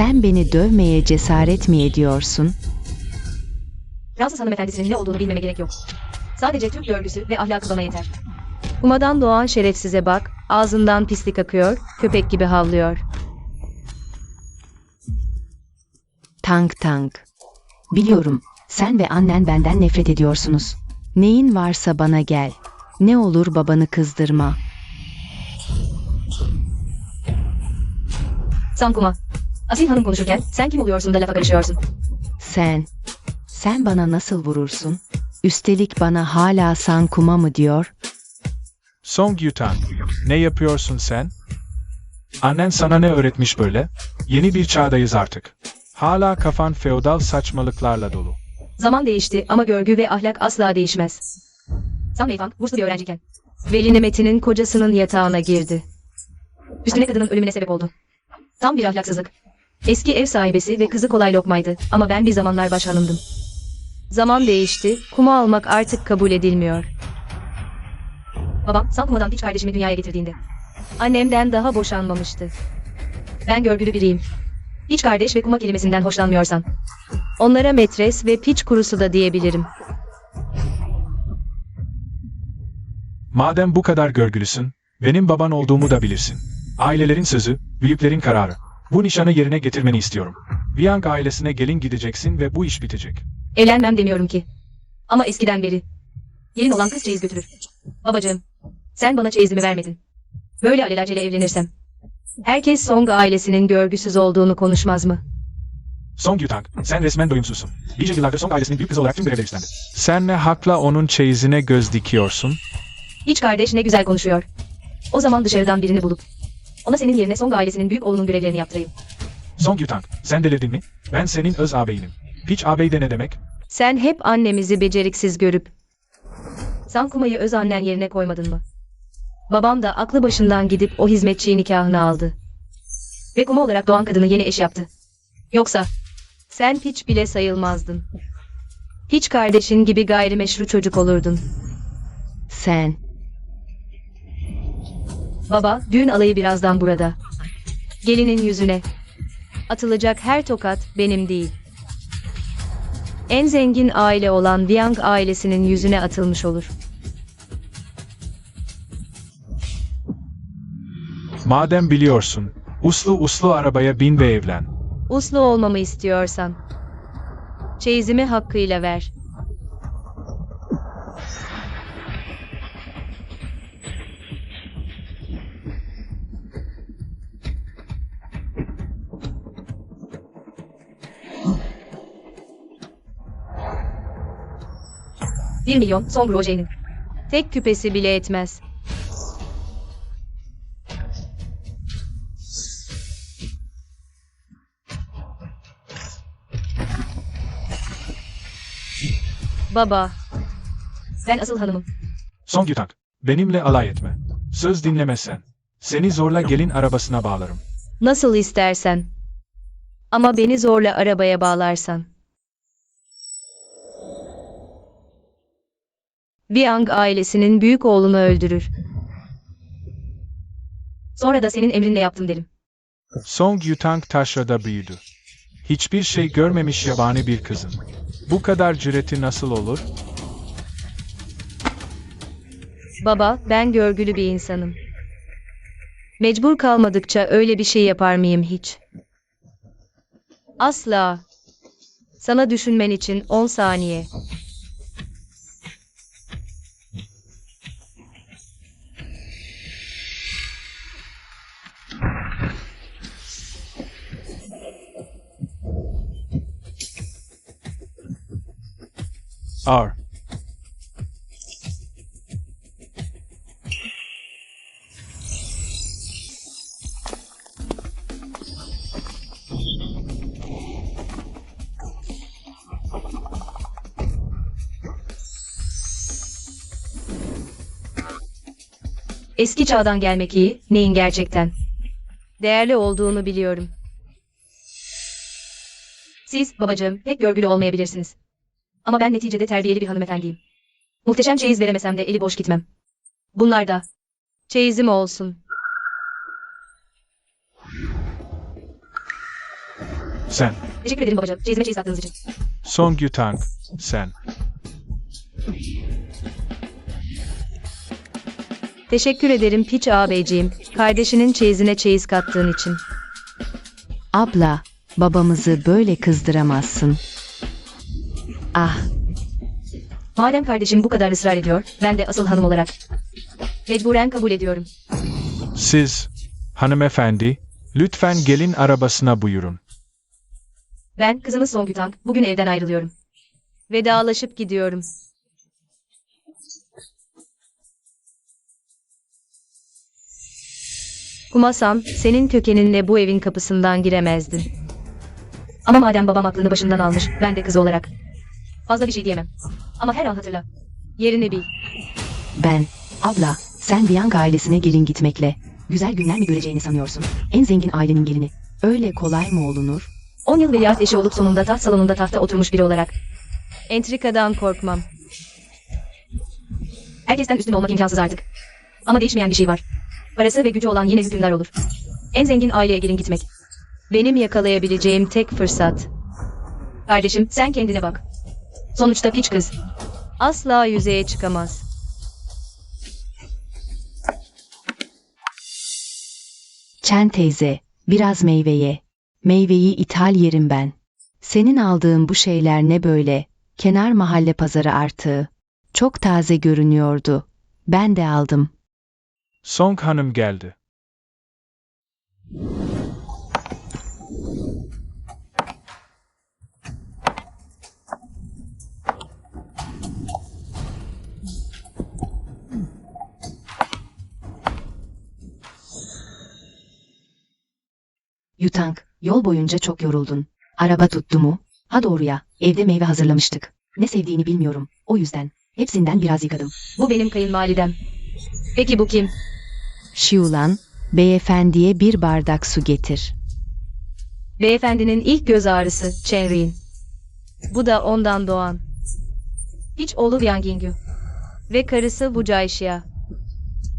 Sen beni dövmeye cesaret mi ediyorsun? Fransız hanımefendisinin ne olduğunu bilmeme gerek yok. Sadece Türk görgüsü ve ahlakı bana yeter. Kumadan doğan şerefsize bak, ağzından pislik akıyor, köpek gibi havlıyor. Tank. Biliyorum, sen ve annen benden nefret ediyorsunuz. Neyin varsa bana gel. Ne olur babanı kızdırma. Sankuma. Asil hanım konuşurken sen kim oluyorsun da lafa karışıyorsun? Sen bana nasıl vurursun? Üstelik bana hala Sankuma mı diyor? Song Yutan, ne yapıyorsun sen? Annen sana ne öğretmiş böyle? Yeni bir çağdayız artık. Hala kafan feodal saçmalıklarla dolu. Zaman değişti ama görgü ve ahlak asla değişmez. Sam Meifang, burslu bir öğrenciyken Veli Nemet'inin kocasının yatağına girdi. Üstüne kadının ölümüne sebep oldu. Tam bir ahlaksızlık. Eski ev sahibesi ve kızı kolay lokmaydı ama ben bir zamanlar başhanımdım. Zaman değişti, kuma almak artık kabul edilmiyor. Babam, Sankuma'dan hiç kardeşimi dünyaya getirdiğinde annemden daha boşanmamıştı. Ben görgülü biriyim. Hiç kardeş ve kuma kelimesinden hoşlanmıyorsan onlara metres ve piç kurusu da diyebilirim. Madem bu kadar görgülüsün, benim baban olduğumu da bilirsin. Ailelerin sözü, büyüklerin kararı. Bu nişanı yerine getirmeni istiyorum. Viang ailesine gelin gideceksin ve bu iş bitecek. Evlenmem demiyorum ki. Ama eskiden beri. Gelin olan kız çeyiz götürür. Babacığım, sen bana çeyizimi vermedin. Böyle alelacele evlenirsem herkes Song ailesinin görgüsüz olduğunu konuşmaz mı? Song Yutang, sen resmen doyumsuzsun. Nice yıllardır Song ailesinin büyük kızı olarak tüm görevler üstlendi. Sen ne hakla onun çeyizine göz dikiyorsun? Hiç kardeş ne güzel konuşuyor. O zaman dışarıdan birini bulup ona senin yerine Song ailesinin büyük oğlunun görevlerini yaptırayım. Song Yutang, sen delirdin mi? Ben senin öz ağabeyinim. Piç ağabey de ne demek? Sen hep annemizi beceriksiz görüp Sankuma'yı öz annen yerine koymadın mı? Babam da aklı başından gidip o hizmetçiyi nikahına aldı. Ve kuma olarak doğan kadını yeni eş yaptı. Yoksa sen hiç bile sayılmazdın. Hiç kardeşin gibi gayrimeşru çocuk olurdun. Sen, Baba, düğün alayı birazdan burada. Gelinin yüzüne atılacak her tokat benim değil. En zengin aile olan Viang ailesinin yüzüne atılmış olur. Madem biliyorsun, uslu arabaya bin ve evlen. Uslu olmamı istiyorsan çeyizimi hakkıyla ver. Bir milyon Song Roger'in. Tek küpesi bile etmez. Baba, ben asıl hanımım. Song Yutang, benimle alay etme. Söz dinlemezsen, seni zorla gelin arabasına bağlarım. Nasıl istersen. Ama beni zorla arabaya bağlarsan. Viang ailesinin büyük oğlunu öldürür. Sonra da senin emrinle yaptım derim. Song Yutang taşrada büyüdü. Hiçbir şey görmemiş yabani bir kızın. Bu kadar cüreti nasıl olur? Baba, ben görgülü bir insanım. Mecbur kalmadıkça öyle bir şey yapar mıyım hiç? Asla. Sana düşünmen için 10 saniye. R. Eski çağdan gelmek iyi, neyin gerçekten değerli olduğunu biliyorum. Siz, babacığım, pek görgülü olmayabilirsiniz. Ama ben neticede terbiyeli bir hanımefendiyim. Muhteşem çeyiz veremesem de eli boş gitmem. Bunlar da çeyizim olsun. Sen. Teşekkür ederim babacığım. Çeyizime çeyiz kattığınız için. Song Yutang, sen. Teşekkür ederim Piç ağabeyciğim. Kardeşinin çeyizine çeyiz kattığın için. Abla, babamızı böyle kızdıramazsın. Ah, Madem kardeşim bu kadar ısrar ediyor, ben de asıl hanım olarak mecburen kabul ediyorum. Siz, hanımefendi, lütfen gelin arabasına buyurun. Ben kızınız Song Yutang, bugün evden ayrılıyorum. Vedalaşıp gidiyorum. Kumasam, senin kökeninle bu evin kapısından giremezdin. Ama madem babam aklını başından almış, ben de kız olarak fazla bir şey diyemem. Ama her an hatırla. Yerini bil. abla, sen Bianca ailesine gelin gitmekle güzel günler mi göreceğini sanıyorsun? En zengin ailenin gelini. Öyle kolay mı olunur? 10 yıl veliaht eşi olup sonunda taht salonunda tahta oturmuş biri olarak entrikadan korkmam. Herkesten üstün olmak imkansız artık. Ama değişmeyen bir şey var. Parası ve gücü olan yine hükümdar olur. En zengin aileye gelin gitmek. Benim yakalayabileceğim tek fırsat. Kardeşim, sen kendine bak. Sonuçta piç kız asla yüzeye çıkamaz. Chen teyze, biraz meyve ye. Meyveyi ithal yerim ben. Senin aldığın bu şeyler ne böyle? Kenar mahalle pazarı artığı. Çok taze görünüyordu. Ben de aldım. Song Hanım geldi. Yutang, yol boyunca çok yoruldun. Araba tuttu mu? Ha doğruya, evde meyve hazırlamıştık. Ne sevdiğini bilmiyorum. O yüzden hepsinden biraz yıkadım. Bu benim kayınvalidem. Peki bu kim? Xiulan, beyefendiye bir bardak su getir. Beyefendinin ilk göz ağrısı Chenrin. Bu da ondan doğan. Hiç oğlu Wang Yingyu. Ve karısı Wu Jiaxia.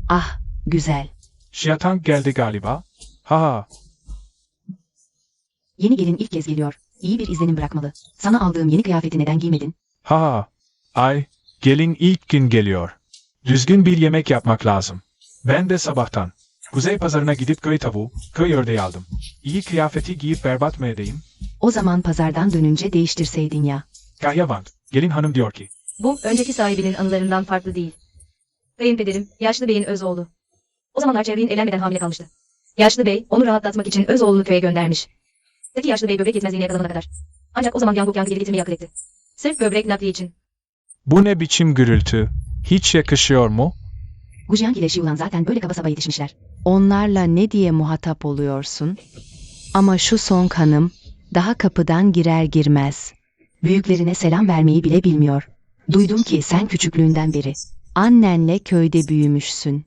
Ah, güzel. Xiatang geldi galiba. Ha. Yeni gelin ilk kez geliyor. İyi bir izlenim bırakmalı. Sana aldığım yeni kıyafeti neden giymedin? Ha. Ay, gelin ilk gün geliyor. Düzgün bir yemek yapmak lazım. Ben de sabahtan Kuzey pazarına gidip köy tavuğu, köy ördeği aldım. İyi kıyafeti giyip berbat mı edeyim? O zaman pazardan dönünce değiştirseydin ya. Gahyavant, gelin hanım diyor ki. Bu, önceki sahibinin anılarından farklı değil. Kayınpederim, yaşlı beyin öz oğlu. O zamanlar Chenrin evlenmeden hamile kalmıştı. Yaşlı bey, onu rahatlatmak için öz oğlunu köye göndermiş. Taki yaşlı bey böbrek yetmezliğine yakalanana kadar. Ancak o zaman Yangguk geri getirmeyi akıl etti. Sırf böbrek nakli için. Bu ne biçim gürültü? Hiç yakışıyor mu? Gujiang ile Xiulan zaten böyle kaba saba yetişmişler. Onlarla ne diye muhatap oluyorsun? Ama şu Song hanım, daha kapıdan girer girmez büyüklerine selam vermeyi bile bilmiyor. Duydum ki sen küçüklüğünden beri annenle köyde büyümüşsün.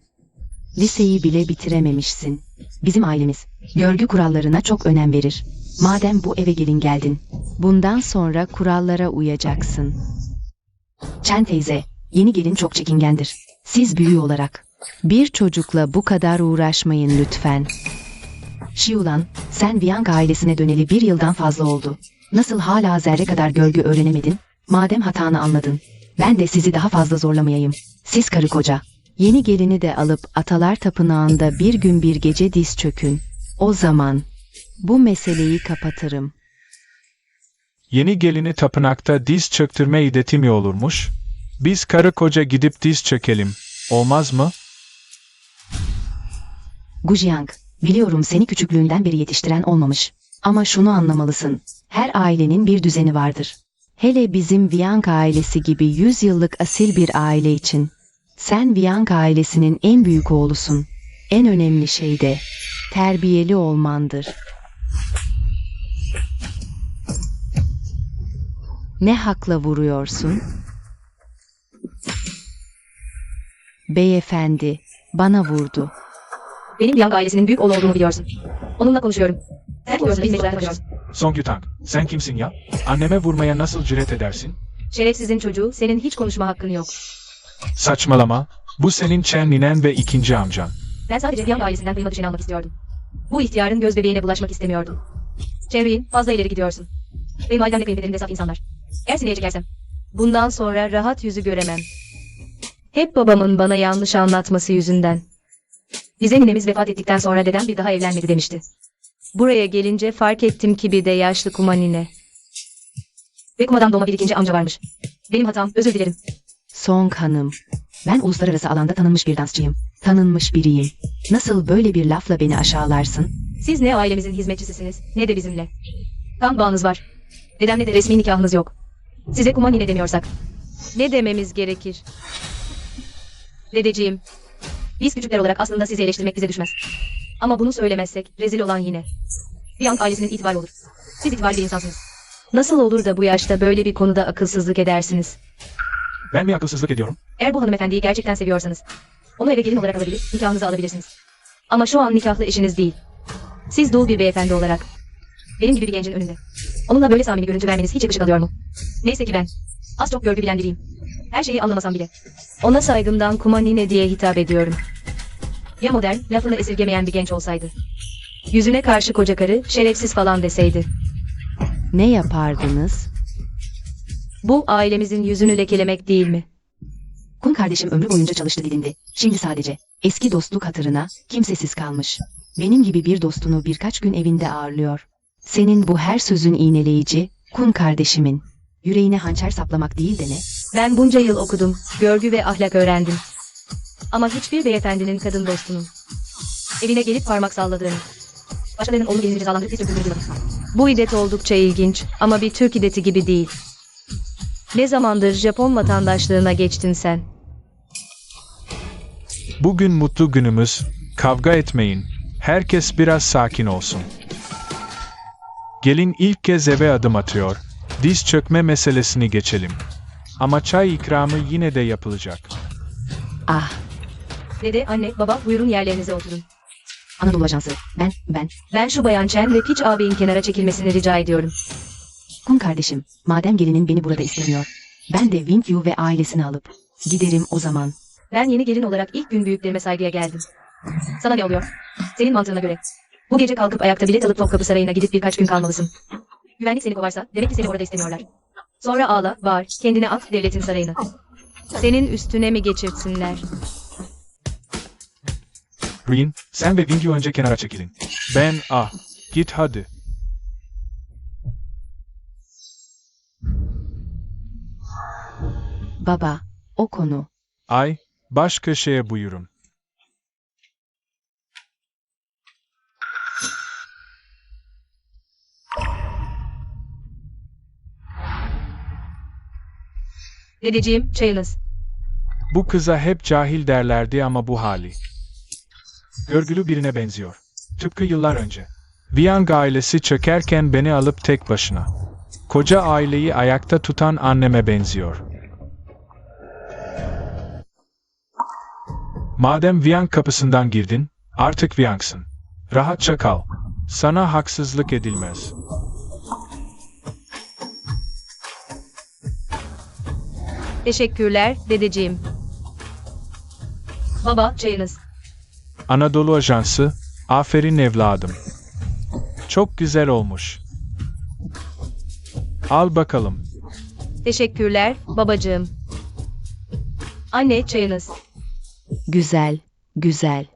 Liseyi bile bitirememişsin. Bizim ailemiz görgü kurallarına çok önem verir. Madem bu eve gelin geldin, bundan sonra kurallara uyacaksın. Chen teyze, yeni gelin çok çekingendir. Siz büyüğü olarak bir çocukla bu kadar uğraşmayın lütfen. Xiulan, sen Bianca ailesine döneli 1 yıldan fazla oldu. Nasıl hala zerre kadar görgü öğrenemedin? Madem hatanı anladın, ben de sizi daha fazla zorlamayayım. Siz karı koca. Yeni gelini de alıp Atalar Tapınağı'nda bir gün bir gece diz çökün. O zaman bu meseleyi kapatırım. Yeni gelini tapınakta diz çöktürme ideti mi olurmuş? Biz karı koca gidip diz çökelim. Olmaz mı? Gujiang, biliyorum seni küçüklüğünden beri yetiştiren olmamış. Ama şunu anlamalısın. Her ailenin bir düzeni vardır. Hele bizim Bianca ailesi gibi 100 yıllık asil bir aile için. Sen Bianca ailesinin en büyük oğlusun. En önemli şey de terbiyeli olmandır. Ne hakla vuruyorsun? Beyefendi, bana vurdu. Benim Bianca ailesinin büyük oğlu olduğumu biliyorsun. Onunla konuşuyorum. Sen biliyorsun, biz mecburen konuşuyoruz. Song Yutang, sen kimsin ya? Anneme vurmaya nasıl cüret edersin? Şerefsizin çocuğu, senin hiç konuşma hakkın yok. Saçmalama. Bu senin Chen ninen ve ikinci amcan. Ben sadece Bianca ailesinden kıyma düşeni almak istiyordum. Bu ihtiyarın göz bebeğine bulaşmak istemiyordum. Çevreyi fazla ileri gidiyorsun. Kayınvalidemle kayınpederim de saf insanlar. Eğer sineye çekersem, bundan sonra rahat yüzü göremem. Hep babamın bana yanlış anlatması yüzünden. Bize ninemiz vefat ettikten sonra dedem bir daha evlenmedi demişti. Buraya gelince fark ettim ki bir de yaşlı kuma nine. Ve kumadan doğma bir ikinci amca varmış. Benim hatam, özür dilerim. Song Hanım, ben uluslararası alanda tanınmış bir dansçıyım. Tanınmış biriyim. Nasıl böyle bir lafla beni aşağılarsın? Siz ne ailemizin hizmetçisisiniz, ne de bizimle. Kan bağınız var. Dedemle de resmi nikahınız yok. Size kuma nine demiyorsak ne dememiz gerekir? Dedeciğim, biz küçükler olarak aslında sizi eleştirmek bize düşmez. Ama bunu söylemezsek rezil olan yine Young ailesinin itibarı olur. Siz itibarlı bir insansınız. Nasıl olur da bu yaşta böyle bir konuda akılsızlık edersiniz? Ben mi akılsızlık ediyorum? Eğer bu hanımefendiyi gerçekten seviyorsanız, onu eve gelin olarak alabilir, nikahınızı alabilirsiniz. Ama şu an nikahlı eşiniz değil. Siz dul bir beyefendi olarak, benim gibi bir gencin önünde, onunla böyle samimi görüntü vermeniz hiç yakışık alıyor mu? Neyse ki ben, az çok görgü bilen biriyim. Her şeyi anlamasam bile. Ona saygımdan kuma nine diye hitap ediyorum. Ya modern, lafını esirgemeyen bir genç olsaydı? Yüzüne karşı koca karı, şerefsiz falan deseydi. Ne yapardınız? Bu ailemizin yüzünü lekelemek değil mi? Kun kardeşim ömrü boyunca çalıştı didindi. Şimdi sadece eski dostluk hatırına kimsesiz kalmış. Benim gibi bir dostunu birkaç gün evinde ağırlıyor. Senin bu her sözün iğneleyici, Kun kardeşimin. Yüreğine hançer saplamak değil de ne? Ben bunca yıl okudum, görgü ve ahlak öğrendim. Ama hiçbir beyefendinin kadın dostunun evine gelip parmak salladığını, başkalarının oğlu gelince cezalandırıp bir sürü duymadım. Bu idet oldukça ilginç ama bir Türk ideti gibi değil. Ne zamandır Japon vatandaşlığına geçtin sen? Bugün mutlu günümüz. Kavga etmeyin. Herkes biraz sakin olsun. Gelin ilk kez eve adım atıyor. Diz çökme meselesini geçelim. Ama çay ikramı yine de yapılacak. Ah, Dede, anne, baba buyurun yerlerinize oturun. Anadolu Ajansı. Ben. Ben şu bayan Chen ve Piç ağabeyin kenara çekilmesini rica ediyorum. Kun kardeşim, madem gelinin beni burada istemiyor, ben de Wingyu ve ailesini alıp giderim o zaman. Ben yeni gelin olarak ilk gün büyüklerime saygıya geldim. Sana ne oluyor? Senin mantığına göre. Bu gece kalkıp ayakta bilet alıp Topkapı Sarayı'na gidip birkaç gün kalmalısın. Güvenlik seni kovarsa demek ki seni orada istemiyorlar. Sonra ağla, bağır, kendine at devletin sarayına. Senin üstüne mi geçirtsinler? Rin, sen ve Wingyu önce kenara çekilin. Git hadi. Baba, o konu. Baş köşeye buyurun. Dedeciğim, çayınız. Bu kıza hep cahil derlerdi ama bu hali. Görgülü birine benziyor. Tıpkı yıllar önce. Viang ailesi çökerken beni alıp tek başına. Koca aileyi ayakta tutan anneme benziyor. Madem Viang kapısından girdin, artık Viang'sın. Rahatça kal. Sana haksızlık edilmez. Teşekkürler, dedeciğim. Baba, çayınız. Anadolu Ajansı, aferin evladım. Çok güzel olmuş. Al bakalım. Teşekkürler, babacığım. Anne, çayınız. Güzel, güzel.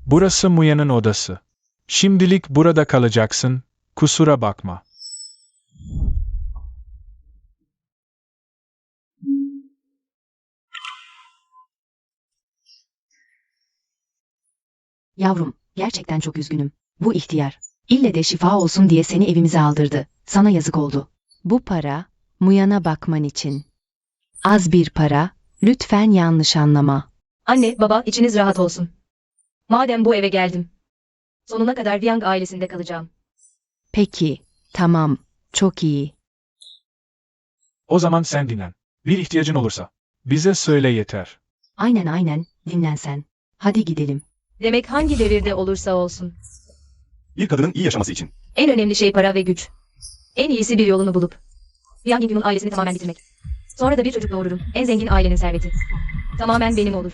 Burası Muya'nın odası. Şimdilik burada kalacaksın, kusura bakma. Yavrum, gerçekten çok üzgünüm. Bu ihtiyar, ille de şifa olsun diye seni evimize aldırdı. Sana yazık oldu. Bu para, Muyan'a bakman için. Az bir para, lütfen yanlış anlama. Anne, baba, içiniz rahat olsun. Madem bu eve geldim, sonuna kadar Viang ailesinde kalacağım. Peki, tamam, çok iyi. O zaman sen dinlen. Bir ihtiyacın olursa, bize söyle yeter. Aynen, dinlen sen. Hadi gidelim. Demek hangi devirde olursa olsun. Bir kadının iyi yaşaması için. En önemli şey para ve güç. En iyisi bir yolunu bulup Viang Ying'in ailesini tamamen bitirmek. Sonra da bir çocuk doğururum. En zengin ailenin serveti. Tamamen benim olur.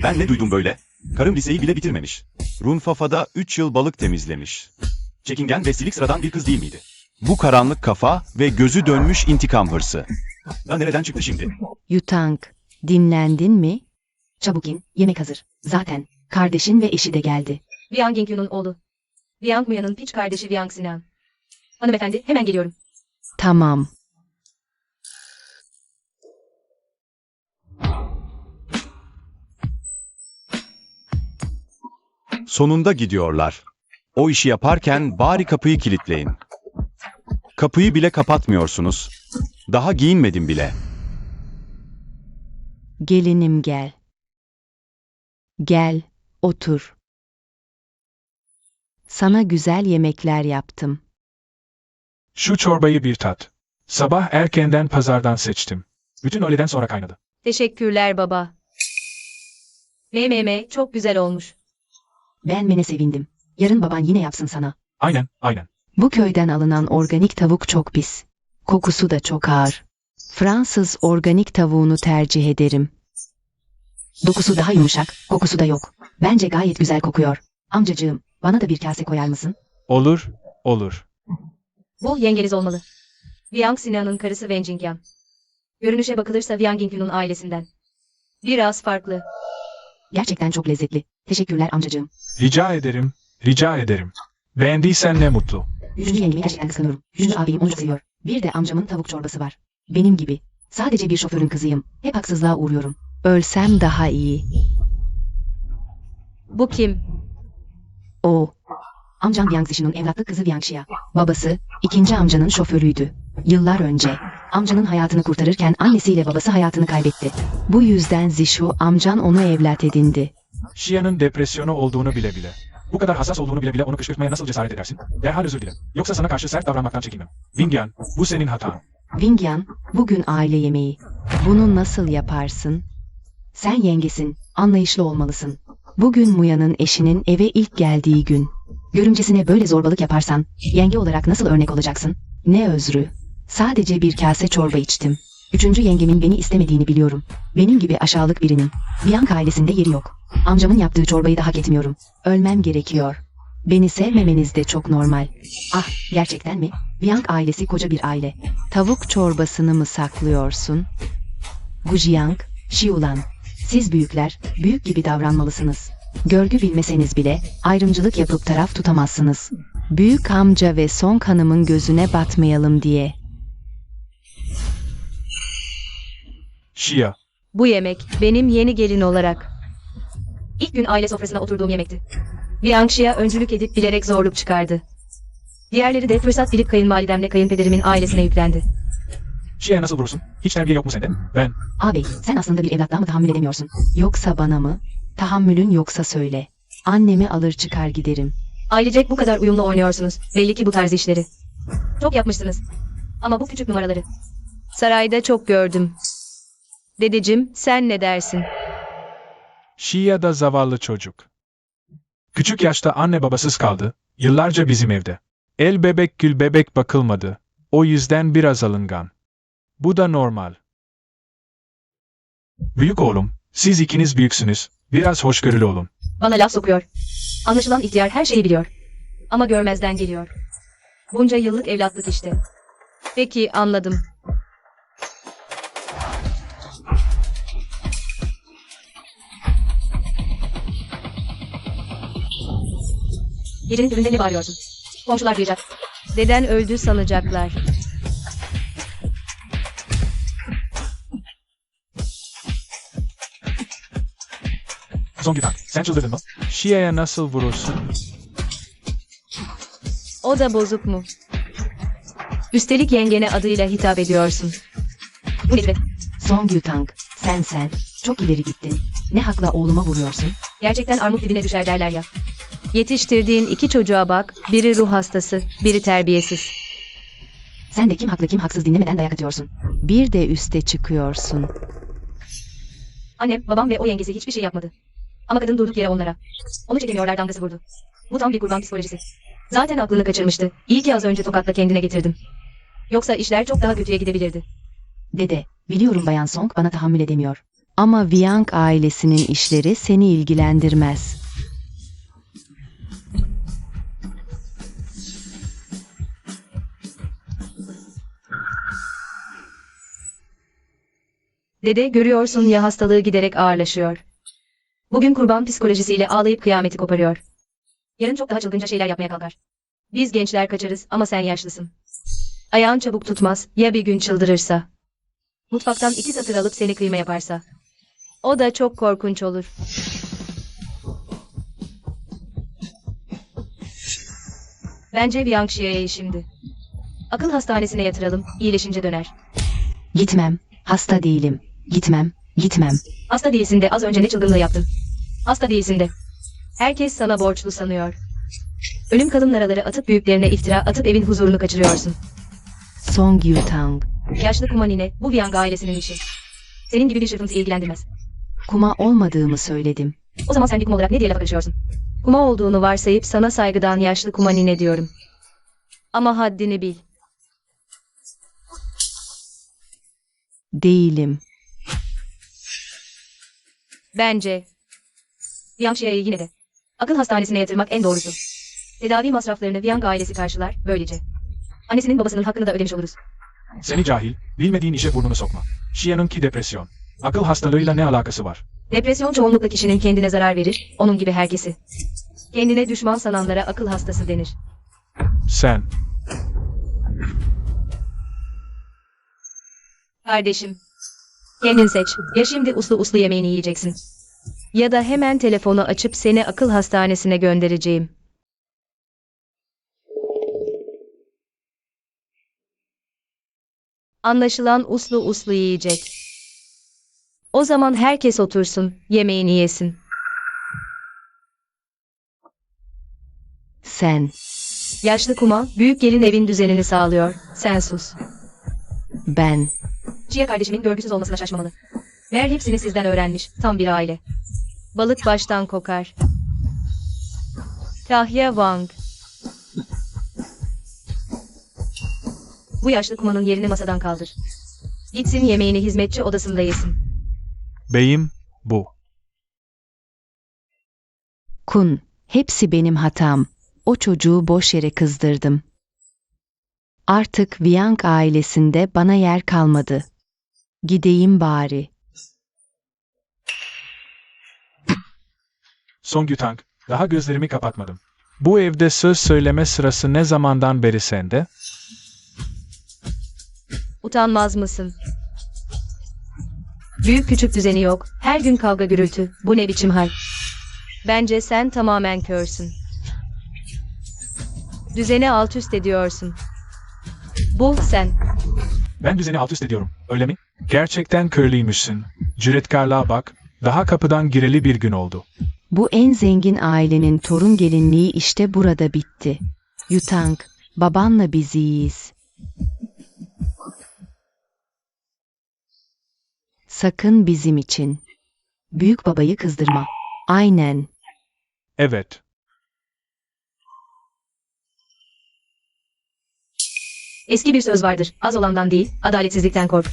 Ben ne duydum böyle? Karım liseyi bile bitirmemiş. Runfafa'da 3 yıl balık temizlemiş. Çekingen ve silik sıradan bir kız değil miydi? Bu karanlık kafa ve gözü dönmüş intikam hırsı. Da nereden çıktı şimdi? Yutang, dinlendin mi? Çabuk in, yemek hazır. Zaten kardeşin ve eşi de geldi. Wang Yingyun'un oğlu. Wang Muya'nın piç kardeşi Wang Sinan. Hanımefendi, hemen geliyorum. Tamam. Sonunda gidiyorlar. O işi yaparken bari kapıyı kilitleyin. Kapıyı bile kapatmıyorsunuz. Daha giyinmedim bile. Gelinim gel. Gel, otur. Sana güzel yemekler yaptım. Şu çorbayı bir tat. Sabah erkenden pazardan seçtim. Bütün öğleden sonra kaynadı. Teşekkürler baba. Me, çok güzel olmuş. Beğenmene sevindim. Yarın baban yine yapsın sana. Aynen, aynen. Bu köyden alınan organik tavuk çok pis. Kokusu da çok ağır. Fransız organik tavuğunu tercih ederim. Dokusu daha yumuşak, kokusu da yok. Bence gayet güzel kokuyor. Amcacığım, bana da bir kase koyar mısın? Olur, olur. Bu yengeniz olmalı. Wang Sinan'ın karısı Wen Jingyan. Görünüşe bakılırsa Wang Yingyun'un ailesinden. Biraz farklı. Gerçekten çok lezzetli. Teşekkürler amcacığım. Rica ederim, rica ederim. Beğendiysen ne mutlu. 3. yengemi gerçekten kıskanıyorum. 3. abim onu çok seviyor. Bir de amcamın tavuk çorbası var. Benim gibi. Sadece bir şoförün kızıyım. Hep haksızlığa uğruyorum. Ölsem daha iyi. Bu kim? O. Amcam Yang Zişin'in evlatlık kızı Yang Xia. Babası, ikinci amcanın şoförüydü. Yıllar önce, amcanın hayatını kurtarırken annesiyle babası hayatını kaybetti. Bu yüzden Zişu amcan onu evlat edindi. Xia'nın depresyonu olduğunu bile bile. Bu kadar hassas olduğunu bile bile onu kışkırtmaya nasıl cesaret edersin? Derhal özür dile. Yoksa sana karşı sert davranmaktan çekinmem. Wingyan, bu senin hatan. Wingyan, bugün aile yemeği. Bunu nasıl yaparsın? Sen yengesin, anlayışlı olmalısın. Bugün Muya'nın eşinin eve ilk geldiği gün. Görümcesine böyle zorbalık yaparsan, yenge olarak nasıl örnek olacaksın? Ne özrü? Sadece bir kase çorba içtim. 3. yengemin beni istemediğini biliyorum. Benim gibi aşağılık birinin. Bianca ailesinde yeri yok. Amcamın yaptığı çorbayı da hak etmiyorum. Ölmem gerekiyor. Beni sevmemeniz de çok normal. Ah, gerçekten mi? Bianca ailesi koca bir aile. Tavuk çorbasını mı saklıyorsun? Gujiang, Xiulan. Siz büyükler, büyük gibi davranmalısınız. Görgü bilmeseniz bile, ayrımcılık yapıp taraf tutamazsınız. Büyük amca ve Song Hanım'ın gözüne batmayalım diye. Xia, Bu yemek benim yeni gelin olarak. İlk gün aile sofrasına oturduğum yemekti. Wang Xia öncülük edip bilerek zorluk çıkardı. Diğerleri de fırsat bilip kayınvalidemle kayınpederimin ailesine yüklendi. Xia'ya nasıl vurursun? Hiç terbiye yok mu sende? Ben, Ağabey, sen aslında bir evlatlığa mı tahammül edemiyorsun? Yoksa bana mı? Tahammülün yoksa söyle. Annemi alır çıkar giderim. Ailecek bu kadar uyumlu oynuyorsunuz. Belli ki bu tarz işleri. Çok yapmışsınız. Ama bu küçük numaraları. Sarayda çok gördüm. Dedeciğim, sen ne dersin? Xia da zavallı çocuk. Küçük yaşta anne babasız kaldı, yıllarca bizim evde. El bebek gül bebek bakılmadı. O yüzden biraz alıngan. Bu da normal. Büyük oğlum, siz ikiniz büyüksünüz, biraz hoşgörülü olun. Bana laf sokuyor. Anlaşılan ihtiyar her şeyi biliyor. Ama görmezden geliyor. Bunca yıllık evlatlık işte. Peki, anladım. Gecenin köründe ne bağırıyorsun? Komşular duyacak. Deden öldü sanacaklar. Son Yutan, sen çıldırdın mı? Xia'ya nasıl vurursun? O da bozuk mu? Üstelik yengene adıyla hitap ediyorsun. Bu nedir? Song Yutang, sen, çok ileri gittin. Ne hakla oğluma vuruyorsun? Gerçekten armut dibine düşer derler ya. Yetiştirdiğin 2 çocuğa bak, biri ruh hastası, biri terbiyesiz. Sen de kim haklı kim haksız dinlemeden dayak atıyorsun. Bir de üste çıkıyorsun. Annem, babam ve o yengesi hiçbir şey yapmadı. Ama kadın durduk yere onlara. Onu çekemiyorlar damgası vurdu. Bu tam bir kurban psikolojisi. Zaten aklını kaçırmıştı. İyi ki az önce tokatla kendine getirdim. Yoksa işler çok daha kötüye gidebilirdi. Dede, biliyorum Bayan Song bana tahammül edemiyor. Ama Wang ailesinin işleri seni ilgilendirmez. Dede, görüyorsun ya, hastalığı giderek ağırlaşıyor. Bugün kurban psikolojisiyle ağlayıp kıyameti koparıyor. Yarın çok daha çılgınca şeyler yapmaya kalkar. Biz gençler kaçarız ama sen yaşlısın. Ayağın çabuk tutmaz, ya bir gün çıldırırsa. Mutfaktan 2 satır alıp seni kıyma yaparsa. O da çok korkunç olur. Bence Wang Xia'yı şimdi. Akıl hastanesine yatıralım, iyileşince döner. Gitmem, hasta değilim. Gitmem. Hasta değilsin de az önce ne çılgınlığı yaptın. Hasta değilsin de. Herkes sana borçlu sanıyor. Ölüm kalım naraları atıp büyüklerine iftira atıp evin huzurunu kaçırıyorsun. Song Yutang. Yaşlı Kumanine, bu Wang ailesinin işi. Senin gibi bir şırfıntı ilgilendirmez. Kuma olmadığımı söyledim. O zaman sen bir kum olarak ne diye lafa karışıyorsun? Kuma olduğunu varsayıp sana saygıdan yaşlı Kumanine diyorum. Ama haddini bil. Değilim. Bence. Wang Xia'yı yine de. Akıl hastanesine yatırmak en doğrusu. Tedavi masraflarını Wang ailesi karşılar, böylece. Annesinin babasının hakkını da ödemiş oluruz. Seni cahil, bilmediğin işe burnunu sokma. Xia'nınki depresyon. Akıl hastalığıyla ne alakası var? Depresyon çoğunlukla kişinin kendine zarar verir, onun gibi herkesi. Kendine düşman sananlara akıl hastası denir. Sen, Kardeşim. Kendin seç. Ya şimdi uslu uslu yemeğini yiyeceksin. Ya da hemen telefonu açıp seni akıl hastanesine göndereceğim. Anlaşılan uslu uslu yiyecek. O zaman herkes otursun, yemeğini yesin. Sen. Yaşlı kuma, büyük gelin evin düzenini sağlıyor. Sen sus. Ben. Chia kardeşimin görgüsüz olmasına şaşmamalı. Meğer hepsini sizden öğrenmiş, tam bir aile. Balık baştan kokar. Tahya Wang. Bu yaşlı kumanın yerini masadan kaldır. Gitsin yemeğini hizmetçi odasında yesin. beyim, bu. Kun. Hepsi benim hatam. O çocuğu boş yere kızdırdım. Artık Wang ailesinde bana yer kalmadı. Gideyim bari. Song Yutang, daha gözlerimi kapatmadım. Bu evde söz söyleme sırası ne zamandan beri sende? Utanmaz mısın? Büyük küçük düzeni yok. Her gün kavga gürültü. Bu ne biçim hal? Bence sen tamamen körsün. Düzeni alt üst ediyorsun. Bu sen. Ben düzeni alt üst ediyorum, öyle mi? Gerçekten körlüymüşsün. Cüretkarlığa bak, daha kapıdan gireli bir gün oldu. Bu en zengin ailenin torun gelinliği işte burada bitti. Yutang, babanla biz iyiyiz. Sakın bizim için. Büyük babayı kızdırma. Aynen. Evet. Eski bir söz vardır. Az olandan değil, adaletsizlikten kork.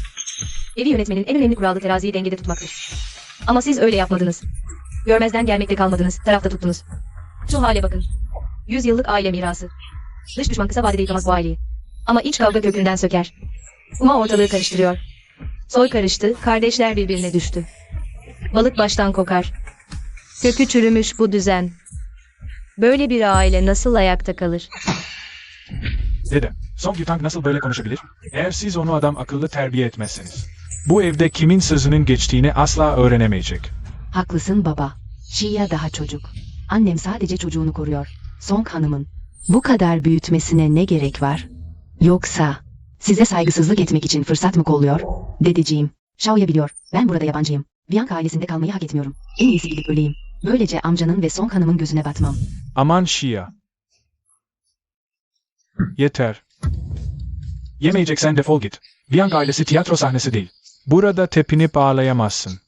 Evi yönetmenin en önemli kuralı teraziyi dengede tutmaktır. Ama siz öyle yapmadınız. Görmezden gelmekte kalmadınız, tarafta tuttunuz. Şu hale bakın. 100 yıllık aile mirası. Dış düşman kısa vadede yıkamaz bu aileyi. Ama iç kavga kökünden söker. Kuma ortalığı karıştırıyor. Soy karıştı, kardeşler birbirine düştü. Balık baştan kokar. Kökü çürümüş bu düzen. Böyle bir aile nasıl ayakta kalır? Dede, Song Yutang nasıl böyle konuşabilir? Eğer siz onu adam akıllı terbiye etmezseniz. Bu evde kimin sözünün geçtiğini asla öğrenemeyecek. Haklısın baba. Şia daha çocuk. Annem sadece çocuğunu koruyor. Song Hanım'ın. Bu kadar büyütmesine ne gerek var? Yoksa size saygısızlık etmek için fırsat mı kolluyor? Dedeciğim, Shao'ya biliyor. Ben burada yabancıyım. Wang ailesinde kalmayı hak etmiyorum. En iyisi gidip öleyim. Böylece amcanın ve Song Hanım'ın gözüne batmam. Aman Şia. Yeter. Yemeyeceksen defol git. Wang ailesi tiyatro sahnesi değil. Burada tepinip ağlayamazsın.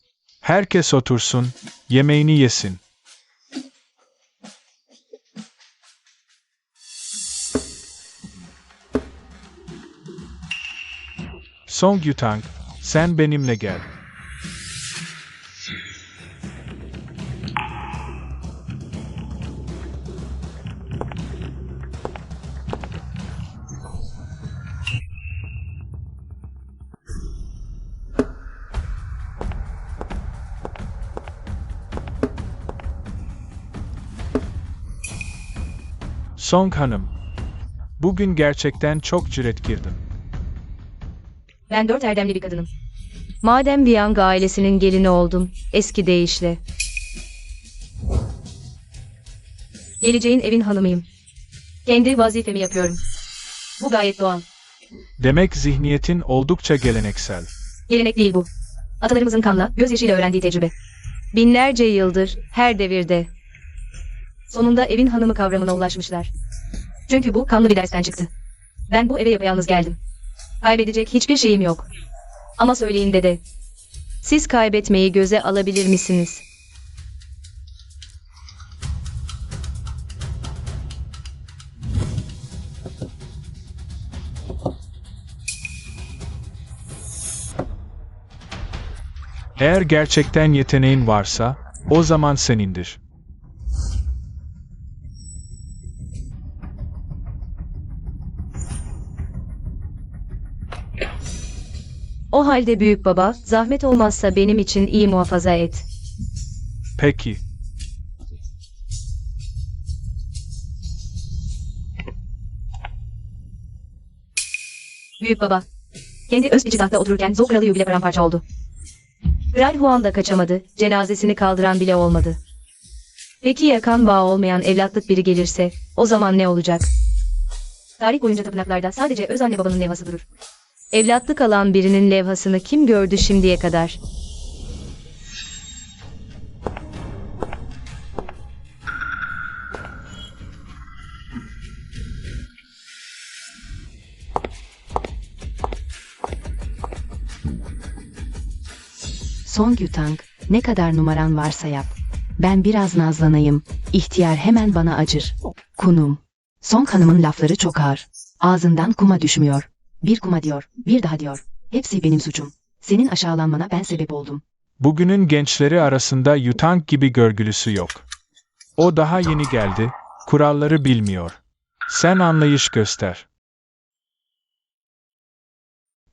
Herkes otursun, yemeğini yesin. Song Yutang, sen benimle gel. Song Hanım. Bugün gerçekten çok cüret girdin. Ben 4 erdemli bir kadınım. Madem Viang ailesinin gelini oldum, eski deyişle. Geleceğin evin hanımıyım. Kendi vazifemi yapıyorum. Bu gayet doğal. Demek zihniyetin oldukça geleneksel. Gelenek değil bu. Atalarımızın kanla, gözyaşıyla öğrendiği tecrübe. Binlerce yıldır, her devirde. Sonunda evin hanımı kavramına ulaşmışlar. Çünkü bu kanlı bir dersten çıktı. Ben bu eve yapayalnız geldim. Kaybedecek hiçbir şeyim yok. Ama söyleyin dede. Siz kaybetmeyi göze alabilir misiniz? Eğer gerçekten yeteneğin varsa, o zaman senindir. O halde büyük baba, zahmet olmazsa benim için iyi muhafaza et. Peki. Büyük baba. Kendi öz içi tahtta otururken Zhou kralı bile paramparça oldu. Kral Huan da kaçamadı, cenazesini kaldıran bile olmadı. Peki ya kan bağı olmayan evlatlık biri gelirse, o zaman ne olacak? Tarih boyunca tapınaklarda sadece öz anne babanın levhası durur. Evlatlık alan birinin levhasını kim gördü şimdiye kadar? Song Yutang, ne kadar numaran varsa yap. Ben biraz nazlanayım, ihtiyar hemen bana acır. Kunum. Song Hanım'ın lafları çok ağır. Ağzından kuma düşmüyor. Bir kuma diyor, bir daha diyor. Hepsi benim suçum. Senin aşağılanmana ben sebep oldum. Bugünün gençleri arasında Yutang gibi görgülüsü yok. O daha yeni geldi, kuralları bilmiyor. Sen anlayış göster.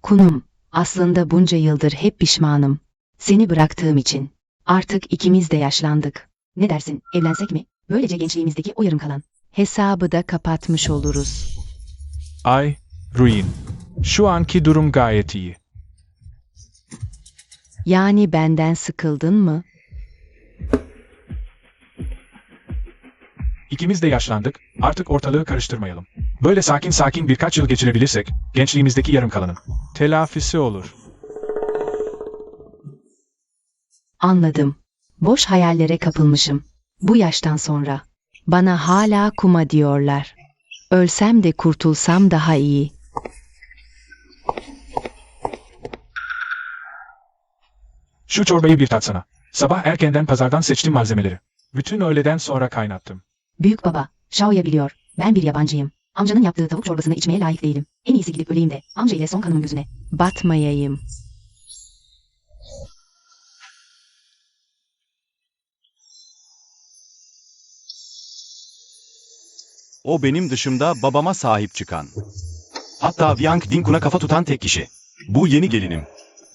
Kunum, aslında bunca yıldır hep pişmanım. Seni bıraktığım için. Artık ikimiz de yaşlandık. Ne dersin, evlensek mi? Böylece gençliğimizdeki o yarım kalan hesabı da kapatmış oluruz. Ay, Ruin. Şu anki durum gayet iyi. Yani benden sıkıldın mı? İkimiz de yaşlandık, artık ortalığı karıştırmayalım. Böyle sakin sakin birkaç yıl geçirebilirsek, gençliğimizdeki yarım kalanın telafisi olur. Anladım. Boş hayallere kapılmışım. Bu yaştan sonra. Bana hala kuma diyorlar. Ölsem de kurtulsam daha iyi. Şu çorbayı bir tatsana. Sabah erkenden pazardan seçtim malzemeleri. Bütün öğleden sonra kaynattım. Büyük baba, Shao'ya biliyor. Ben bir yabancıyım. Amcanın yaptığı tavuk çorbasını içmeye layık değilim. En iyisi gidip öleyim de amca ile Song Hanım'ın gözüne batmayayım. O benim dışımda babama sahip çıkan. Hatta Viang Dinkun'a kafa tutan tek kişi. Bu yeni gelinim.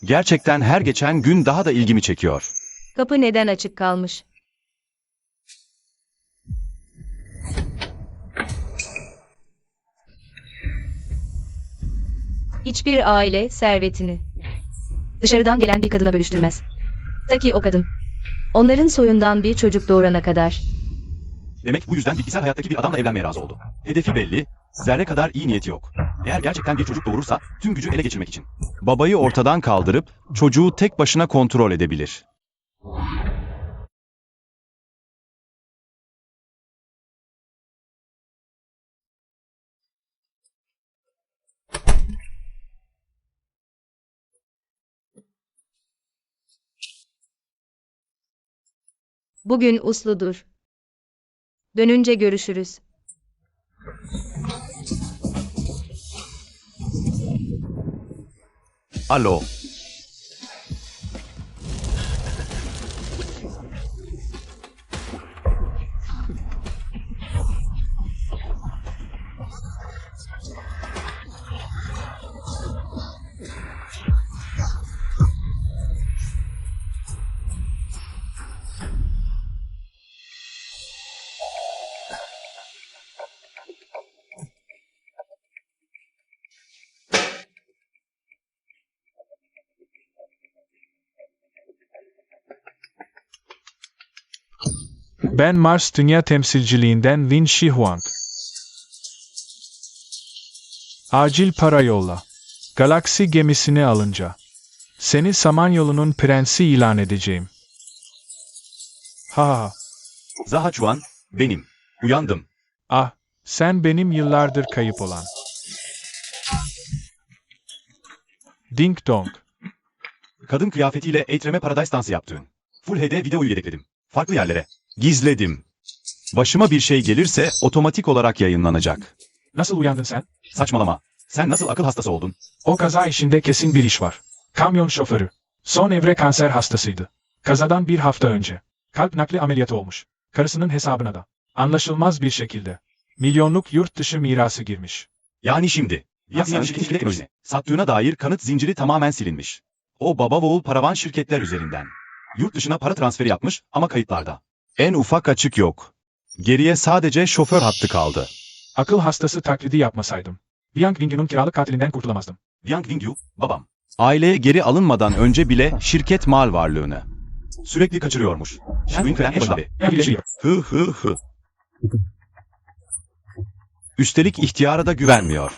Gerçekten her geçen gün daha da ilgimi çekiyor. Kapı neden açık kalmış? Hiçbir aile servetini dışarıdan gelen bir kadına bölüştürmez. Ta ki o kadın onların soyundan bir çocuk doğurana kadar. Demek bu yüzden bitkisel hayattaki bir adamla evlenmeye razı oldu. Hedefi belli, zerre kadar iyi niyeti yok. Eğer gerçekten bir çocuk doğurursa tüm gücü ele geçirmek için. Babayı ortadan kaldırıp çocuğu tek başına kontrol edebilir. Bugün usludur. Dönünce görüşürüz. Alo. Ben Mars Dünya Temsilciliğinden Lin Shihuang. Acil para yolla. Galaksi gemisini alınca. Seni Samanyolu'nun prensi ilan edeceğim. Ha ha. Zaha Chuan, benim. Uyandım. Ah, sen benim yıllardır kayıp olan. Ding dong. Kadın kıyafetiyle Eitrem'e Paradise dansı yaptığın. Full HD videoyu yedekledim. Farklı yerlere. Gizledim. Başıma bir şey gelirse otomatik olarak yayınlanacak. Nasıl uyandın sen? Saçmalama. Sen nasıl akıl hastası oldun? O kaza işinde kesin bir iş var. Kamyon şoförü. Son evre kanser hastasıydı. Kazadan bir hafta önce. Kalp nakli ameliyatı olmuş. Karısının hesabına da. Anlaşılmaz bir şekilde. Milyonluk yurt dışı mirası girmiş. Yani şimdi. Viyan şirketi teknolojisine sattığına dair kanıt zinciri tamamen silinmiş. O baba oğul paravan şirketler üzerinden. Yurt dışına para transferi yapmış ama kayıtlarda. En ufak açık yok. Geriye sadece şoför hattı kaldı. Akıl hastası taklidi yapmasaydım. Liang Wingyu'nun kiralık katilinden kurtulamazdım. Yang Wingyu, babam. Aileye geri alınmadan önce bile şirket mal varlığını. Sürekli kaçırıyormuş. Şirin krem başladı. Birleşiyor. Hı. Üstelik ihtiyara da güvenmiyor.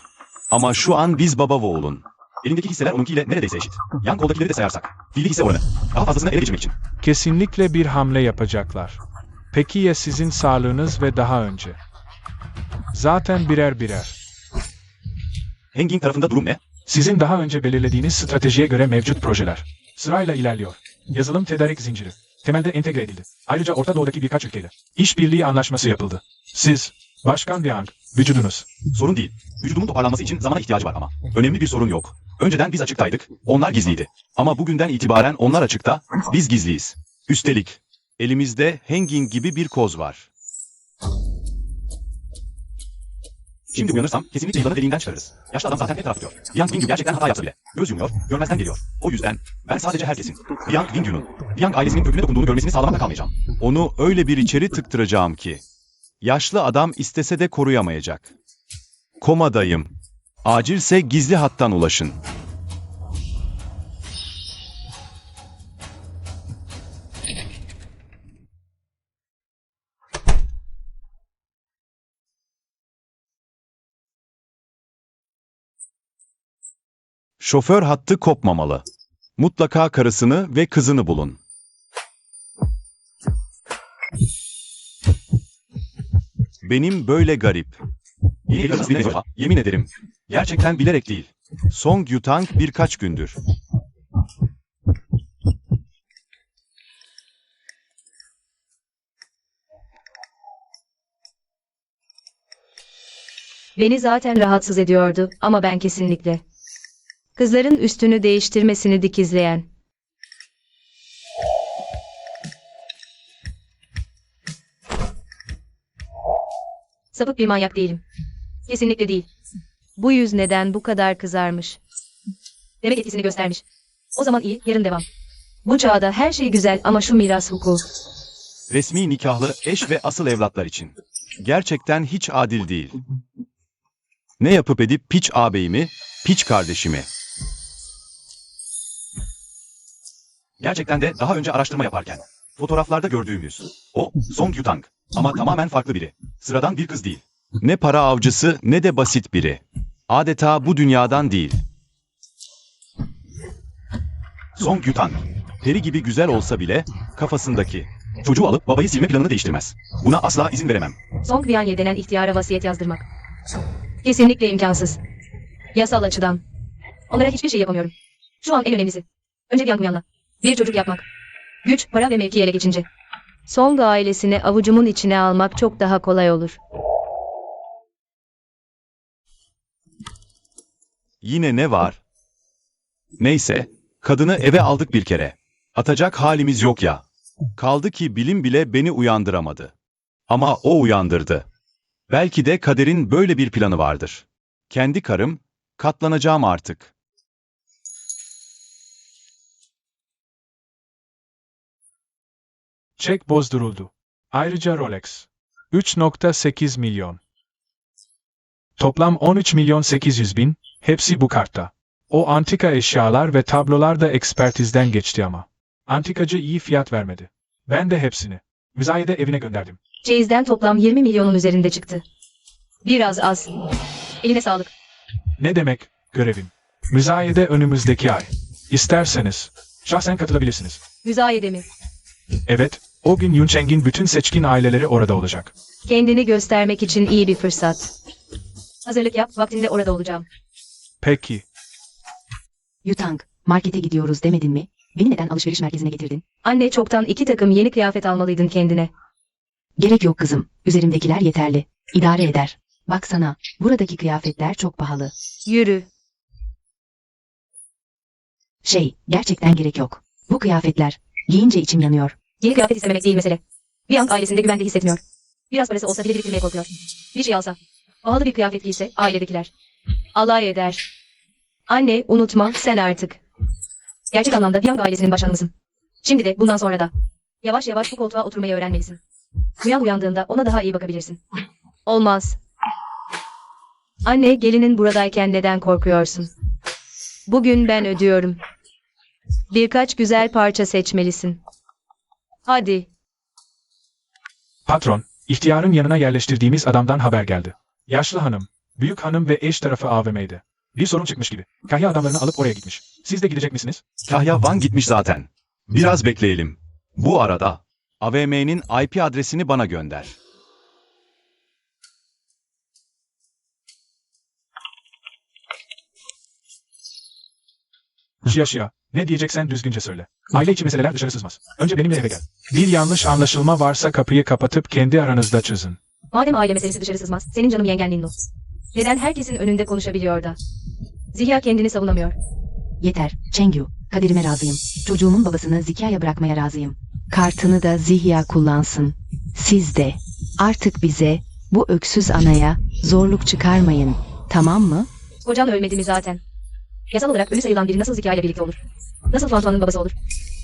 Ama şu an biz baba ve oğlun. Elindeki hisseler onunkiyle neredeyse eşit. Yan koldakileri de sayarsak. Fiili hisse oranı. Daha fazlasını ele geçirmek için. Kesinlikle bir hamle yapacaklar. Peki ya sizin sağlığınız ve daha önce? Zaten birer. Henging tarafında durum ne? Sizin daha önce belirlediğiniz stratejiye göre mevcut projeler sırayla ilerliyor. Yazılım tedarik zinciri temelde entegre edildi. Ayrıca Orta Doğu'daki birkaç ülkeyle işbirliği anlaşması yapıldı. Siz, Başkan Liang, vücudunuz. Sorun değil. Vücudumun toparlanması için zamana ihtiyacı var ama. Önemli bir sorun yok. Önceden biz açıktaydık, onlar gizliydi. Ama bugünden itibaren onlar açıkta, biz gizliyiz. Üstelik elimizde Henging gibi bir koz var. Şimdi uyanırsam kesinlikle yılanı deliğinden çıkarırız. Yaşlı adam zaten etraf tutuyor. Yang Wingyu gerçekten hata yapsa bile. Göz yumuyor, görmezden geliyor. O yüzden ben sadece herkesin, Yang Wingyu'nun, Yang ailesinin köküne dokunduğunu görmesini sağlamakla kalmayacağım. Onu öyle bir içeri tıktıracağım ki. Yaşlı adam istese de koruyamayacak. Komadayım. Acilse gizli hattan ulaşın. Şoför hattı kopmamalı. Mutlaka karısını ve kızını bulun. Benim böyle garip. Yeni evli nasıl bir defa? Yemin ederim. Gerçekten bilerek değil. Song Yutang birkaç gündür. Beni zaten rahatsız ediyordu ama ben kesinlikle. Kızların üstünü değiştirmesini dikizleyen. Sapık bir manyak değilim. Kesinlikle değil. Bu yüz neden bu kadar kızarmış? Demek etkisini göstermiş. O zaman iyi, yarın devam. Bu çağda her şey güzel ama şu miras hukuku. Resmi nikahlı eş ve asıl evlatlar için. Gerçekten hiç adil değil. Ne yapıp edip piç ağabeyimi, piç kardeşimi. Gerçekten de daha önce araştırma yaparken. Fotoğraflarda gördüğümüz. O, Song Yutang. Ama tamamen farklı biri. Sıradan bir kız değil. Ne para avcısı ne de basit biri. Adeta bu dünyadan değil. Song Yutang. Peri gibi güzel olsa bile kafasındaki. Çocuğu alıp babayı silme planını değiştirmez. Buna asla izin veremem. Song Vianye denen ihtiyara vasiyet yazdırmak. Kesinlikle imkansız. Yasal açıdan. Onlara hiçbir şey yapamıyorum. Şu an en önemlisi. Önce Yang Uyan'la. Bir çocuk yapmak. Güç, para ve mevki ele geçince. Song ailesini avucumun içine almak çok daha kolay olur. Yine ne var? Neyse, kadını eve aldık bir kere. Atacak halimiz yok ya. Kaldı ki bilim bile beni uyandıramadı. Ama o uyandırdı. Belki de kaderin böyle bir planı vardır. Kendi karım, katlanacağım artık. Çek bozduruldu. Ayrıca Rolex. 3.8 milyon. Toplam 13 milyon 800 bin, hepsi bu kartta. O antika eşyalar ve tablolar da ekspertizden geçti ama. Antikacı iyi fiyat vermedi. Ben de hepsini. Müzayede evine gönderdim. Çeyizden toplam 20 milyonun üzerinde çıktı. Biraz az. Eline sağlık. Ne demek görevim? Müzayede önümüzdeki ay. İsterseniz şahsen katılabilirsiniz. Müzayede mi? Evet, o gün Yuncheng'in bütün seçkin aileleri orada olacak. Kendini göstermek için iyi bir fırsat. Hazırlık yap, vaktinde orada olacağım. Peki, Yutang, markete gidiyoruz demedin mi? Beni neden alışveriş merkezine getirdin? Anne, çoktan 2 takım yeni kıyafet almalıydın kendine. Gerek yok kızım. Üzerimdekiler yeterli. İdare eder. Baksana, buradaki kıyafetler çok pahalı. Yürü. Gerçekten gerek yok. Bu kıyafetler, giyince içim yanıyor. Yeni kıyafet istememek değil mesele. Young ailesinde güvende hissetmiyor. Biraz parası olsa bile biriktirmeye korkuyor. Bir şey alsa, pahalı bir kıyafet giyse ailedekiler alay eder. Anne, unutma, sen artık gerçek anlamda Young ailesinin başkanısın. Şimdi de bundan sonra da yavaş yavaş bu koltuğa oturmayı öğrenmelisin. Uyandığında ona daha iyi bakabilirsin. Olmaz. Anne, gelinin buradayken neden korkuyorsun? Bugün ben ödüyorum. Birkaç güzel parça seçmelisin. Hadi. patron, ihtiyarın yanına yerleştirdiğimiz adamdan haber geldi. Yaşlı hanım, büyük hanım ve eş tarafı AVM'ydi. Bir sorun çıkmış gibi. Kahya adamlarını alıp oraya gitmiş. Siz de gidecek misiniz? Kahya Wang gitmiş zaten. Biraz bekleyelim. Bu arada AVM'nin IP adresini bana gönder. Şia, ne diyeceksen düzgünce söyle. Aile içi meseleler dışarı sızmaz. Önce benimle eve gel. Bir yanlış anlaşılma varsa kapıyı kapatıp kendi aranızda çözün. Madem aile meselesi dışarı sızmaz, senin canım yengen Linno. Neden herkesin önünde konuşabiliyor da? Zihya kendini savunamıyor. Yeter, Chengyu. Kaderime razıyım. Çocuğumun babasını Zikya'ya bırakmaya razıyım. Kartını da Zihya kullansın. Siz de. Artık bize, bu öksüz anaya, zorluk çıkarmayın. Tamam mı? Kocan ölmedi mi zaten? Yasal olarak ölü sayılan biri nasıl Zihya ile birlikte olur? Nasıl Fantuan'ın babası olur?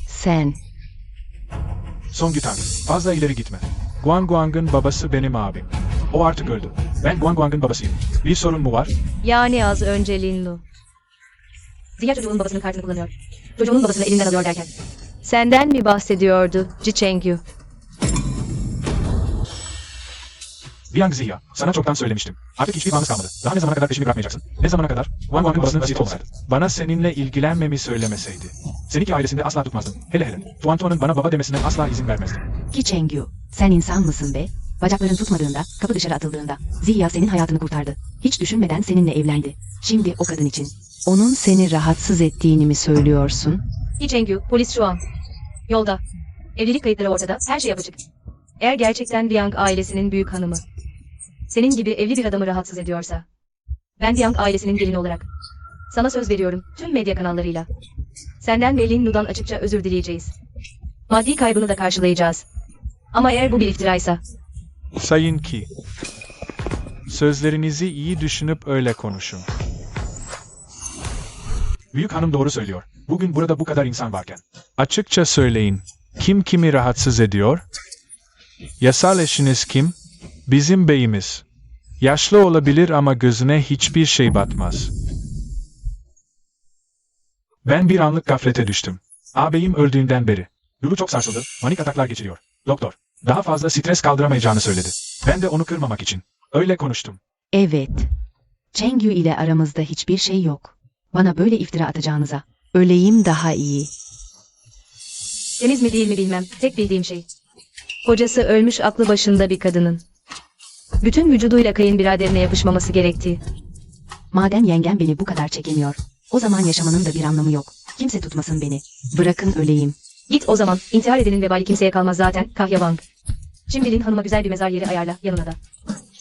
Sen. Son Gütang, fazla ileri gitme. Guangguang'ın babası benim abim. O artık öldü. Ben Guangguang'ın babasıyım. Bir sorun mu var? Yani az önce Linno. Zihya çocuğunun babasının kartını kullanıyor. Çocuğunun babasını elinden alıyor derken. Senden mi bahsediyordu Jichengyu? Liang Ziya, sana çoktan söylemiştim. Artık hiçbir bağınız kalmadı. Daha ne zamana kadar peşimi bırakmayacaksın? Ne zamana kadar? Guangguang'ın babasının vasiyeti olsaydı. Bana seninle ilgilenmemi söylemeseydi. Seninki ailesinde asla tutmazdım. Hele. Tuantuan'ın bana baba demesine asla izin vermezdim. Ki Chengyu, sen insan mısın be? Bacakların tutmadığında, kapı dışarı atıldığında, Zihya senin hayatını kurtardı. Hiç düşünmeden seninle evlendi. Şimdi o kadın için. Onun seni rahatsız ettiğini mi söylüyorsun? Jichengyu, polis şu an. Yolda. Evlilik kayıtları ortada, her şey açık. Eğer gerçekten Liang ailesinin büyük hanımı, senin gibi evli bir adamı rahatsız ediyorsa, ben Liang ailesinin gelini olarak, sana söz veriyorum tüm medya kanallarıyla. Senden ve Linnu'dan açıkça özür dileyeceğiz. Maddi kaybını da karşılayacağız. Ama eğer bu bir iftiraysa, Sayın Ki. Sözlerinizi iyi düşünüp öyle konuşun. Büyük hanım doğru söylüyor. Bugün burada bu kadar insan varken. Açıkça söyleyin. Kim kimi rahatsız ediyor? Yasal eşiniz kim? Bizim beyimiz. Yaşlı olabilir ama gözüne hiçbir şey batmaz. Ben bir anlık gaflete düştüm. Ağabeyim öldüğünden beri. Lulu çok sarsıldı, panik ataklar geçiriyor. Doktor, daha fazla stres kaldıramayacağını söyledi. Ben de onu kırmamak için. Öyle konuştum. Evet. Chengyu ile aramızda hiçbir şey yok. Bana böyle iftira atacağınıza. Öleyim daha iyi. temiz mi değil mi bilmem, tek bildiğim şey. Kocası ölmüş aklı başında bir kadının. Bütün vücuduyla kayınbiraderine yapışmaması gerektiği. Madem yengem beni bu kadar çekemiyor, o zaman yaşamanın da bir anlamı yok. Kimse tutmasın beni. Bırakın öleyim. Git o zaman, intihar edenin vebali kimseye kalmaz zaten, Kahya Wang. Şimdi Lin hanıma güzel bir mezar yeri ayarla, yanına da.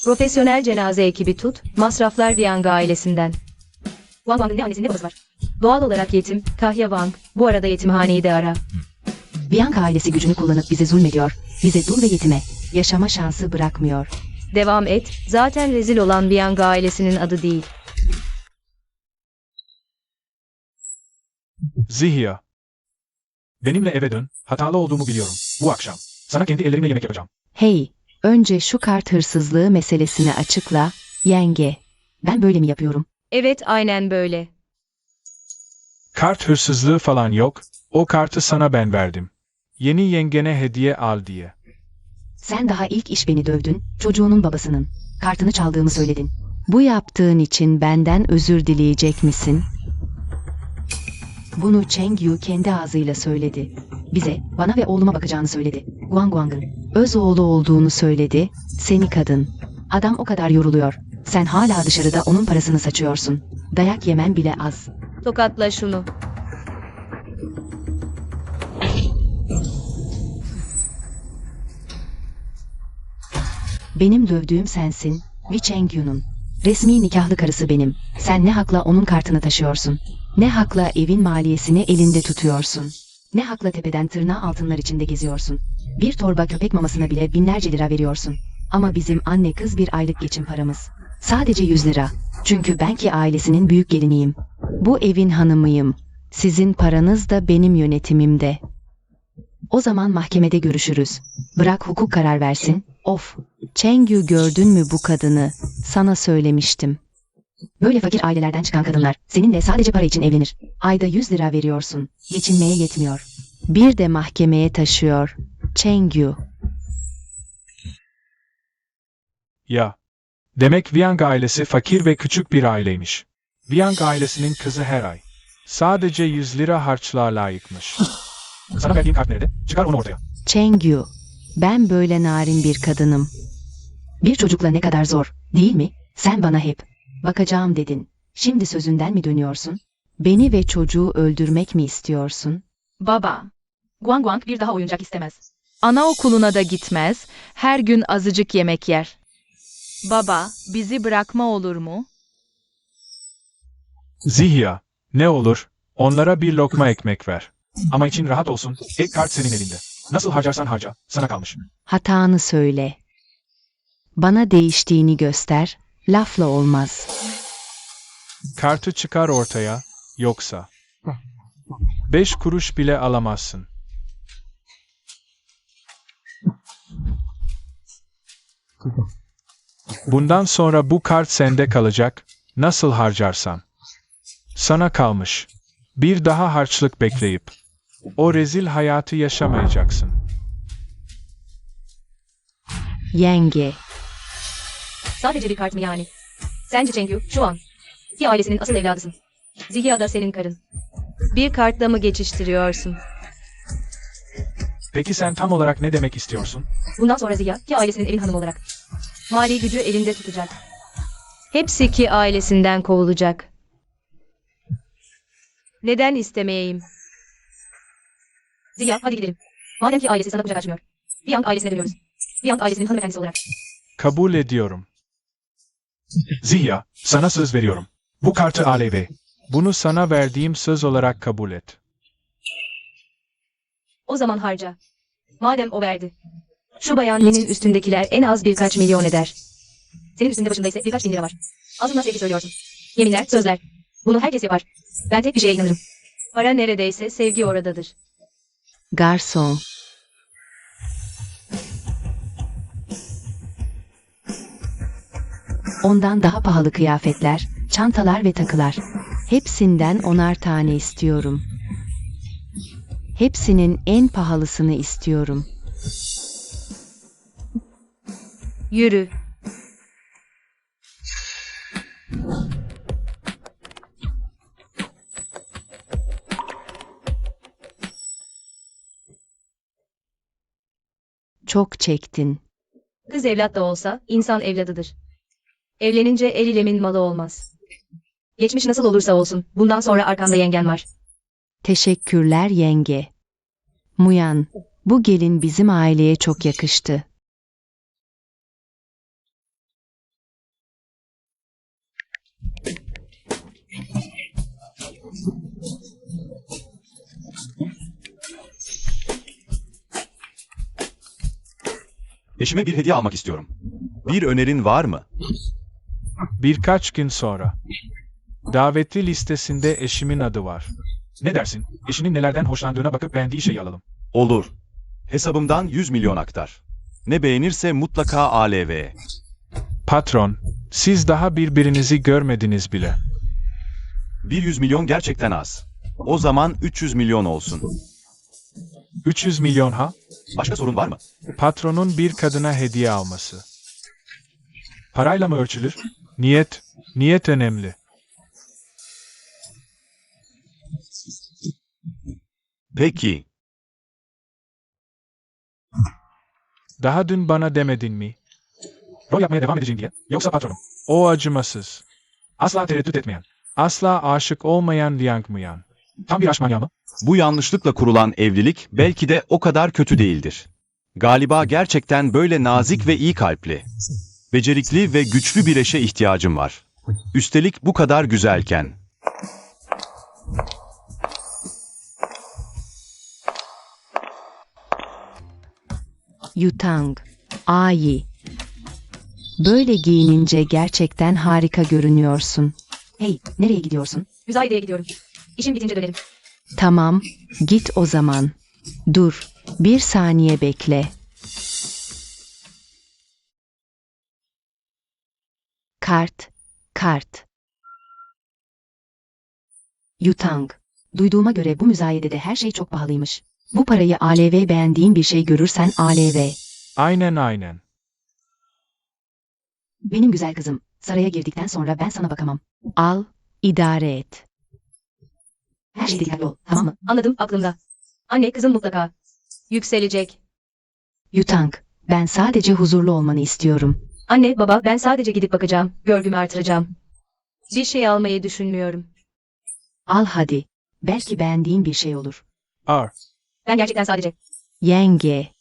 Profesyonel cenaze ekibi tut, masraflar Liang ailesinden. Wang Wang'ın ne annesi ne babası var. Doğal olarak yetim, Kahya Wang, bu arada yetimhaneyi de ara. Bianca ailesi gücünü kullanıp bize zulmediyor. Bize dul ve yetime yaşama şansı bırakmıyor. Devam et, zaten rezil olan Liang ailesinin adı değil. Zihya. Benimle eve dön, hatalı olduğumu biliyorum. Bu akşam. Sana kendi ellerimle yemek yapacağım. Hey, önce şu kart hırsızlığı meselesini açıkla, yenge. Ben böyle mi yapıyorum? Evet, aynen böyle. Kart hırsızlığı falan yok. O kartı sana ben verdim. Yeni yengene hediye al diye. Sen daha ilk iş beni dövdün, çocuğunun babasının. Kartını çaldığımı söyledin. Bu yaptığın için benden özür dileyecek misin? Bunu Cheng Yu kendi ağzıyla söyledi. Bize, bana ve oğluma bakacağını söyledi. Guang'ın öz oğlu olduğunu söyledi. Seni kadın. Adam o kadar yoruluyor. Sen hala dışarıda onun parasını saçıyorsun. Dayak yemen bile az. Tokatla şunu. Benim dövdüğüm sensin, Wei Cheng Yu'nun. Resmi nikahlı karısı benim. Sen ne hakla onun kartını taşıyorsun? Ne hakla evin maliyesini elinde tutuyorsun? Ne hakla tepeden tırnağa altınlar içinde geziyorsun? Bir torba köpek mamasına bile binlerce lira veriyorsun. Ama bizim anne kız bir aylık geçim paramız. Sadece 100 lira. Çünkü ben ki ailesinin büyük geliniyim. Bu evin hanımıyım. Sizin paranız da benim yönetimimde. O zaman mahkemede görüşürüz. Bırak hukuk karar versin. Of. Cheng Yu, gördün mü bu kadını? Sana söylemiştim. Böyle fakir ailelerden çıkan kadınlar seninle sadece para için evlenir. Ayda 100 lira veriyorsun. Geçinmeye yetmiyor. Bir de mahkemeye taşıyor. Cheng Yu. Ya. Demek Wang ailesi fakir ve küçük bir aileymiş. Wang ailesinin kızı her ay sadece 100 lira harçlığa layıkmış. Sana verdiğim kart nerede? Çıkar onu ortaya. Cheng Yu. Ben böyle narin bir kadınım. Bir çocukla ne kadar zor, değil mi? Sen bana hep bakacağım dedin. Şimdi sözünden mi dönüyorsun? Beni ve çocuğu öldürmek mi istiyorsun? Baba. Guang bir daha oyuncak istemez. Anaokuluna da gitmez, her gün azıcık yemek yer. Baba, bizi bırakma olur mu? Zihya, ne olur, onlara bir lokma ekmek ver. Ama için rahat olsun, ek kart senin elinde. Nasıl harcarsan harca, sana kalmış. Hatanı söyle. Bana değiştiğini göster, lafla olmaz. Kartı çıkar ortaya, yoksa 5 kuruş bile alamazsın. Bundan sonra bu kart sende kalacak, nasıl harcarsan. Sana kalmış. Bir daha harçlık bekleyip o rezil hayatı yaşamayacaksın. Yenge. Sadece bir kart mı yani? Sence Cheng Yu şu an ki ailesinin asıl evladısın. Zihya da senin karın. Bir kartla mı geçiştiriyorsun? Peki sen tam olarak ne demek istiyorsun? Bundan sonra Zihya ki ailesinin evin hanımı olarak mali gücü elinde tutacak. Hepsi ki ailesinden kovulacak. Neden istemeyeyim? Zihya hadi gidelim. Madem ki ailesi sana kucak açmıyor. Wang ailesine dönüyoruz. Wang ailesinin hanımefendisi olarak. Kabul ediyorum. Zihya, sana söz veriyorum. Bu kartı al eve. Bunu sana verdiğim söz olarak kabul et. O zaman harca. Madem o verdi. Şu bayan Lin'in üstündekiler en az birkaç milyon eder. Senin üstünde başında ise birkaç bin lira var. Ağzından sevgi söylüyorsun. Yeminler, sözler. Bunu herkes yapar. Ben tek bir şeye inanırım. Para neredeyse sevgi oradadır. Garson. Ondan daha pahalı kıyafetler, çantalar ve takılar. Hepsinden 10'ar tane istiyorum. Hepsinin en pahalısını istiyorum. Yürü. Çok çektin. Kız evlat da olsa insan evladıdır. Evlenince el ilemin malı olmaz. Geçmiş nasıl olursa olsun bundan sonra arkanda yengen var. Teşekkürler yenge. Muyan, bu gelin bizim aileye çok yakıştı. Eşime bir hediye almak istiyorum. Bir önerin var mı? Birkaç gün sonra. Davetli listesinde eşimin adı var. Ne dersin? Eşinin nelerden hoşlandığına bakıp beğendiği şeyi alalım. Olur. Hesabımdan 100 milyon aktar. Ne beğenirse mutlaka ALV'ye. Patron, siz daha birbirinizi görmediniz bile. Bir 100 milyon gerçekten az. O zaman 300 milyon olsun. 300 milyon ha? Başka sorun var mı? Patronun bir kadına hediye alması. Parayla mı ölçülür? Niyet önemli. Peki, Daha dün bana demedin mi? Rol yapmaya devam edeceğim diye. Yoksa patronum. O acımasız. Asla tereddüt etmeyen. Asla aşık olmayan Liang Muyan. Tam bir aşk manyağı mı? bu yanlışlıkla kurulan evlilik belki de o kadar kötü değildir. Galiba gerçekten böyle nazik ve iyi kalpli, becerikli ve güçlü bir eşe ihtiyacım var. Üstelik bu kadar güzelken. Yutang, Ai. Böyle giyinince gerçekten harika görünüyorsun. Hey, nereye gidiyorsun? Müzayedeye gidiyorum. İşim bitince dönerim. Tamam, git o zaman. Dur, bir saniye bekle. Kart. Yutang, duyduğuma göre bu müzayedede her şey çok pahalıymış. Bu parayı ALV beğendiğin bir şey görürsen ALV. Aynen. Benim güzel kızım, saraya girdikten sonra ben sana bakamam. Al, idare et. Her şey dikkatli ol, tamam mı? Anladım, aklımda. Anne, kızım mutlaka yükselecek. Yutang, ben sadece huzurlu olmanı istiyorum. Anne, baba, ben sadece gidip bakacağım. Görgümü artıracağım. Bir şey almayı düşünmüyorum. Al hadi. Belki beğendiğin bir şey olur. Ben gerçekten sadece... Yenge.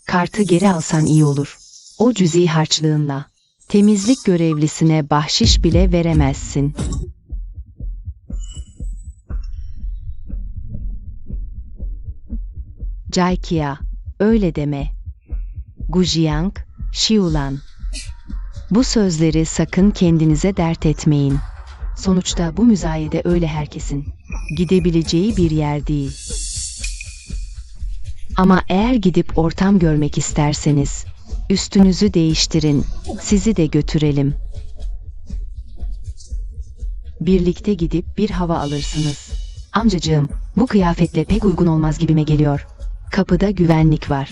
Kartı geri alsan iyi olur. O cüzi harçlığınla. Temizlik görevlisine bahşiş bile veremezsin. Caykia, öyle deme. Gujiang, Xiulan. Bu sözleri sakın kendinize dert etmeyin. Sonuçta bu müzayede öyle herkesin gidebileceği bir yer değil. Ama eğer gidip ortam görmek isterseniz, üstünüzü değiştirin, sizi de götürelim. Birlikte gidip bir hava alırsınız. Amcacığım, bu kıyafetle pek uygun olmaz gibime geliyor. Kapıda güvenlik var.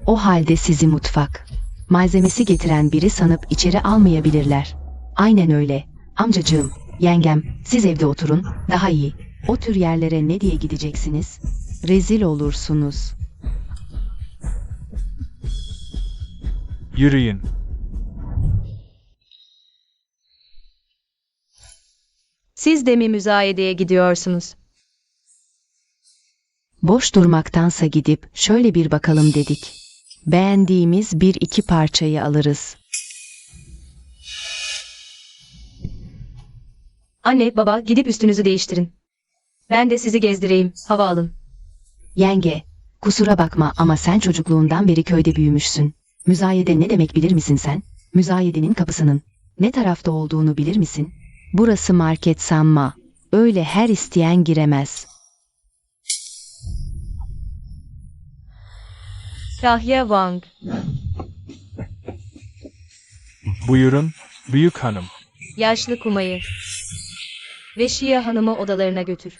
O halde sizi mutfak malzemesi getiren biri sanıp içeri almayabilirler. Aynen öyle. Amcacığım, yengem, siz evde oturun, daha iyi. O tür yerlere ne diye gideceksiniz? Rezil olursunuz. Yürüyün. Siz de mi müzayedeye gidiyorsunuz? Boş durmaktansa gidip şöyle bir bakalım dedik. Beğendiğimiz bir iki parçayı alırız. Anne, baba, gidip üstünüzü değiştirin. Ben de sizi gezdireyim, hava alın. Yenge, kusura bakma ama sen çocukluğundan beri köyde büyümüşsün. Müzayede ne demek bilir misin sen? Müzayedenin kapısının ne tarafta olduğunu bilir misin? Burası market sanma. Öyle her isteyen giremez. Kahya Wang, Buyurun, büyük hanım. yaşlı kumayı ve Şia hanımı odalarına götür.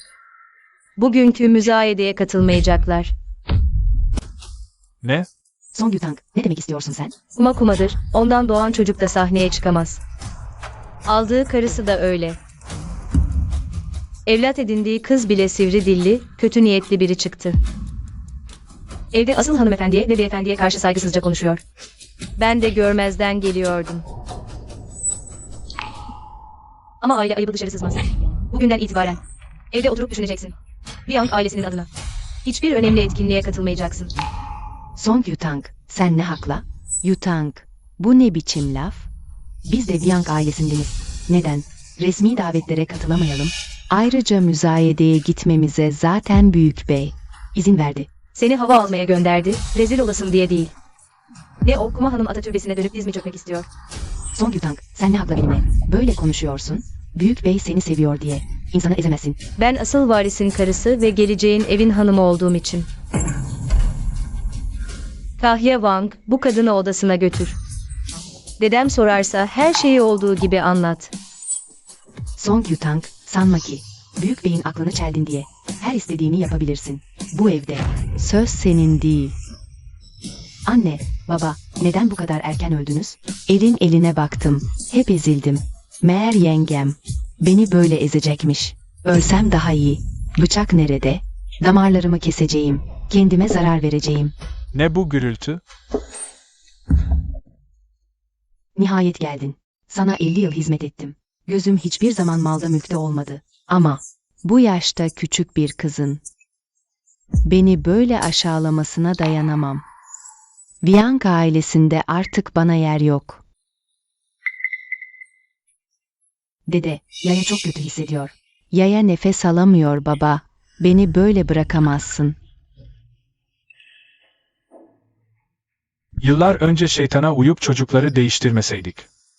Bugünkü müzayedeye katılmayacaklar. Ne? Song Yutang, ne demek istiyorsun sen? Kuma kumadır, ondan doğan çocuk da sahneye çıkamaz. Aldığı karısı da öyle. Evlat edindiği kız bile sivri dilli, kötü niyetli biri çıktı. Evde asıl hanımefendiye ve beyefendiye karşı saygısızca konuşuyor. Ben de görmezden geliyordum. Ama aile ayıbı dışarı sızmaz. Bugünden itibaren evde oturup düşüneceksin. Liang ailesinin adına. Hiçbir önemli etkinliğe katılmayacaksın. Song Yutang, sen ne hakla? Yutang, bu ne biçim laf? Biz de Liang ailesindeniz. Neden? Resmi davetlere katılamayalım. Ayrıca müzayedeye gitmemize zaten Büyük Bey izin verdi. Seni hava almaya gönderdi, rezil olasın diye değil. Ne o Kuma Hanım Atatürk'üne dönüp diz mi çökmek istiyor? Song Yutang, sen ne hakla benimle? Böyle konuşuyorsun. Büyük Bey seni seviyor diye. İnsanı ezemezsin. Ben asıl varisin karısı ve geleceğin evin hanımı olduğum için. Kahya Wang, bu kadını odasına götür. Dedem sorarsa her şeyi olduğu gibi anlat. Song Yutang, sanma ki Büyük Bey'in aklını çeldin diye her istediğini yapabilirsin. Bu evde. Söz senin değil. Anne, baba, neden bu kadar erken öldünüz? Elin eline baktım. Hep ezildim. Meğer yengem beni böyle ezecekmiş. Ölsem daha iyi. Bıçak nerede? Damarlarımı keseceğim. Kendime zarar vereceğim. Ne bu gürültü? Nihayet geldin. Sana 50 yıl hizmet ettim. Gözüm hiçbir zaman malda mülkte olmadı. Ama bu yaşta küçük bir kızın beni böyle aşağılamasına dayanamam. Viang ailesinde artık bana yer yok. Dede, Yaya çok kötü hissediyor. Yaya nefes alamıyor baba. Beni böyle bırakamazsın. Yıllar önce şeytana uyup çocukları değiştirmeseydik.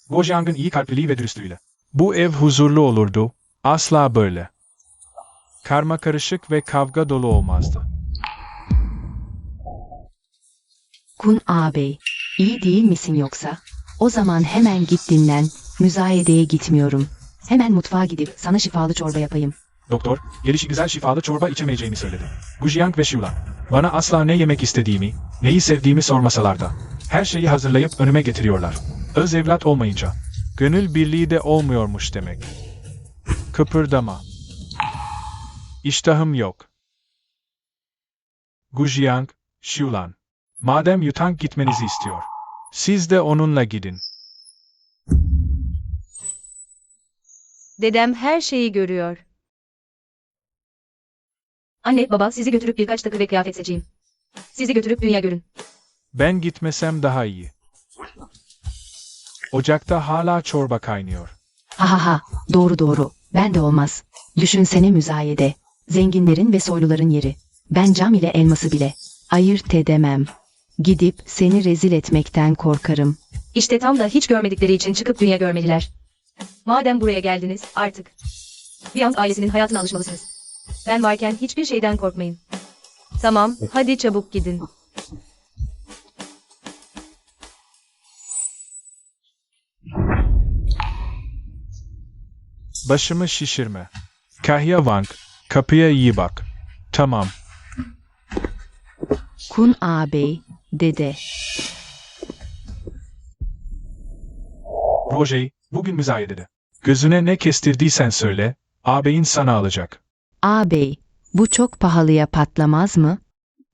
Gojang'ın iyi kalpliliği ve dürüstlüğüyle. Bu ev huzurlu olurdu. Asla böyle. Karma karışık ve kavga dolu olmazdı. Kun ağabey, iyi değil misin yoksa? O zaman hemen git dinlen. Müzayedeye gitmiyorum. Hemen mutfağa gidip sana şifalı çorba yapayım. Doktor, gelişi güzel şifalı çorba içemeyeceğimi söyledi. Gujiang ve Xiulan. Bana asla ne yemek istediğimi, neyi sevdiğimi sormasalar da. Her şeyi hazırlayıp önüme getiriyorlar. Öz evlat olmayınca. Gönül birliği de olmuyormuş demek. Kıpırdama. İştahım yok. Gujiang, Xiulan. Madem Yutang gitmenizi istiyor. Siz de onunla gidin. Dedem her şeyi görüyor. Anne, baba, sizi götürüp birkaç takı ve kıyafet seçeyim. Sizi götürüp dünya görün. Ben gitmesem daha iyi. Ocakta hala çorba kaynıyor. Ha ha ha, doğru. Ben de olmaz. Düşünsene müzayede. Zenginlerin ve soyluların yeri. Ben cam ile elması bile ayırt edemem. Gidip seni rezil etmekten korkarım. İşte tam da hiç görmedikleri için çıkıp dünya görmeliler. Madem buraya geldiniz, artık Viang ailesinin hayatına alışmalısınız. Ben varken hiçbir şeyden korkmayın. Tamam, hadi çabuk gidin. Başımı şişirme. Kahya Wang, kapıya iyi bak. Tamam. Kun ağabey, dede. Roger, bugün müzayedede. Gözüne ne kestirdiysen söyle, ağabeyin sana alacak. Ağabey, bu çok pahalıya patlamaz mı?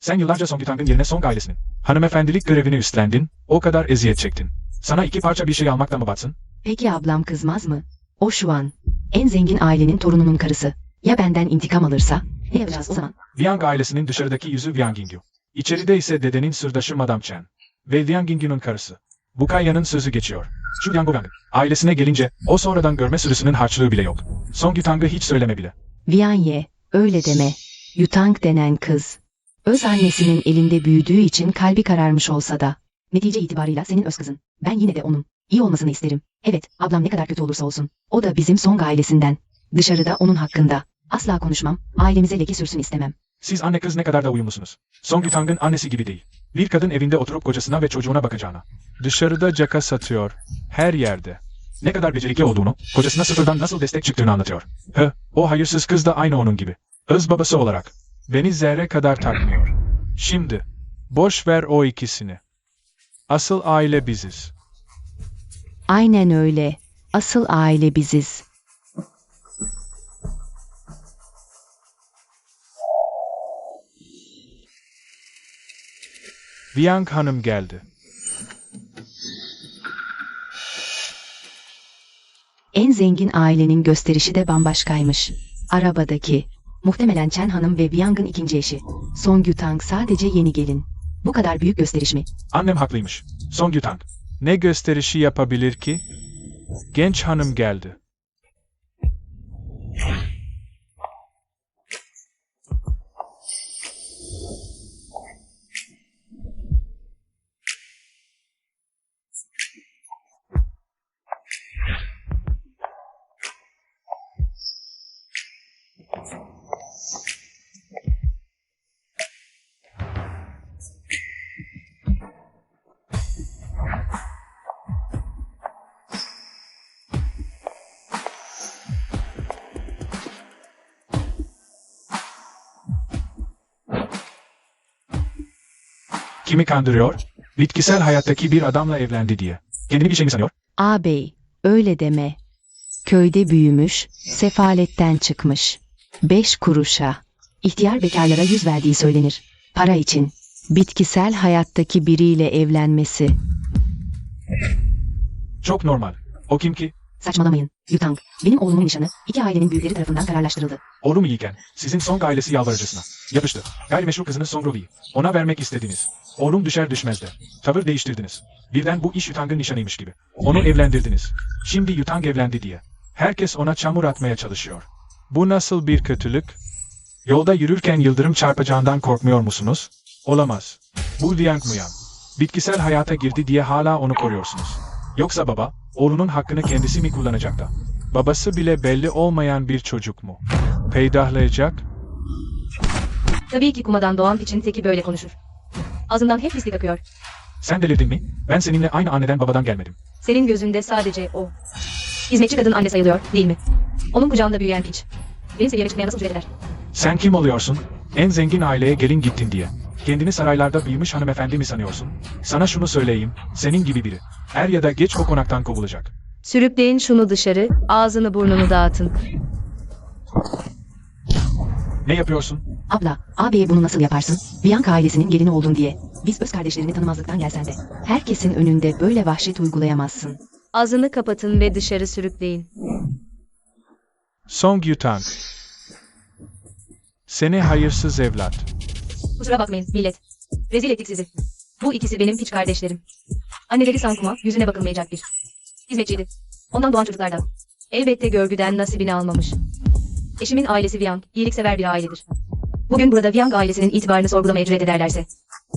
Sen yıllarca Song Yutang'ın yerine Song ailesinin hanımefendilik görevini üstlendin, o kadar eziyet çektin. Sana iki parça bir şey almakla mı batsın? Peki ablam kızmaz mı? O şu an en zengin ailenin torununun karısı. Ya benden intikam alırsa? Ne yapacağız o zaman? Viang ailesinin dışarıdaki yüzü Viang Yingyu. İçeride ise dedenin sırdaşı Madame Chen. Ve Viang Yingyu'nun karısı. Bukaya'nın sözü geçiyor. Şu Yang Wang. Ailesine gelince, o sonradan görme sürüsünün harçlığı bile yok. Song Yutang'ı hiç söyleme bile. Vianye, öyle deme. Yutang denen kız. Öz annesinin elinde büyüdüğü için kalbi kararmış olsa da. Netice itibarıyla senin öz kızın. Ben yine de onun iyi olmasını isterim. Evet, ablam ne kadar kötü olursa olsun. O da bizim Song ailesinden. Dışarıda onun hakkında. Asla konuşmam. Ailemize leke sürsün istemem. Siz anne kız ne kadar da uyumlusunuz. Song Yutang'ın annesi gibi değil. Bir kadın evinde oturup kocasına ve çocuğuna bakacağına. Dışarıda caka satıyor. Her yerde. Ne kadar becerikli olduğunu, kocasına sıfırdan nasıl destek çıktığını anlatıyor. O hayırsız kız da aynı onun gibi. Öz babası olarak. Beni zerre kadar takmıyor. Şimdi, boş ver o ikisini. Asıl aile biziz. Aynen öyle. Asıl aile biziz. Viang Hanım geldi. En zengin ailenin gösterişi de bambaşkaymış. Arabadaki. Muhtemelen Chen Hanım ve Viang'ın ikinci eşi. Song Yutang sadece yeni gelin. Bu kadar büyük gösteriş mi? Annem haklıymış. Song Yutang. Ne gösterişi yapabilir ki? Genç hanım geldi. Kimi kandırıyor? Bitkisel hayattaki bir adamla evlendi diye. Kendini bir şey mi sanıyor? Ağabey, öyle deme. Köyde büyümüş, sefaletten çıkmış. 5 kuruşa. İhtiyar bekarlara yüz verdiği söylenir. Para için. Bitkisel hayattaki biriyle evlenmesi. Çok normal. O kim ki? Saçmalamayın. Yutang, benim oğlumun nişanı 2 ailenin büyükleri tarafından kararlaştırıldı. Oğlum iyiyken, sizin Song ailesi yalvarıcısına. Yapıştı. Gayrimeşru kızınız Song Rovi'yi. Ona vermek istediniz. Oğlum düşer düşmez de. Tavır değiştirdiniz. Birden bu iş Yutang'ın nişanıymış gibi. Onu evlendirdiniz. Şimdi Yutang evlendi diye. Herkes ona çamur atmaya çalışıyor. Bu nasıl bir kötülük? Yolda yürürken yıldırım çarpacağından korkmuyor musunuz? Olamaz. Bu Liang Muyan. Bitkisel hayata girdi diye hala onu koruyorsunuz. Yoksa baba, oğlunun hakkını kendisi mi kullanacak da? Babası bile belli olmayan bir çocuk mu? Peydahlayacak? Tabii ki kumadan doğan piçin teki böyle konuşur. Ağzından hep pislik akıyor. Sen delirdin mi? Ben seninle aynı anneden babadan gelmedim. Senin gözünde sadece o. Hizmetçi kadın anne sayılıyor, değil mi? Onun kucağında büyüyen piç. Benim seviyeme çıkmaya nasıl cüret eder? Sen kim oluyorsun? En zengin aileye gelin gittin diye. Kendini saraylarda büyümüş hanımefendi mi sanıyorsun? Sana şunu söyleyeyim, senin gibi biri. Er ya da geç o konaktan kovulacak. Sürükleyin şunu dışarı, ağzını burnunu dağıtın. Ne yapıyorsun? Abla, ağabeye bunu nasıl yaparsın? Bianca ailesinin gelini oldun diye. Biz öz kardeşlerini tanımazlıktan gelsen de. Herkesin önünde böyle vahşet uygulayamazsın. Ağzını kapatın ve dışarı sürükleyin. Song Yutang. Seni hayırsız evlat. Kusura bakmayın millet. Rezil ettik sizi. Bu ikisi benim piç kardeşlerim. Anneleri Sankuma yüzüne bakılmayacak bir hizmetçiydi. Ondan doğan çocuklar da. Elbette görgüden nasibini almamış. Eşimin ailesi Viang, iyiliksever bir ailedir. Bugün burada Viang ailesinin itibarını sorgulamaya cüret ederlerse.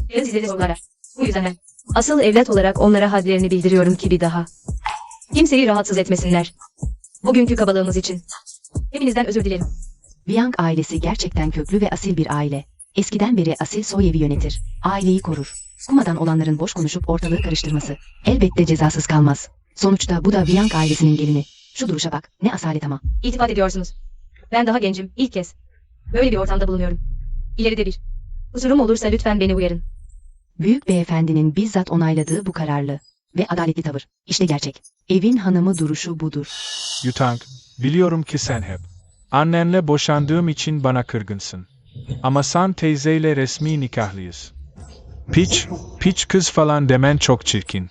Yarın sizleri sorgularlar. Bu yüzden ben asıl evlat olarak onlara hadlerini bildiriyorum ki bir daha. Kimseyi rahatsız etmesinler. Bugünkü kabalığımız için. Hepinizden özür dilerim. Viang ailesi gerçekten köklü ve asil bir aile. Eskiden beri asil soy evi yönetir. Aileyi korur. Kumadan olanların boş konuşup ortalığı karıştırması. Elbette cezasız kalmaz. Sonuçta bu da Viang ailesinin gelini. Şu duruşa bak, ne asalet ama. İltifat ediyorsunuz. Ben daha gencim, ilk kez. Böyle bir ortamda bulunuyorum. İleride bir kusurum olursa lütfen beni uyarın. Büyük beyefendinin bizzat onayladığı bu kararlı ve adaletli tavır. İşte gerçek. Evin hanımı duruşu budur. Yutang, biliyorum ki sen hep annenle boşandığım için bana kırgınsın. Ama sen teyzeyle resmi nikahlıyız. Piç kız falan demen çok çirkin.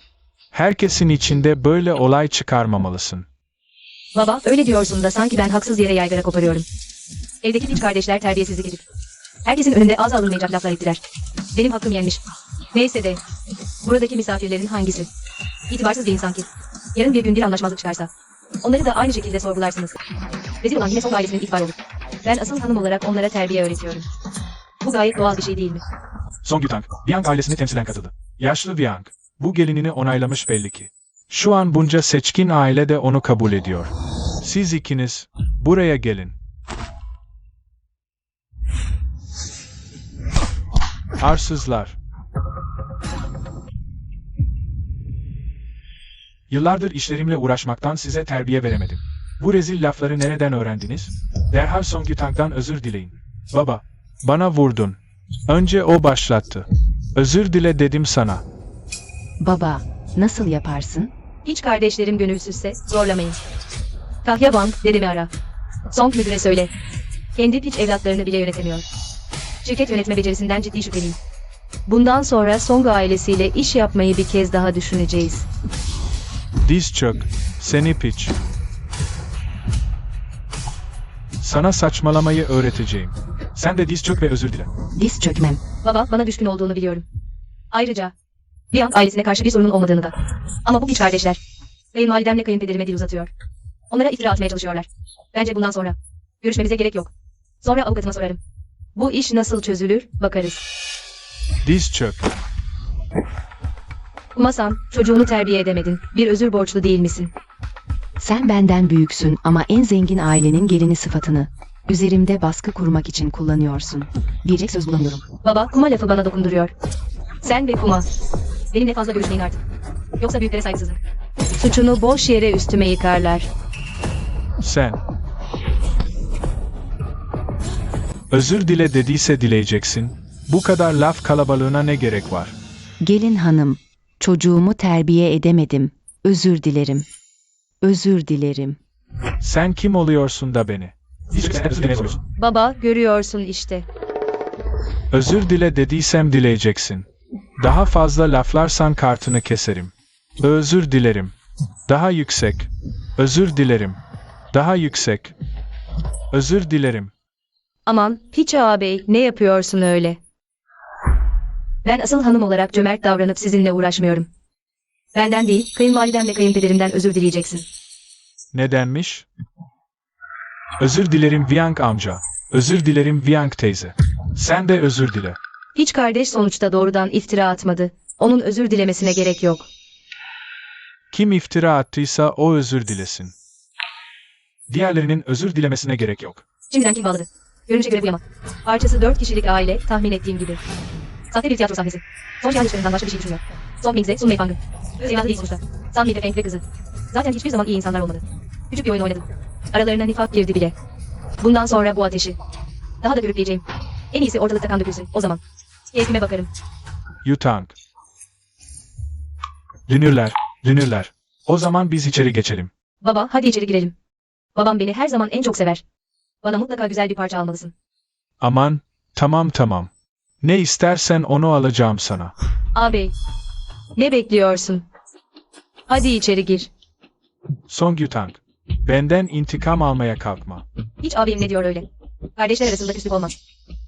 Herkesin içinde böyle olay çıkarmamalısın. Baba, öyle diyorsun da sanki ben haksız yere yaygara koparıyorum. Evdeki piç kardeşler terbiyesizlik edip herkesin önünde ağza alınmayacak laflar ettiler. Benim hakkım yenmiş. Neyse de buradaki misafirlerin hangisi? İtibarsız bir insan ki. Yarın bir gün bir anlaşmazlık çıkarsa onları da aynı şekilde sorgularsınız. Rezil olan yine Song ailesinin itibarı olur. Ben asıl hanım olarak onlara terbiye öğretiyorum. Bu gayet doğal bir şey değil mi? Song Yutang, Viang ailesini temsilen katıldı. Yaşlı Viang, bu gelinini onaylamış belli ki. Şu an bunca seçkin aile de onu kabul ediyor. Siz ikiniz, buraya gelin. Arsızlar. Yıllardır işlerimle uğraşmaktan size terbiye veremedim. Bu rezil lafları nereden öğrendiniz? Derhal Song Yutang'dan özür dileyin. Baba, bana vurdun. Önce o başlattı. Özür dile dedim sana. Baba, nasıl yaparsın? Hiç kardeşlerim gönülsüzse zorlamayın. Kahya Bank dedemi ara. Song müdüre söyle. Kendi piç evlatlarını bile yönetemiyor. Şirket yönetme becerisinden ciddi şüpheliyim. Bundan sonra Song ailesiyle iş yapmayı bir kez daha düşüneceğiz. Diz çök, seni piç. Sana saçmalamayı öğreteceğim. Sen de diz çök ve özür dile. Diz çökmem. Baba, bana düşkün olduğunu biliyorum. Ayrıca Viang ailesine karşı bir sorunun olmadığını da. Ama bu piç kardeşler kayınvalidemle kayınpederime dil uzatıyor. Onlara iftira atmaya çalışıyorlar. Bence bundan sonra görüşmemize gerek yok. Sonra avukatıma sorarım. Bu iş nasıl çözülür bakarız. Diz çök. Kumasan, çocuğunu terbiye edemedin. Bir özür borçlu değil misin? Sen benden büyüksün ama en zengin ailenin gelini sıfatını üzerimde baskı kurmak için kullanıyorsun. Diyecek söz bulamıyorum. Baba, kuma lafı bana dokunduruyor. Sen ve kuma. Benimle fazla görüşmeyin artık. Yoksa büyüklere saygısızlık. Suçunu boş yere üstüme yıkarlar. Sen. Özür dile dediyse dileyeceksin. Bu kadar laf kalabalığına ne gerek var? Gelin hanım, çocuğumu terbiye edemedim. Özür dilerim. Özür dilerim. Sen kim oluyorsun da beni? Hiç sen özür dilemiyorsun. Baba, görüyorsun işte. Özür dile dediysem dileyeceksin. Daha fazla laflarsan kartını keserim. Özür dilerim. Daha yüksek. Özür dilerim. Daha yüksek. Özür dilerim. Aman, hiç ağabey, ne yapıyorsun öyle? Ben asıl hanım olarak cömert davranıp sizinle uğraşmıyorum. Benden değil, kayınvalidemle kayınpederimden özür dileyeceksin. Nedenmiş? Özür dilerim Viang amca. Özür dilerim Viang teyze. Sen de özür dile. Hiç kardeş sonuçta doğrudan iftira atmadı. Onun özür dilemesine gerek yok. Kim iftira attıysa o özür dilesin. Diğerlerinin özür dilemesine gerek yok. Şimdiden kim bağladı? Görünüşe göre bu yama. Parçası 4 kişilik aile, tahmin ettiğim gibi. Sahte bir tiyatro sahnesi. Son yanlışlarından başka bir şey düşünmüyor. Song Mingze, Sun Meifang'ın. Sevahlı değil sonuçta. San Mi Feng ve kızı. Zaten hiçbir zaman iyi insanlar olmadı. Küçük bir oyun oynadım. Aralarına nifak girdi bile. Bundan sonra bu ateşi. Daha da körükleyeceğim. En iyisi ortalıkta kan dökülsün, o zaman. Keyfime bakarım. Yutang. Dünürler, dünürler. O zaman biz içeri geçelim. Baba, hadi içeri girelim. Babam beni her zaman en çok sever. Bana mutlaka güzel bir parça almalısın. Aman, tamam. Ne istersen onu alacağım sana. Ağabey, ne bekliyorsun? Hadi içeri gir. Song Yutang. Benden intikam almaya kalkma. Hiç ağabeyim ne diyor öyle? Kardeşler arasında küslük olmaz.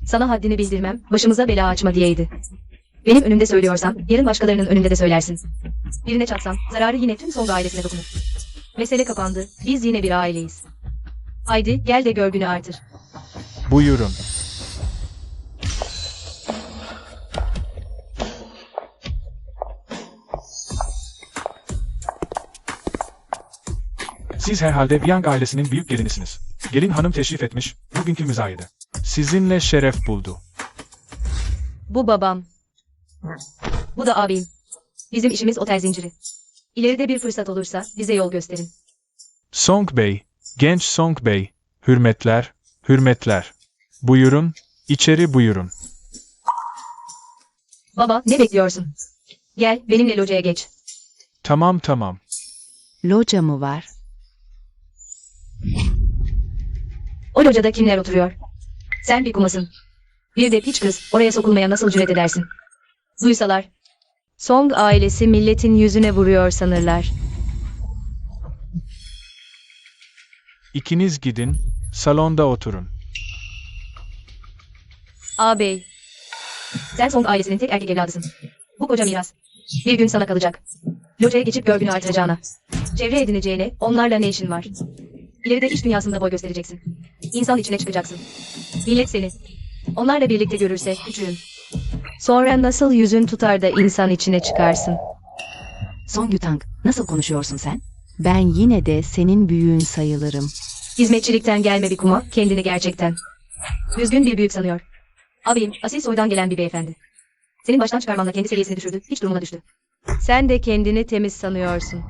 Sana haddini bildirmem, başımıza bela açma diyeydi. Benim önümde söylüyorsan, yarın başkalarının önünde de söylersin. Birine çatsam, zararı yine tüm Song ailesine dokunur. Mesele kapandı, biz yine bir aileyiz. Haydi, gel de görgünü artır. Buyurun. Siz herhalde Viang ailesinin büyük gelinisiniz. Gelin hanım teşrif etmiş, bugünkü müzayede. Sizinle şeref buldu. Bu babam. Bu da abim. Bizim işimiz otel zinciri. İleride bir fırsat olursa bize yol gösterin. Song Bey, genç Song Bey, hürmetler, hürmetler. Buyurun, içeri buyurun. Baba, ne bekliyorsun? Gel, benimle locaya geç. Tamam. Loca mı var? O locada kimler oturuyor? Sen bir kumasın. Bir de piç kız, oraya sokulmaya nasıl cüret edersin? Duysalar. Song ailesi milletin yüzüne vuruyor sanırlar. İkiniz gidin, salonda oturun. Ağabey. Sen Song ailesinin tek erkek evladısın. Bu koca miras. Bir gün sana kalacak. Locaya geçip görgünü artıracağına. Çevre edineceğine, onlarla ne işin var? İleride iş dünyasında boy göstereceksin. İnsan içine çıkacaksın. Millet seni. Onlarla birlikte görürse küçüğün. Sonra nasıl yüzün tutar da insan içine çıkarsın? Song Yutang, nasıl konuşuyorsun sen? Ben yine de senin büyüğün sayılırım. Hizmetçilikten gelme bir kuma, kendini gerçekten. Düzgün bir büyük sanıyor. Abim, asil soydan gelen bir beyefendi. Senin baştan çıkarmanla kendi seviyesini düşürdü, hiç durumuna düştü. Sen de kendini temiz sanıyorsun.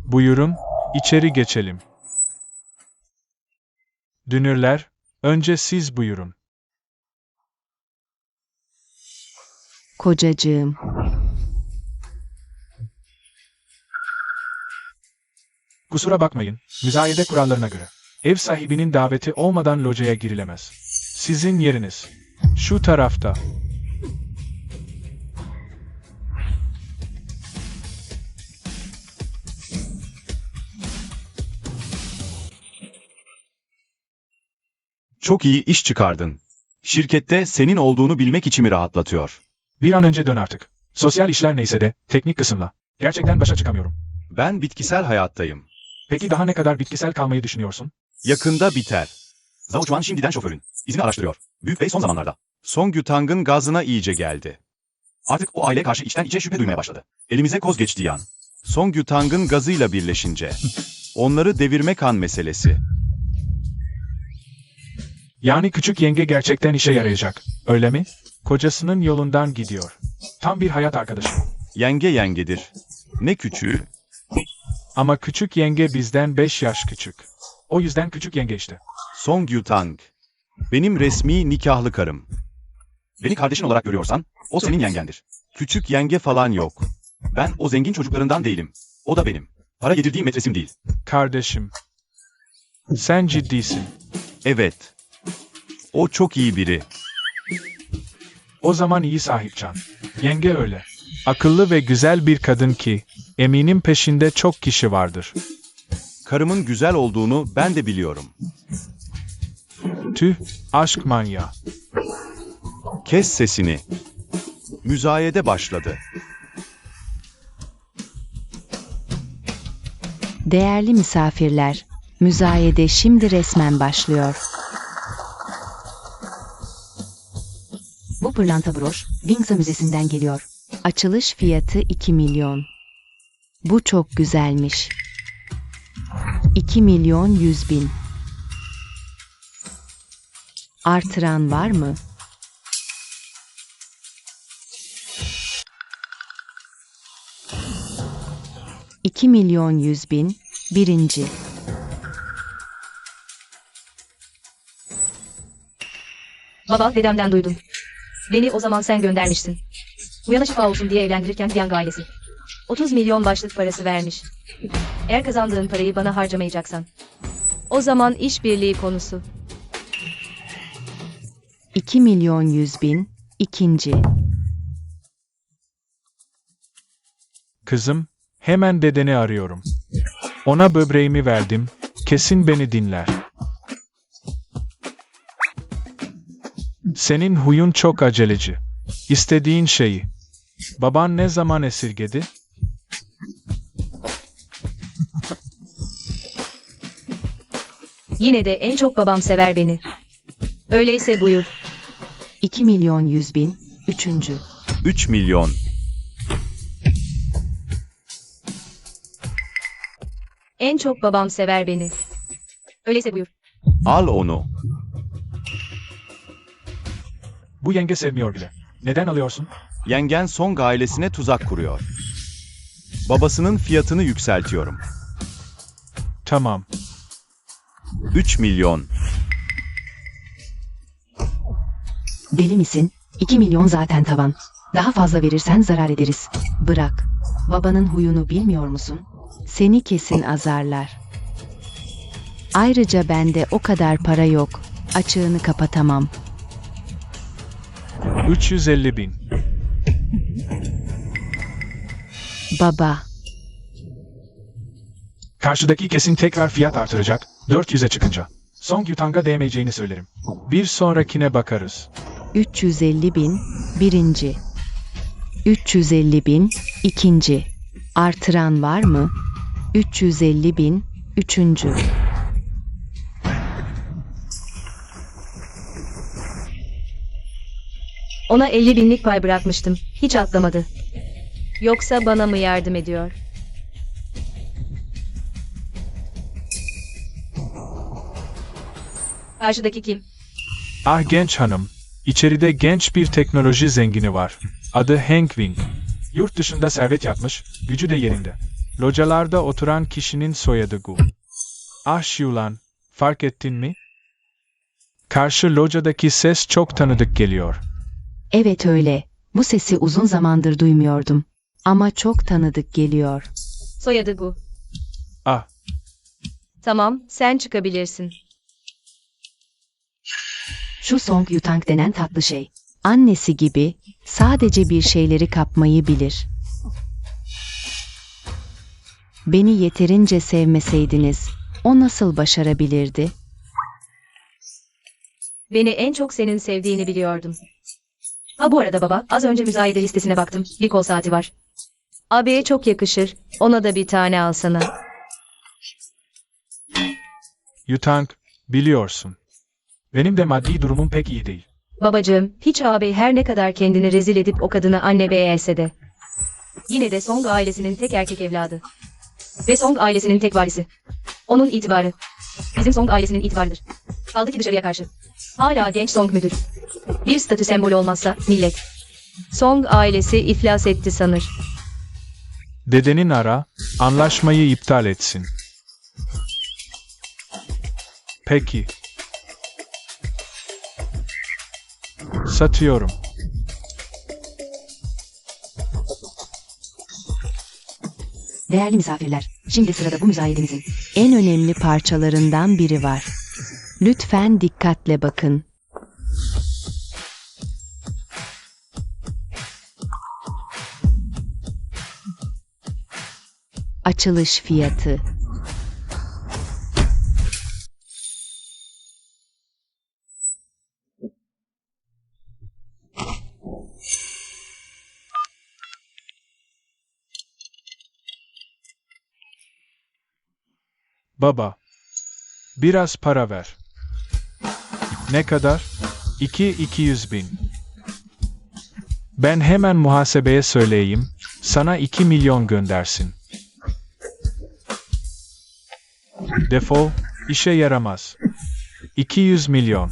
Buyurun, içeri geçelim. Dünürler, önce siz buyurun. Kocacığım. Kusura bakmayın, müzayede kurallarına göre. Ev sahibinin daveti olmadan locaya girilemez. Sizin yeriniz. Şu tarafta. Çok iyi iş çıkardın. Şirkette senin olduğunu bilmek içimi rahatlatıyor. Bir an önce dön artık. Sosyal işler neyse de, teknik kısımla. Gerçekten başa çıkamıyorum. Ben bitkisel hayattayım. Peki daha ne kadar bitkisel kalmayı düşünüyorsun? Yakında biter. Zhao Chuan şimdiden şoförün. İzni araştırıyor. Büyük Bey son zamanlarda. Song Yutang'ın gazına iyice geldi. Artık o aile karşı içten içe şüphe duymaya başladı. Elimize koz geçtiği an. Song Yutang'ın gazıyla birleşince. Onları devirmek an meselesi. Yani küçük yenge gerçekten işe yarayacak, öyle mi? Kocasının yolundan gidiyor. Tam bir hayat arkadaşı. Yenge yengedir. Ne küçüğü? Ama küçük yenge bizden 5 yaş küçük. O yüzden küçük yenge işte. Song Yutang. Benim resmi nikahlı karım. Beni kardeşin olarak görüyorsan, o senin yengendir. Küçük yenge falan yok. Ben o zengin çocuklarından değilim. O da benim. Para yedirdiğim metresim değil. Kardeşim. Sen ciddisin. Evet. O çok iyi biri. O zaman iyi sahipcan. Yenge öyle. Akıllı ve güzel bir kadın ki, eminim peşinde çok kişi vardır. Karımın güzel olduğunu ben de biliyorum. Tüh, aşk manyağı. Kes sesini. Müzayede başladı. Değerli misafirler, müzayede şimdi resmen başlıyor. Bu pırlanta broş, Windsor Müzesi'nden geliyor. Açılış fiyatı 2 milyon. Bu çok güzelmiş. 2 milyon 100 bin. Artıran var mı? $2 milyon 100 bin, birinci. Baba, dedemden duydum. Beni o zaman sen göndermiştin. Uyana şifa olsun diye evlendirirken Yang ailesi. 30 milyon başlık parası vermiş. Eğer kazandığın parayı bana harcamayacaksan. O zaman işbirliği konusu. 2 milyon 100 bin, ikinci. Kızım, hemen dedeni arıyorum. Ona böbreğimi verdim, kesin beni dinler. Senin huyun çok aceleci. İstediğin şeyi. Baban ne zaman esirgedi? Yine de en çok babam sever beni. Öyleyse buyur. 2 milyon 100 bin, üçüncü. 3 milyon. En çok babam sever beni. Öyleyse buyur. Al onu. Bu yenge sevmiyor bile. Neden alıyorsun? Yengen Song ailesine tuzak kuruyor. Babasının fiyatını yükseltiyorum. Tamam. 3 milyon. Deli misin? 2 milyon zaten tavan. Daha fazla verirsen zarar ederiz. Bırak. Babanın huyunu bilmiyor musun? Seni kesin azarlar. Ayrıca bende o kadar para yok. Açığını kapatamam. 350 bin. Baba. Karşıdaki kesin tekrar fiyat artıracak, 400'e çıkınca. Song Yutang'a değmeyeceğini söylerim. Bir sonrakine bakarız. 350 bin, birinci. 350 bin, ikinci. Artıran var mı? 350 bin, üçüncü. Ona 50 binlik pay bırakmıştım. Hiç atlamadı. Yoksa bana mı yardım ediyor? Karşıdaki kim? Ah genç hanım, içeride genç bir teknoloji zengini var. Adı Hank Wing. Yurt dışında servet yapmış, gücü de yerinde. Localarda oturan kişinin soyadı Gu. Ah Xiulan, fark ettin mi? Karşı locadaki ses çok tanıdık geliyor. Evet öyle. Bu sesi uzun zamandır duymuyordum. Ama çok tanıdık geliyor. Soyadı Gu. Ah, Tamam, sen çıkabilirsin. Şu Song Yutang denen tatlı şey. Annesi gibi sadece bir şeyleri kapmayı bilir. Beni yeterince sevmeseydiniz o nasıl başarabilirdi? Beni en çok senin sevdiğini biliyordum. Ha bu arada baba, az önce müzayede listesine baktım. Bir kol saati var. Abiye çok yakışır. Ona da bir tane alsana. Yutang, biliyorsun. Benim de maddi durumum pek iyi değil. Babacığım, hiç ağabey her ne kadar kendini rezil edip o kadını anne beğense de. Yine de Song ailesinin tek erkek evladı. Ve Song ailesinin tek varisi. Onun itibarı. Bizim Song ailesinin itibarıdır. Kaldı ki dışarıya karşı. Hala genç Song müdür. Bir statü sembolü olmazsa millet. Song ailesi iflas etti sanır. Dedenin ara, anlaşmayı iptal etsin. Peki. Satıyorum. Değerli misafirler, şimdi sırada bu müzayedemizin en önemli parçalarından biri var. Lütfen dikkatle bakın. Açılış fiyatı. Baba, biraz para ver. Ne kadar? 200 bin. Ben hemen muhasebeye söyleyeyim, sana 2 milyon göndersin. Defol, işe yaramaz. 200 milyon.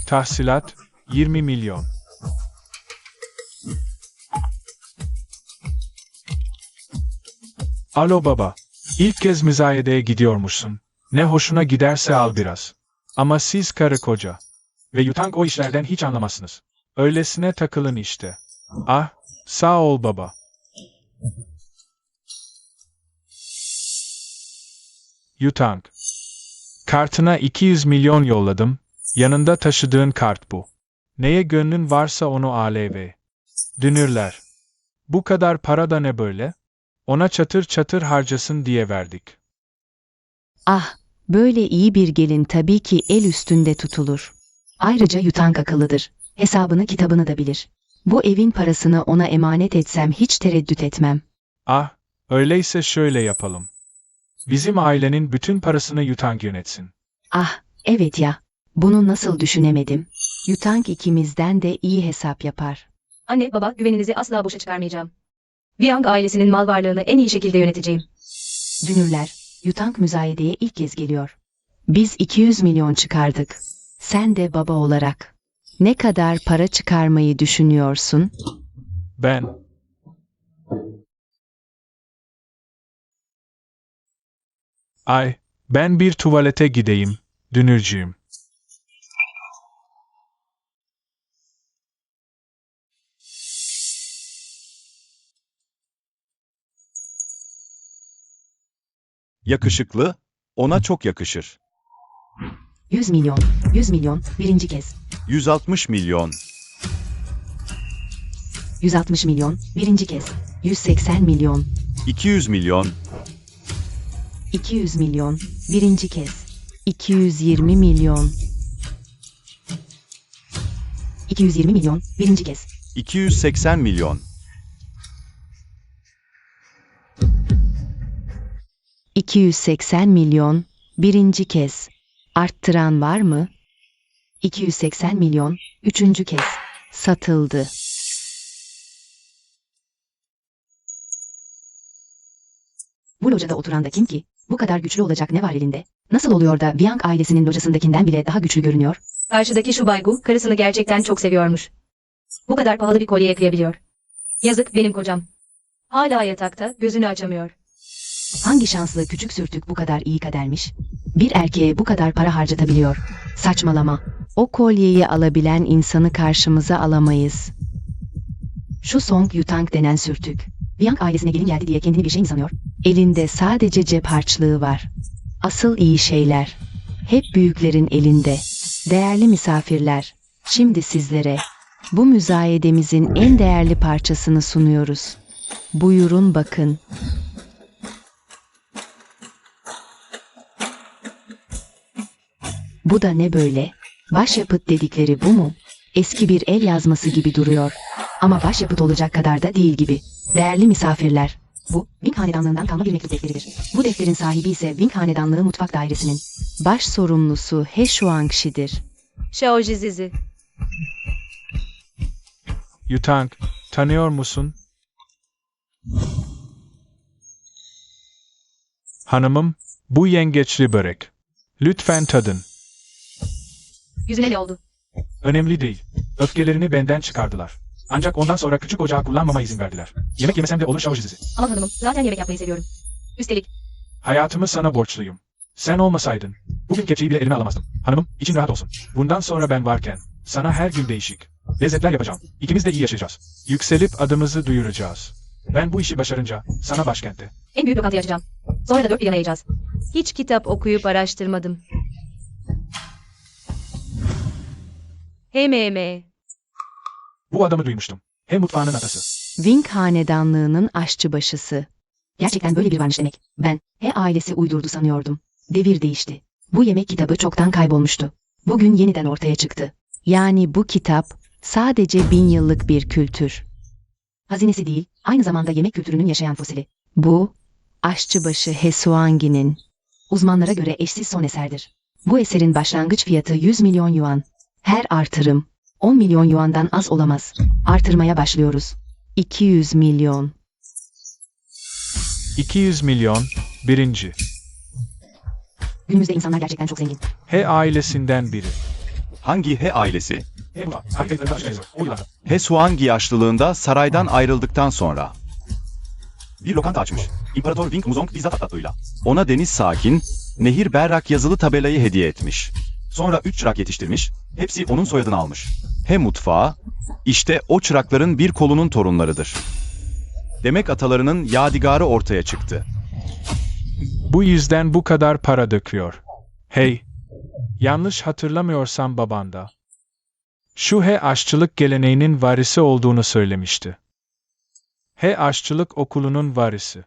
Tahsilat, 20 milyon. Alo baba, ilk kez müzayedeye gidiyormuşsun. Ne hoşuna giderse al biraz. Ama siz karı koca. Ve Yutang o işlerden hiç anlamazsınız. Öylesine takılın işte. Ah, sağ ol baba. Yutang. Kartına 200 milyon yolladım. Yanında taşıdığın kart bu. Neye gönlün varsa onu ALV. Dünürler. Bu kadar para da ne böyle? Ona çatır çatır harcasın diye verdik. Ah, böyle iyi bir gelin tabii ki el üstünde tutulur. Ayrıca Yutang akıllıdır. Hesabını kitabını da bilir. Bu evin parasını ona emanet etsem hiç tereddüt etmem. Ah, öyleyse şöyle yapalım. Bizim ailenin bütün parasını Yutang yönetsin. Ah, evet ya. Bunu nasıl düşünemedim? Yutang ikimizden de iyi hesap yapar. Anne, baba, güveninizi asla boşa çıkarmayacağım. Viang ailesinin mal varlığını en iyi şekilde yöneteceğim. Dünürler, Yutang müzayedeye ilk kez geliyor. Biz 200 milyon çıkardık. Sen de baba olarak. Ne kadar para çıkarmayı düşünüyorsun? Ben. Ben bir tuvalete gideyim, dünürcüğüm. Yakışıklı, ona çok yakışır. 100 milyon, 100 milyon, birinci kez. 160 milyon, 160 milyon, birinci kez. 180 milyon, 200 milyon, 200 milyon, birinci kez. 220 milyon. 220 milyon, birinci kez. 280 milyon, 280 milyon, birinci kez. Arttıran var mı? 280 milyon, üçüncü kez. Satıldı. Bu locada oturan da kim ki? Bu kadar güçlü olacak ne var elinde? Nasıl oluyor da Viang ailesinin locasındakinden bile daha güçlü görünüyor? Karşıdaki şu Baygu, karısını gerçekten çok seviyormuş. Bu kadar pahalı bir kolyeye kıyabiliyor. Yazık benim kocam. Hala yatakta, gözünü açamıyor. Hangi şanslı küçük sürtük bu kadar iyi kadermiş? Bir erkeğe bu kadar para harcatabiliyor. Saçmalama. O kolyeyi alabilen insanı karşımıza alamayız. Şu Song Yutang denen sürtük. Viang ailesine gelin geldi diye kendini bir şey mi sanıyor? Elinde sadece cep harçlığı var. Asıl iyi şeyler. Hep büyüklerin elinde. Değerli misafirler, şimdi sizlere bu müzayedemizin en değerli parçasını sunuyoruz. Buyurun bakın. Bu da ne böyle? Başyapıt dedikleri bu mu? Eski bir el yazması gibi duruyor. Ama başyapıt olacak kadar da değil gibi. Değerli misafirler, bu Ming Hanedanlığından kalma bir mektup defteridir. Bu defterin sahibi ise Ming Hanedanlığı Mutfak Dairesi'nin baş sorumlusu He Shuangxi'dir. Xiaojizizi. Yutang, tanıyor musun? Hanımım, bu yengeçli börek. Lütfen tadın. Yüzüne ne oldu? Önemli değil. Öfkelerini benden çıkardılar. Ancak ondan sonra küçük ocağı kullanmama izin verdiler. Yemek yemesem de olur Xiaojizi. Aman hanımım, zaten yemek yapmayı seviyorum. Üstelik, Hayatımı sana borçluyum. Sen olmasaydın, bugün kepçeyi bile elime alamazdım. Hanımım, için rahat olsun. Bundan sonra ben varken, sana her gün değişik, Lezzetler yapacağım. İkimiz de iyi yaşayacağız. Yükselip adımızı duyuracağız. Ben bu işi başarınca sana başkentte. En büyük lokantayı açacağım. Sonra da 4 bir yana yiyeceğiz. Hiç kitap okuyup araştırmadım. HMM. Bu adamı duymuştum. Hem mutfağının atası. Wing hanedanlığının aşçıbaşısı. Gerçekten böyle biri varmış demek. Ben, He ailesi uydurdu sanıyordum. Devir değişti. Bu yemek kitabı çoktan kaybolmuştu. Bugün yeniden ortaya çıktı. Yani bu kitap sadece 1000 yıllık bir kültür. Hazinesi değil, aynı zamanda yemek kültürünün yaşayan fosili. Bu, aşçıbaşı Hesuangi'nin uzmanlara göre eşsiz son eserdir. Bu eserin başlangıç fiyatı 100 milyon yuan. Her artırım 10 milyon yuandan az olamaz. Artırmaya başlıyoruz. 200 milyon. 200 milyon. Birinci. Günümüzde insanlar gerçekten çok zengin. He ailesinden biri. Hangi He ailesi? He bu. Hareketleri aşağıya. O yıllarda. He Suangi yaşlılığında saraydan ayrıldıktan sonra. Bir lokanta açmış. İmparator Wing Muzong bizzat tatlıyla. Ona deniz sakin, nehir berrak yazılı tabelayı hediye etmiş. Sonra 3 çırak yetiştirmiş. Hepsi onun soyadını almış. He mutfağı, işte o çırakların bir kolunun torunlarıdır. Demek atalarının yadigarı ortaya çıktı. Bu yüzden bu kadar para döküyor. Hey. Yanlış hatırlamıyorsam babanda. Şu He aşçılık geleneğinin varisi olduğunu söylemişti. He aşçılık okulunun varisi.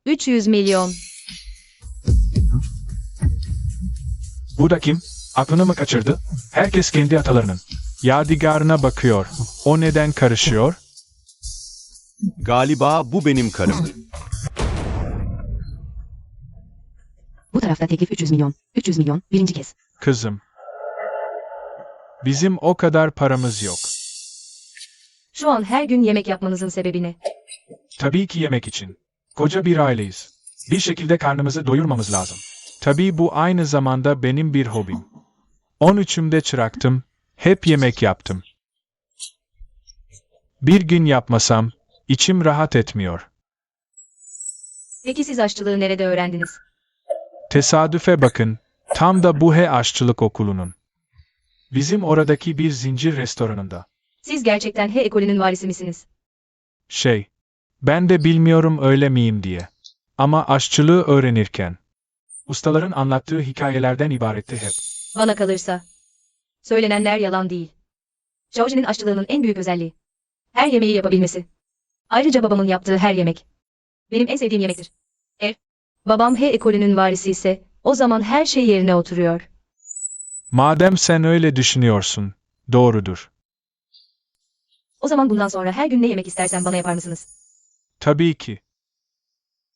300 milyon. Bu da kim? Aklını mı kaçırdı? Herkes kendi atalarının yadigarına bakıyor. O neden karışıyor? Galiba bu benim karım. Bu tarafta teklif 300 milyon. 300 milyon, birinci kez. Kızım. Bizim o kadar paramız yok. Şu an her gün yemek yapmanızın sebebi ne? Tabii ki yemek için. Koca bir aileyiz. Bir şekilde karnımızı doyurmamız lazım. Tabii bu aynı zamanda benim bir hobim. 13'ümde çıraktım, hep yemek yaptım. Bir gün yapmasam, içim rahat etmiyor. Peki siz aşçılığı nerede öğrendiniz? Tesadüfe bakın, tam da bu He aşçılık okulunun. Bizim oradaki bir zincir restoranında. Siz gerçekten He ekolünün varisi misiniz? Ben de bilmiyorum öyle miyim diye. Ama aşçılığı öğrenirken, ustaların anlattığı hikayelerden ibaretti hep. Bana kalırsa. Söylenenler yalan değil. Shaoji'nin aşçılığının en büyük özelliği. Her yemeği yapabilmesi. Ayrıca babamın yaptığı her yemek. Benim en sevdiğim yemektir. Babam He ekolünün varisi ise, o zaman her şey yerine oturuyor. Madem sen öyle düşünüyorsun, doğrudur. O zaman bundan sonra her gün ne yemek istersen bana yapar mısınız? Tabii ki.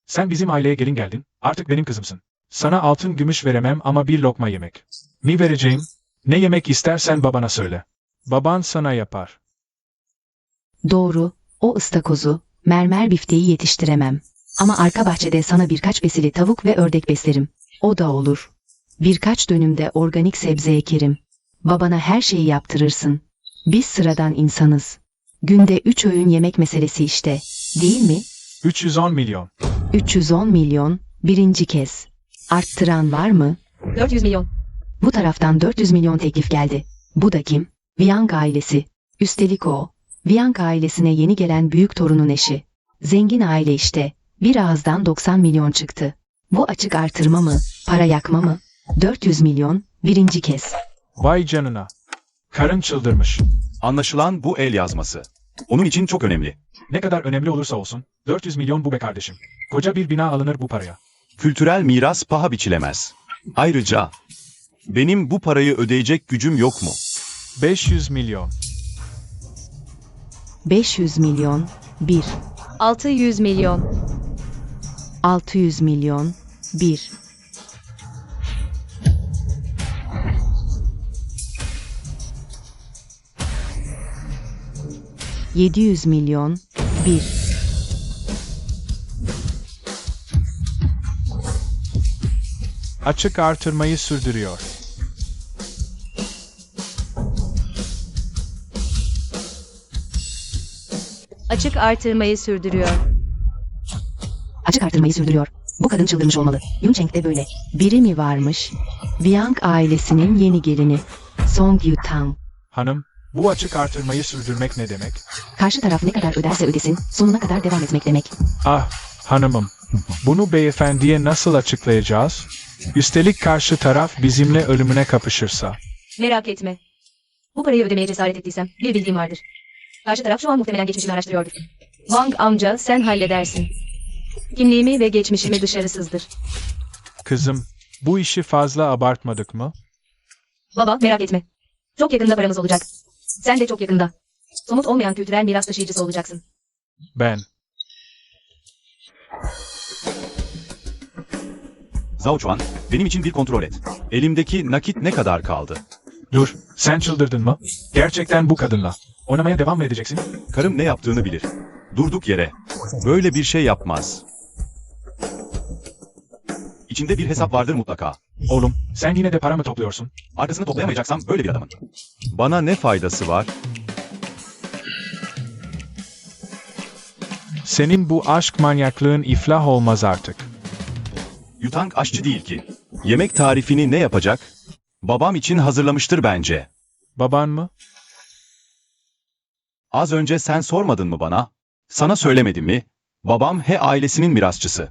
Sen bizim aileye gelin geldin, artık benim kızımsın. Sana altın gümüş veremem ama bir lokma yemek. Ne vereceğim? Ne yemek istersen babana söyle. Baban sana yapar. Doğru, o ıstakozu, mermer bifteği yetiştiremem. Ama arka bahçede sana birkaç besili tavuk ve ördek beslerim. O da olur. Birkaç dönümde organik sebze ekerim. Babana her şeyi yaptırırsın. Biz sıradan insanız. Günde 3 öğün yemek meselesi işte, değil mi? 310 milyon. 310 milyon, birinci kez. Arttıran var mı? 400 milyon. Bu taraftan 400 milyon teklif geldi. Bu da kim? Wang ailesi. Üstelik o, Wang ailesine yeni gelen büyük torunun eşi. Zengin aile işte. Bir ağızdan 90 milyon çıktı. Bu açık artırma mı, para yakma mı? 400 milyon, birinci kez. Vay canına. Karın çıldırmış. Anlaşılan bu el yazması. Onun için çok önemli. Ne kadar önemli olursa olsun, 400 milyon bu be kardeşim. Koca bir bina alınır bu paraya. Kültürel miras paha biçilemez. Ayrıca benim bu parayı ödeyecek gücüm yok mu? 500 milyon. 500 milyon, 1. 600 milyon. 600 milyon, 1. 700 milyon, 1. Açık artırmayı sürdürüyor. Açık artırmayı sürdürüyor. Açık artırmayı sürdürüyor. Bu kadın çıldırmış olmalı. Yuncheng de böyle. Biri mi varmış? Viang ailesinin yeni gelini. Song Yutang. Hanım, bu açık artırmayı sürdürmek ne demek? Karşı taraf ne kadar öderse ödesin, sonuna kadar devam etmek demek. Ah, hanımım. Bunu beyefendiye nasıl açıklayacağız? Üstelik karşı taraf bizimle ölümüne kapışırsa. Merak etme. Bu parayı ödemeye cesaret ettiysem bir bildiğim vardır. Karşı taraf şu an muhtemelen geçmişimi araştırıyordur. Wang amca sen halledersin. Kimliğimi ve geçmişimi dışarı sızdır. Kızım, bu işi fazla abartmadık mı? Baba merak etme. Çok yakında paramız olacak. Sen de çok yakında. Somut olmayan kültürel miras taşıyıcısı olacaksın. Ben. Zhao Chuan, benim için bir kontrol et. Elimdeki nakit ne kadar kaldı? Dur, sen çıldırdın mı? Gerçekten bu kadınla. Oynamaya devam mı edeceksin? Karım ne yaptığını bilir. Durduk yere. Böyle bir şey yapmaz. İçinde bir hesap vardır mutlaka. Oğlum, sen yine de para mı topluyorsun? Arkasını toplayamayacaksam böyle bir adamın. Bana ne faydası var? Senin bu aşk manyaklığın iflah olmaz artık. Yutang aşçı değil ki. Yemek tarifini ne yapacak? Babam için hazırlamıştır bence. Baban mı? Az önce sen sormadın mı bana? Sana söylemedim mi? Babam He ailesinin mirasçısı.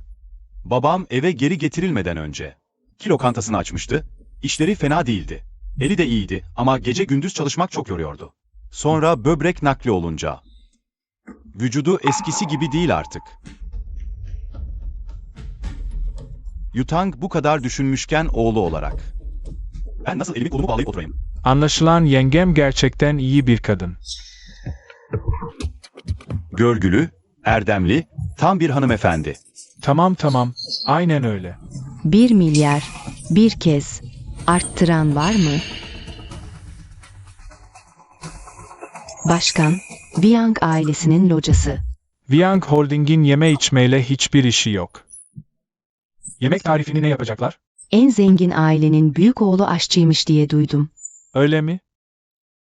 Babam eve geri getirilmeden önce Ki lokantasını açmıştı. İşleri fena değildi. Eli de iyiydi ama gece gündüz çalışmak çok yoruyordu. sonra böbrek nakli olunca. Vücudu eskisi gibi değil artık. Yutang bu kadar düşünmüşken oğlu olarak. Ben nasıl elimi kolumu bağlayıp oturayım? Anlaşılan yengem gerçekten iyi bir kadın. Görgülü, erdemli, tam bir hanımefendi. Tamam, aynen öyle. 1 milyar bir kez arttıran var mı? Başkan, Viang ailesinin locası. Viang Holding'in yeme içmeyle hiçbir işi yok. Yemek tarifini ne yapacaklar? En zengin ailenin büyük oğlu aşçıymış diye duydum. Öyle mi?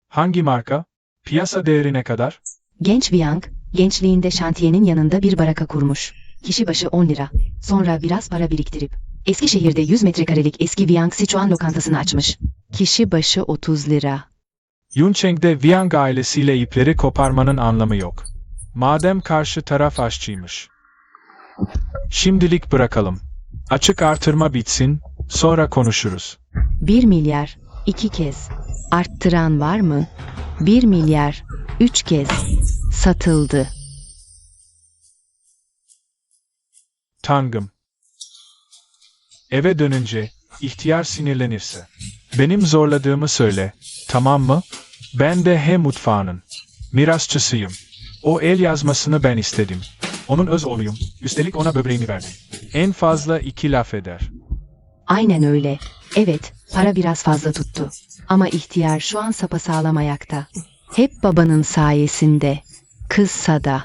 Hangi marka? Piyasa değeri ne kadar? Genç Viang, gençliğinde şantiyenin yanında bir baraka kurmuş. Kişi başı 10 lira. Sonra biraz para biriktirip Eskişehir'de 100 metrekarelik eski Viang Sichuan lokantasını açmış. Kişi başı 30 lira. Yuncheng'de Viang ailesiyle ipleri koparmanın anlamı yok. Madem karşı taraf aşçıymış. Şimdilik bırakalım. Açık artırma bitsin, sonra konuşuruz. 1 milyar 2 kez arttıran var mı? 1 milyar 3 kez satıldı. Tangım. Eve dönünce, ihtiyar sinirlenirse. Benim zorladığımı söyle, tamam mı? Ben de He mutfağının mirasçısıyım. O el yazmasını ben istedim. Onun öz oğluyum, üstelik ona böbreğimi verdim. En fazla 2 laf eder. Aynen öyle. Evet, para biraz fazla tuttu. Ama ihtiyar şu an sapasağlam ayakta. Hep babanın sayesinde. Kızsa da.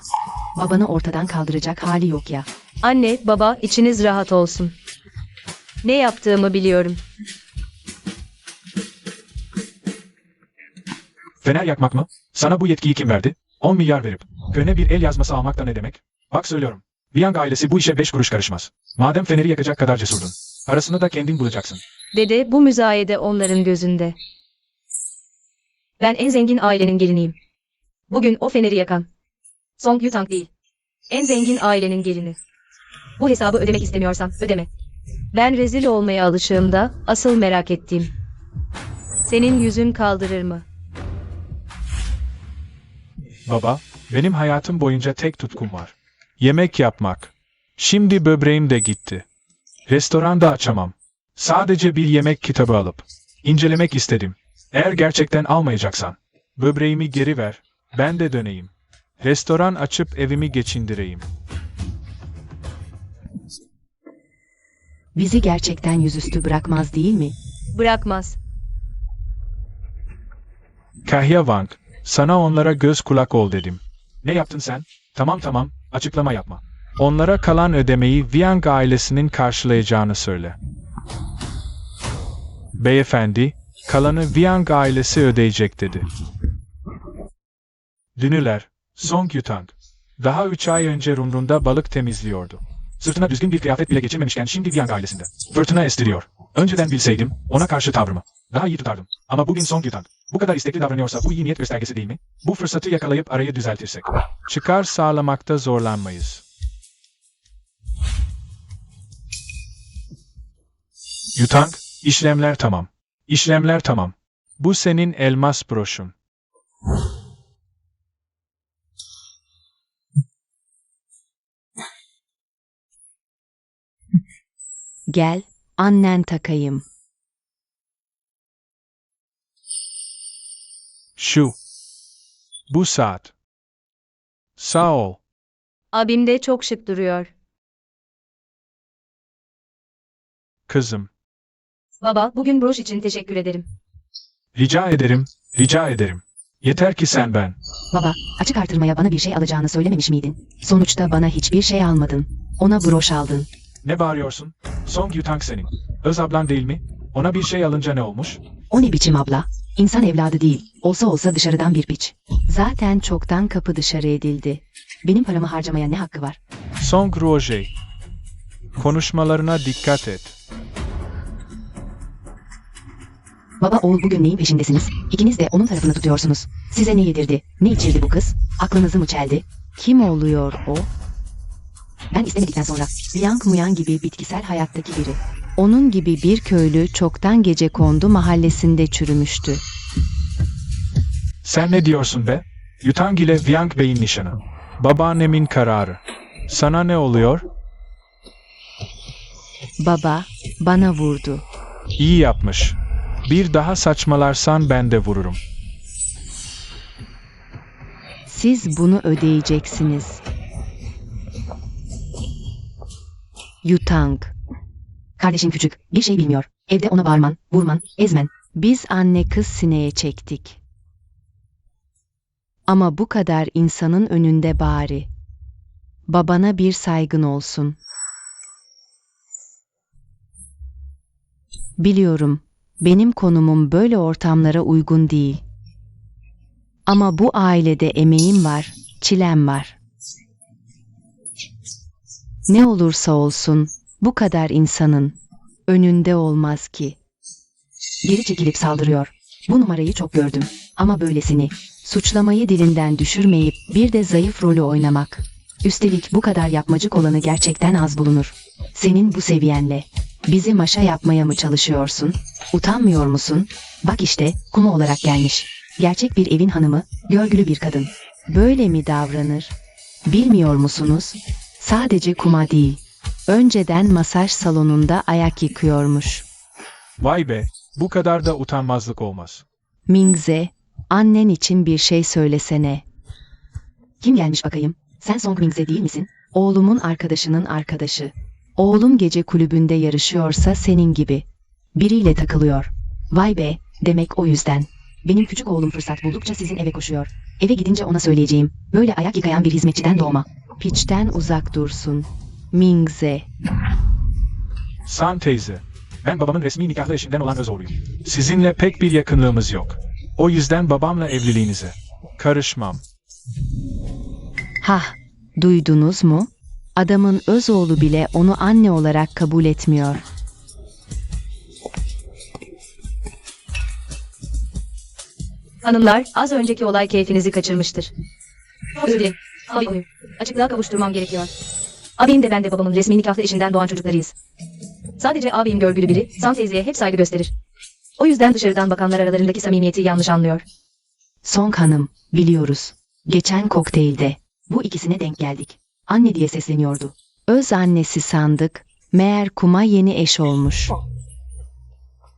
Babanı ortadan kaldıracak hali yok ya. Anne, baba, içiniz rahat olsun. Ne yaptığımı biliyorum. Fener yakmak mı? Sana bu yetkiyi kim verdi? 10 milyar verip köyüne bir el yazması almak da ne demek? Bak söylüyorum. Viang ailesi bu işe 5 kuruş karışmaz. Madem feneri yakacak kadar cesurdun. Parasını da kendin bulacaksın. Dede, bu müzayede onların gözünde. Ben en zengin ailenin geliniyim. Bugün o feneri yakan Song Yutang değil. En zengin ailenin gelini. Bu hesabı ödemek istemiyorsan ödeme. Ben rezil olmaya alışığımda asıl merak ettiğim. Senin yüzün kaldırır mı? Baba, benim hayatım boyunca tek tutkum var. Yemek yapmak. Şimdi böbreğim de gitti. Restoran da açamam. Sadece bir yemek kitabı alıp incelemek istedim. Eğer gerçekten almayacaksan, böbreğimi geri ver, ben de döneyim. Restoran açıp evimi geçindireyim. Bizi gerçekten yüzüstü bırakmaz değil mi? Bırakmaz. Kahya Wang, sana onlara göz kulak ol dedim. Ne yaptın sen? Tamam, açıklama yapma. Onlara kalan ödemeyi Viang ailesinin karşılayacağını söyle. Beyefendi, kalanı Viang ailesi ödeyecek dedi. Dünüler, Song Yutang, daha 3 ay önce Rumrun'da balık temizliyordu. Sırtına düzgün bir kıyafet bile geçirmemişken şimdi Viang ailesinde. Fırtına estiriyor. Önceden bilseydim, ona karşı tavrımı daha iyi tutardım. Ama bugün Song Yutang bu kadar istekli davranıyorsa bu iyi niyet göstergesi değil mi? Bu fırsatı yakalayıp arayı düzeltirsek. Çıkar sağlamakta zorlanmayız. Yutang, işlemler tamam. İşlemler tamam. Bu senin elmas broşun. Gel, annen takayım. Şu. Bu saat. Sağ ol. Abim de çok şık duruyor. Kızım. Baba, bugün broş için teşekkür ederim. Rica ederim, rica ederim. Yeter ki sen ben. Baba, açık artırmaya bana bir şey alacağını söylememiş miydin? Sonuçta bana hiçbir şey almadın. Ona broş aldın. Ne bağırıyorsun? Song Yutang senin. Öz ablan değil mi? Ona bir şey alınca ne olmuş? O ne biçim abla? İnsan evladı değil. Olsa olsa dışarıdan bir piç. Zaten çoktan kapı dışarı edildi. Benim paramı harcamaya ne hakkı var? Song Roje. Konuşmalarına dikkat et. Baba oğul bugün neyin peşindesiniz? İkiniz de onun tarafını tutuyorsunuz. Size ne yedirdi? Ne içirdi bu kız? Aklınızı mı çeldi? Kim oluyor o? Ben istemedikten sonra Liang Muyang gibi bitkisel hayattaki biri. Onun gibi bir köylü çoktan gecekondu mahallesinde çürümüştü. Sen ne diyorsun be? Yutang ile Viang Bey'in nişanı. Babaannemin kararı. Sana ne oluyor? Baba bana vurdu. İyi yapmış. Bir daha saçmalarsan ben de vururum. Siz bunu ödeyeceksiniz. Yutang. Kardeşin küçük, bir şey bilmiyor. Evde ona bağırman, vurman, ezmen. Biz anne kız sineye çektik. Ama bu kadar insanın önünde bari. Babana bir saygın olsun. Biliyorum, benim konumum böyle ortamlara uygun değil. Ama bu ailede emeğim var, çilem var. Ne olursa olsun, bu kadar insanın önünde olmaz ki. Geri çekilip saldırıyor. Bu numarayı çok gördüm. Ama böylesini, suçlamayı dilinden düşürmeyip bir de zayıf rolü oynamak. Üstelik bu kadar yapmacık olanı gerçekten az bulunur. Senin bu seviyenle bizi maşa yapmaya mı çalışıyorsun? Utanmıyor musun? Bak işte, kuma olarak gelmiş. Gerçek bir evin hanımı, görgülü bir kadın. Böyle mi davranır? Bilmiyor musunuz? Sadece kuma değil. Önceden masaj salonunda ayak yıkıyormuş. Vay be, bu kadar da utanmazlık olmaz. Mingze, annen için bir şey söylesene. Kim gelmiş bakayım? Sen Song Mingze değil misin? Oğlumun arkadaşının arkadaşı. Oğlum gece kulübünde yarışıyorsa senin gibi. Biriyle takılıyor. Vay be, demek o yüzden. Benim küçük oğlum fırsat buldukça sizin eve koşuyor. Eve gidince ona söyleyeceğim. Böyle ayak yıkayan bir hizmetçiden doğma. Piçten uzak dursun. Mingze. San teyze, ben babamın resmi nikahlı eşinden olan öz oğluyum. Sizinle pek bir yakınlığımız yok. O yüzden babamla evliliğinize karışmam. Hah, duydunuz mu? Adamın öz oğlu bile onu anne olarak kabul etmiyor. Hanımlar, az önceki olay keyfinizi kaçırmıştır. Özür dilerim. Abi, açıklığa kavuşturmam gerekiyor. Abim de ben de babamın resmi nikahlı eşinden doğan çocuklarıyız. Sadece abim görgülü biri, San teyzeye hep saygı gösterir. O yüzden dışarıdan bakanlar aralarındaki samimiyeti yanlış anlıyor. Song Hanım, biliyoruz. Geçen kokteylde bu ikisine denk geldik. Anne diye sesleniyordu. Öz annesi sandık, meğer kuma yeni eş olmuş.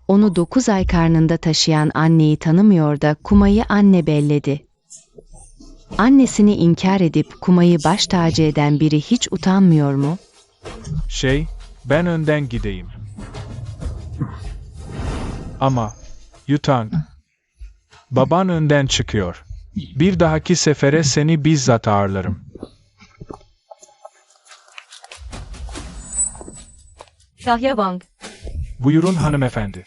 Onu 9 ay karnında taşıyan anneyi tanımıyor da kumayı anne belledi. Annesini inkar edip kumayı baş tacı eden biri hiç utanmıyor mu? Ben önden gideyim. Ama, Yutang, baban önden çıkıyor. Bir dahaki sefere seni bizzat ağırlarım. Kahya Wang. Buyurun hanımefendi.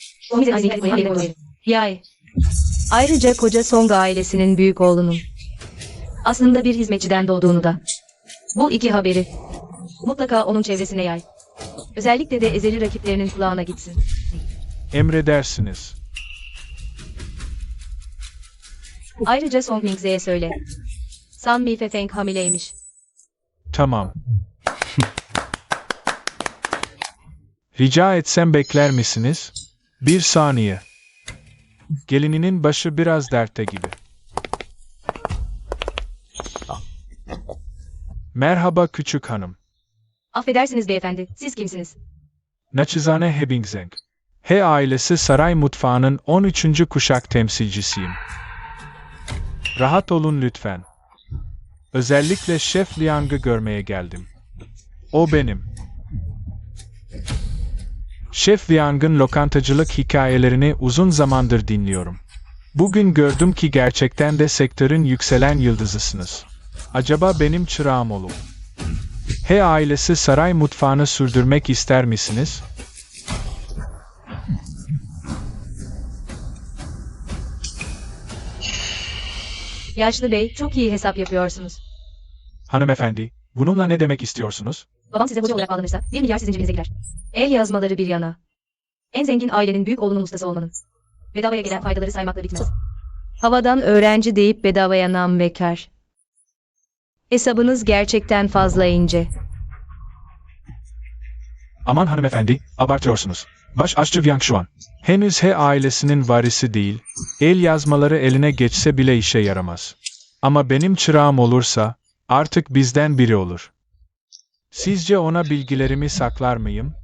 Yay. Ayrıca koca Song ailesinin büyük oğlunun. Aslında bir hizmetçiden doğduğunu da. Bu iki haberi. Mutlaka onun çevresine yay. Özellikle de ezeli rakiplerinin kulağına gitsin. Emredersiniz. Ayrıca Song Mingze'ye söyle. San Mi Fefeng hamileymiş. Tamam. Rica etsem bekler misiniz? Bir saniye. Gelininin başı biraz dertte gibi. Merhaba küçük hanım. Affedersiniz beyefendi, siz kimsiniz? Naçizane Hebingzeng. He ailesi saray mutfağının 13. kuşak temsilcisiyim. Rahat olun lütfen. Özellikle Şef Liang'ı görmeye geldim. O benim. Şef Liang'ın lokantacılık hikayelerini uzun zamandır dinliyorum. Bugün gördüm ki gerçekten de sektörün yükselen yıldızısınız. Acaba benim çırağım olup He ailesi saray mutfağını sürdürmek ister misiniz? Yaşlı bey, çok iyi hesap yapıyorsunuz. Hanımefendi, bununla ne demek istiyorsunuz? Babam size hoca olarak bağlanırsa 1 milyar sizin cebinize girer. El yazmaları bir yana. En zengin ailenin büyük oğlunun ustası olmanın. Bedavaya gelen faydaları saymakla bitmez. Havadan öğrenci deyip bedavaya nam ve kar. Hesabınız gerçekten fazla ince. Aman hanımefendi, abartıyorsunuz. Baş aşçı Wang Shuan. Henüz He ailesinin varisi değil, el yazmaları eline geçse bile işe yaramaz. Ama benim çırağım olursa, artık bizden biri olur. Sizce ona bilgilerimi saklar mıyım?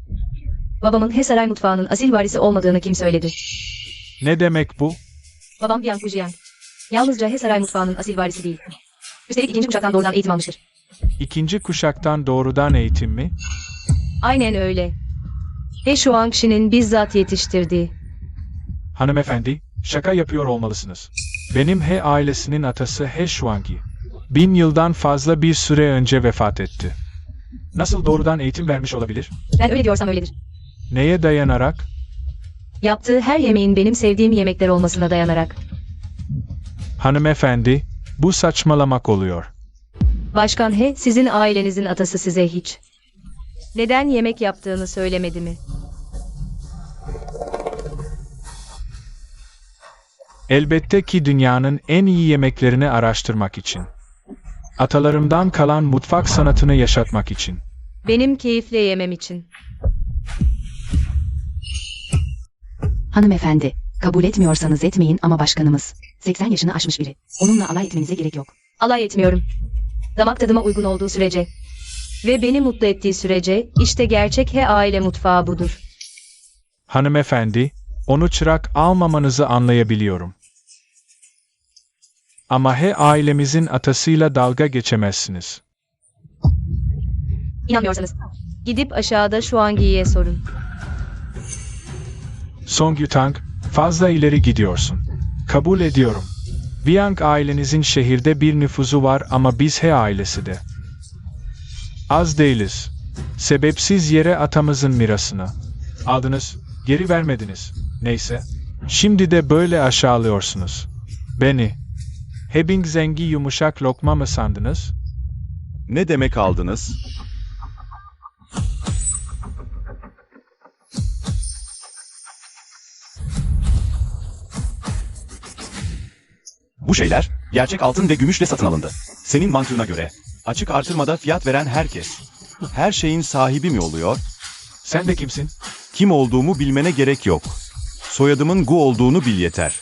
Babamın He saray mutfağının asil varisi olmadığını kim söyledi? Ne demek bu? Babam Bian Fujian. Yalnızca He saray mutfağının asil varisi değil. Üstelik 2. kuşaktan doğrudan eğitim almıştır. 2. kuşaktan doğrudan eğitim mi? Aynen öyle. He Shuangxi'nin bizzat yetiştirdiği. Hanımefendi, şaka yapıyor olmalısınız. Benim He ailesinin atası He Shuangyi. 1000 yıldan fazla bir süre önce vefat etti. Nasıl doğrudan eğitim vermiş olabilir? Ben öyle diyorsam öyledir. Neye dayanarak? Yaptığı her yemeğin benim sevdiğim yemekler olmasına dayanarak. Hanımefendi, bu saçmalamak oluyor. Başkan He, sizin ailenizin atası size hiç neden yemek yaptığını söylemedi mi? Elbette ki dünyanın en iyi yemeklerini araştırmak için. Atalarımdan kalan mutfak sanatını yaşatmak için. Benim keyifle yemem için. Hanımefendi, kabul etmiyorsanız etmeyin ama başkanımız 80 yaşını aşmış biri. Onunla alay etmenize gerek yok. Alay etmiyorum. Damak tadıma uygun olduğu sürece ve beni mutlu ettiği sürece işte gerçek He aile mutfağı budur. Hanımefendi, onu çırak almamanızı anlayabiliyorum. Ama He ailemizin atasıyla dalga geçemezsiniz. İnanmıyorsanız gidip aşağıda Shuangyi'ye sorun. Song Yutang, fazla ileri gidiyorsun. Kabul ediyorum. Wiang ailenizin şehirde bir nüfuzu var ama biz He ailesi de. Az değiliz. Sebepsiz yere atamızın mirasını aldınız, geri vermediniz. Neyse. Şimdi de böyle aşağılıyorsunuz. Beni. Hebingzeng'i yumuşak lokma mı sandınız? Ne demek aldınız? Bu şeyler gerçek altın ve gümüşle satın alındı. Senin mantığına göre açık artırmada fiyat veren herkes Her şeyin sahibi mi oluyor? Sen de kimsin? Kim olduğumu bilmene gerek yok. Soyadımın Gu olduğunu bil yeter.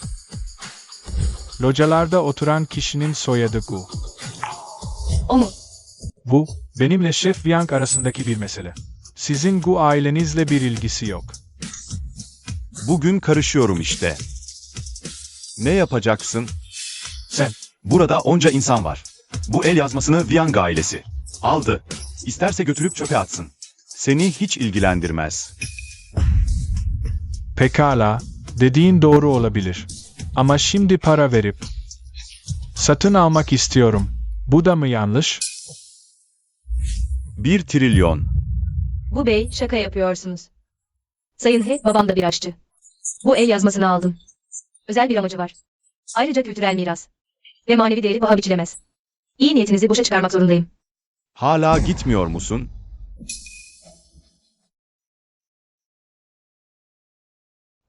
Localarda oturan kişinin soyadı Gu. O mu? Bu, benimle Şef Wiang arasındaki bir mesele. Sizin Gu ailenizle bir ilgisi yok. Bugün karışıyorum işte. Ne yapacaksın? Sen, Burada onca insan var. Bu el yazmasını Wiang ailesi aldı. İsterse götürüp çöpe atsın. Seni hiç ilgilendirmez. pekala, dediğin doğru olabilir. Ama şimdi para verip satın almak istiyorum. Bu da mı yanlış? 1 trilyon. Bu bey, şaka yapıyorsunuz. Sayın He, babam da bir aşçı. Bu el yazmasını aldım. Özel bir amacı var. Ayrıca kültürel miras. Ve manevi değeri paha biçilemez. İyi niyetinizi boşa çıkarmak zorundayım. Hala gitmiyor musun?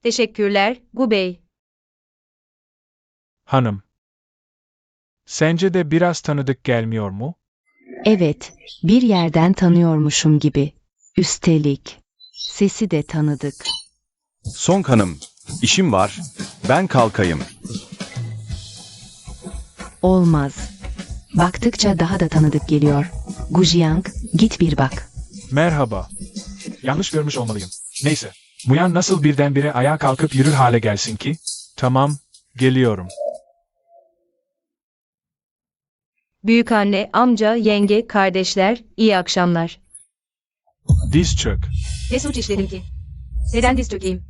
Teşekkürler, Gu Bey. Hanım. Sence de biraz tanıdık gelmiyor mu? Evet, bir yerden tanıyormuşum gibi. Üstelik, sesi de tanıdık. Song Hanım, işim var. Ben kalkayım. Olmaz. Baktıkça daha da tanıdık geliyor. Gujiang, git bir bak. Merhaba. Yanlış görmüş olmalıyım. Neyse. Muyan nasıl birdenbire ayağa kalkıp yürür hale gelsin ki? Tamam, geliyorum. Büyükanne, amca, yenge, kardeşler, iyi akşamlar. Diz çök. Ne suç işledim ki? Neden diz çökeyim?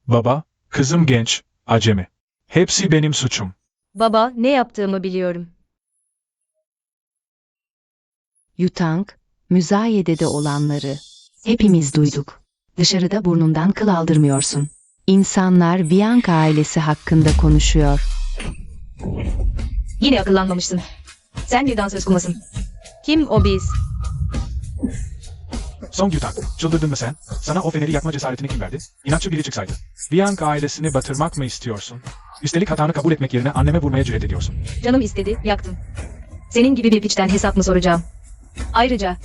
Baba, kızım genç, acemi. Hepsi benim suçum. Baba, ne yaptığımı biliyorum. Yutang, müzayedede olanları. Hepimiz duyduk. Dışarıda burnundan kıl aldırmıyorsun. İnsanlar Viang ailesi hakkında konuşuyor. Yine akıllanmamışsın. Sen bir dansöz kumasın. Kim o biz? Song Yutang, çıldırdın mı sen? Sana o feneri yakma cesaretini kim verdi? İnatçı biri çıksaydı. Viang ailesini batırmak mı istiyorsun? Üstelik hatanı kabul etmek yerine anneme vurmaya cüret ediyorsun. Canım istedi, yaktım. Senin gibi bir piçten hesap mı soracağım? Ayrıca,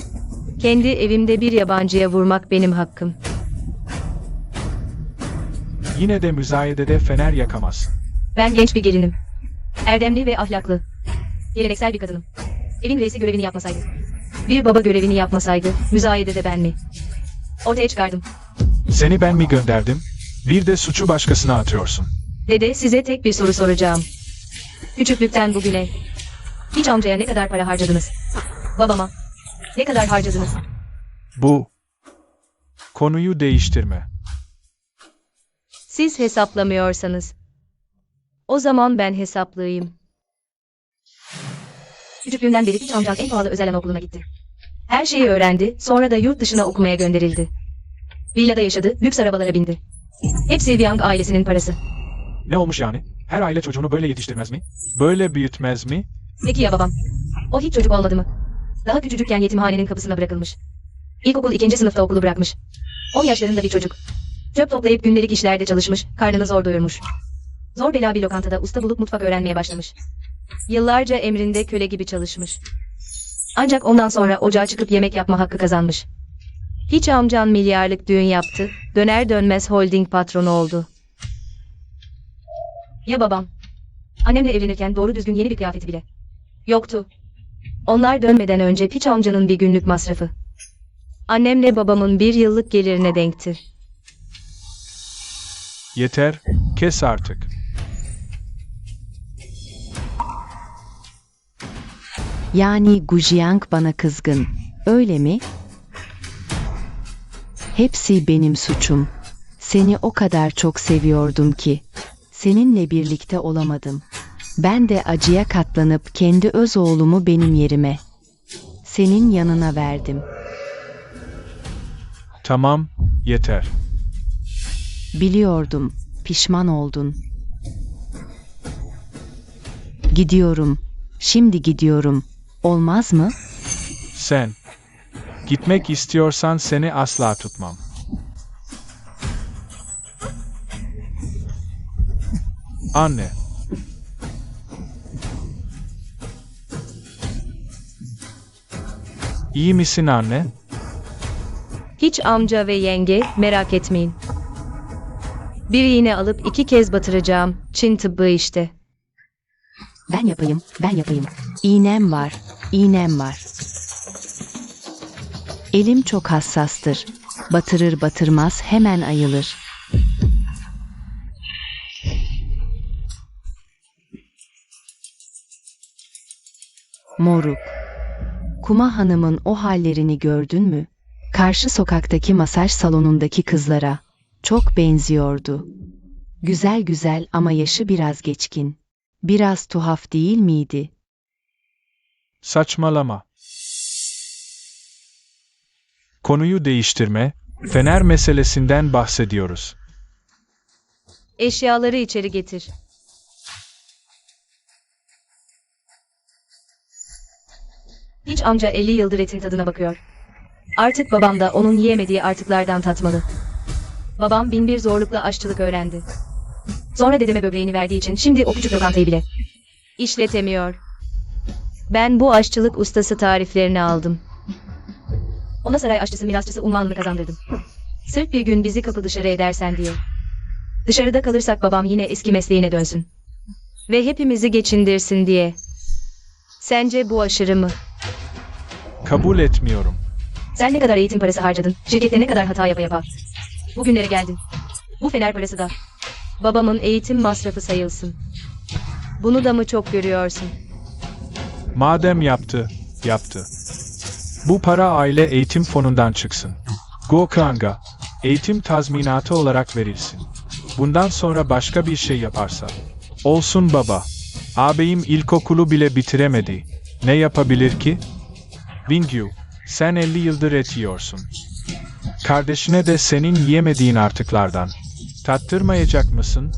kendi evimde bir yabancıya vurmak benim hakkım. Yine de müzayedede fener yakamazsın. Ben genç bir gelinim. Erdemli ve ahlaklı. Geleneksel bir kadınım. Evin reisi görevini yapmasaydı. Bir baba görevini yapmasaydı, müzayedede ben mi? Ortaya çıkardım. Seni ben mi gönderdim? Bir de suçu başkasına atıyorsun. Dede, size tek bir soru soracağım. Küçüklükten bugüne. Hiç amcaya ne kadar para harcadınız? Babama. Ne kadar harcadınız? Bu. Konuyu değiştirme. Siz hesaplamıyorsanız. O zaman ben hesaplıyım. Küçüklüğünden beri hiç amcam en pahalı özel anaokuluna gitti. Her şeyi öğrendi, sonra da yurt dışına okumaya gönderildi. Villada yaşadı, lüks arabalara bindi. Hepsi Viang ailesinin parası. Ne olmuş yani? Her aile çocuğunu böyle yetiştirmez mi? Böyle büyütmez mi? Peki ya babam? O hiç çocuk olmadı mı? Daha küçücükken yetimhanenin kapısına bırakılmış. İlkokul 2. sınıfta okulu bırakmış. 10 yaşlarında bir çocuk. Çöp toplayıp gündelik işlerde çalışmış, karnını zor doyurmuş. Zor bela bir lokantada usta bulup mutfak öğrenmeye başlamış. Yıllarca emrinde köle gibi çalışmış. Ancak ondan sonra ocağa çıkıp yemek yapma hakkı kazanmış. Hiç amcan milyarlık düğün yaptı, döner dönmez holding patronu oldu. Ya babam? Annemle evlenirken doğru düzgün yeni bir kıyafeti bile yoktu. Onlar dönmeden önce piç amcanın bir günlük masrafı annemle babamın bir yıllık gelirine denkti. Yeter, kes artık. Yani Gujiang bana kızgın. Öyle mi? Hepsi benim suçum. Seni o kadar çok seviyordum ki. Seninle birlikte olamadım. Ben de acıya katlanıp kendi öz oğlumu benim yerime, senin yanına verdim. Tamam, yeter. Biliyordum, pişman oldun. Gidiyorum. Şimdi gidiyorum. Olmaz mı? Sen. Gitmek istiyorsan seni asla tutmam. Anne. İyi misin anne? Hiç amca ve yenge, merak etmeyin. Bir iğne alıp 2 kez batıracağım. Çin tıbbı işte. Ben yapayım, ben yapayım. İğnem var, iğnem var. Elim çok hassastır. Batırır batırmaz hemen ayılır. Moruk. Kuma Hanım'ın o hallerini gördün mü? Karşı sokaktaki masaj salonundaki kızlara çok benziyordu. Güzel güzel ama yaşı biraz geçkin. Biraz tuhaf değil miydi? Saçmalama. Konuyu değiştirme, fener meselesinden bahsediyoruz. Eşyaları içeri getir. Hiç amca 50 yıldır etin tadına bakıyor. Artık babam da onun yiyemediği artıklardan tatmalı. Babam bin bir zorlukla aşçılık öğrendi. Sonra dedeme böbreğini verdiği için şimdi o küçük lokantayı bile işletemiyor. Ben bu aşçılık ustası tariflerini aldım. Ona saray aşçısı mirasçısı unvanını kazandırdım. Sırf bir gün bizi kapı dışarı edersen diye. Dışarıda kalırsak babam yine eski mesleğine dönsün. Ve hepimizi geçindirsin diye. Sence bu aşırı mı? Kabul etmiyorum. Sen ne kadar eğitim parası harcadın, şirkette ne kadar hata yapa. Bugünlere geldin. Bu fener parası da babamın eğitim masrafı sayılsın. Bunu da mı çok görüyorsun? Madem yaptı. Bu para aile eğitim fonundan çıksın. Gökhan'a eğitim tazminatı olarak verilsin. Bundan sonra başka bir şey yaparsa. Olsun baba. Ağabeyim ilkokulu bile bitiremedi. Ne yapabilir ki? Vingyu, sen 50 yıldır et yiyorsun. Kardeşine de senin yiyemediğin artıklardan tattırmayacak mısın?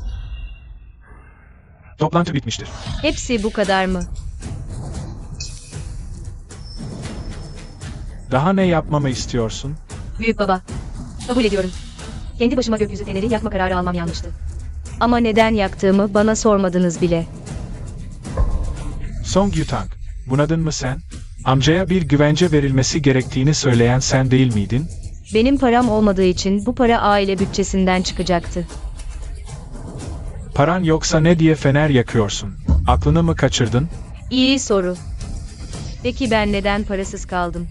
Toplantı bitmiştir. Hepsi bu kadar mı? Daha ne yapmamı istiyorsun? Büyük baba. Kabul ediyorum. Kendi başıma gökyüzü feneri yakma kararı almam yanlıştı. Ama neden yaktığımı bana sormadınız bile. Song Yutang, bunadın mı sen? Amcaya bir güvence verilmesi gerektiğini söyleyen sen değil miydin? Benim param olmadığı için bu para aile bütçesinden çıkacaktı. Paran yoksa ne diye fener yakıyorsun? Aklını mı kaçırdın? İyi soru. Peki ben neden parasız kaldım?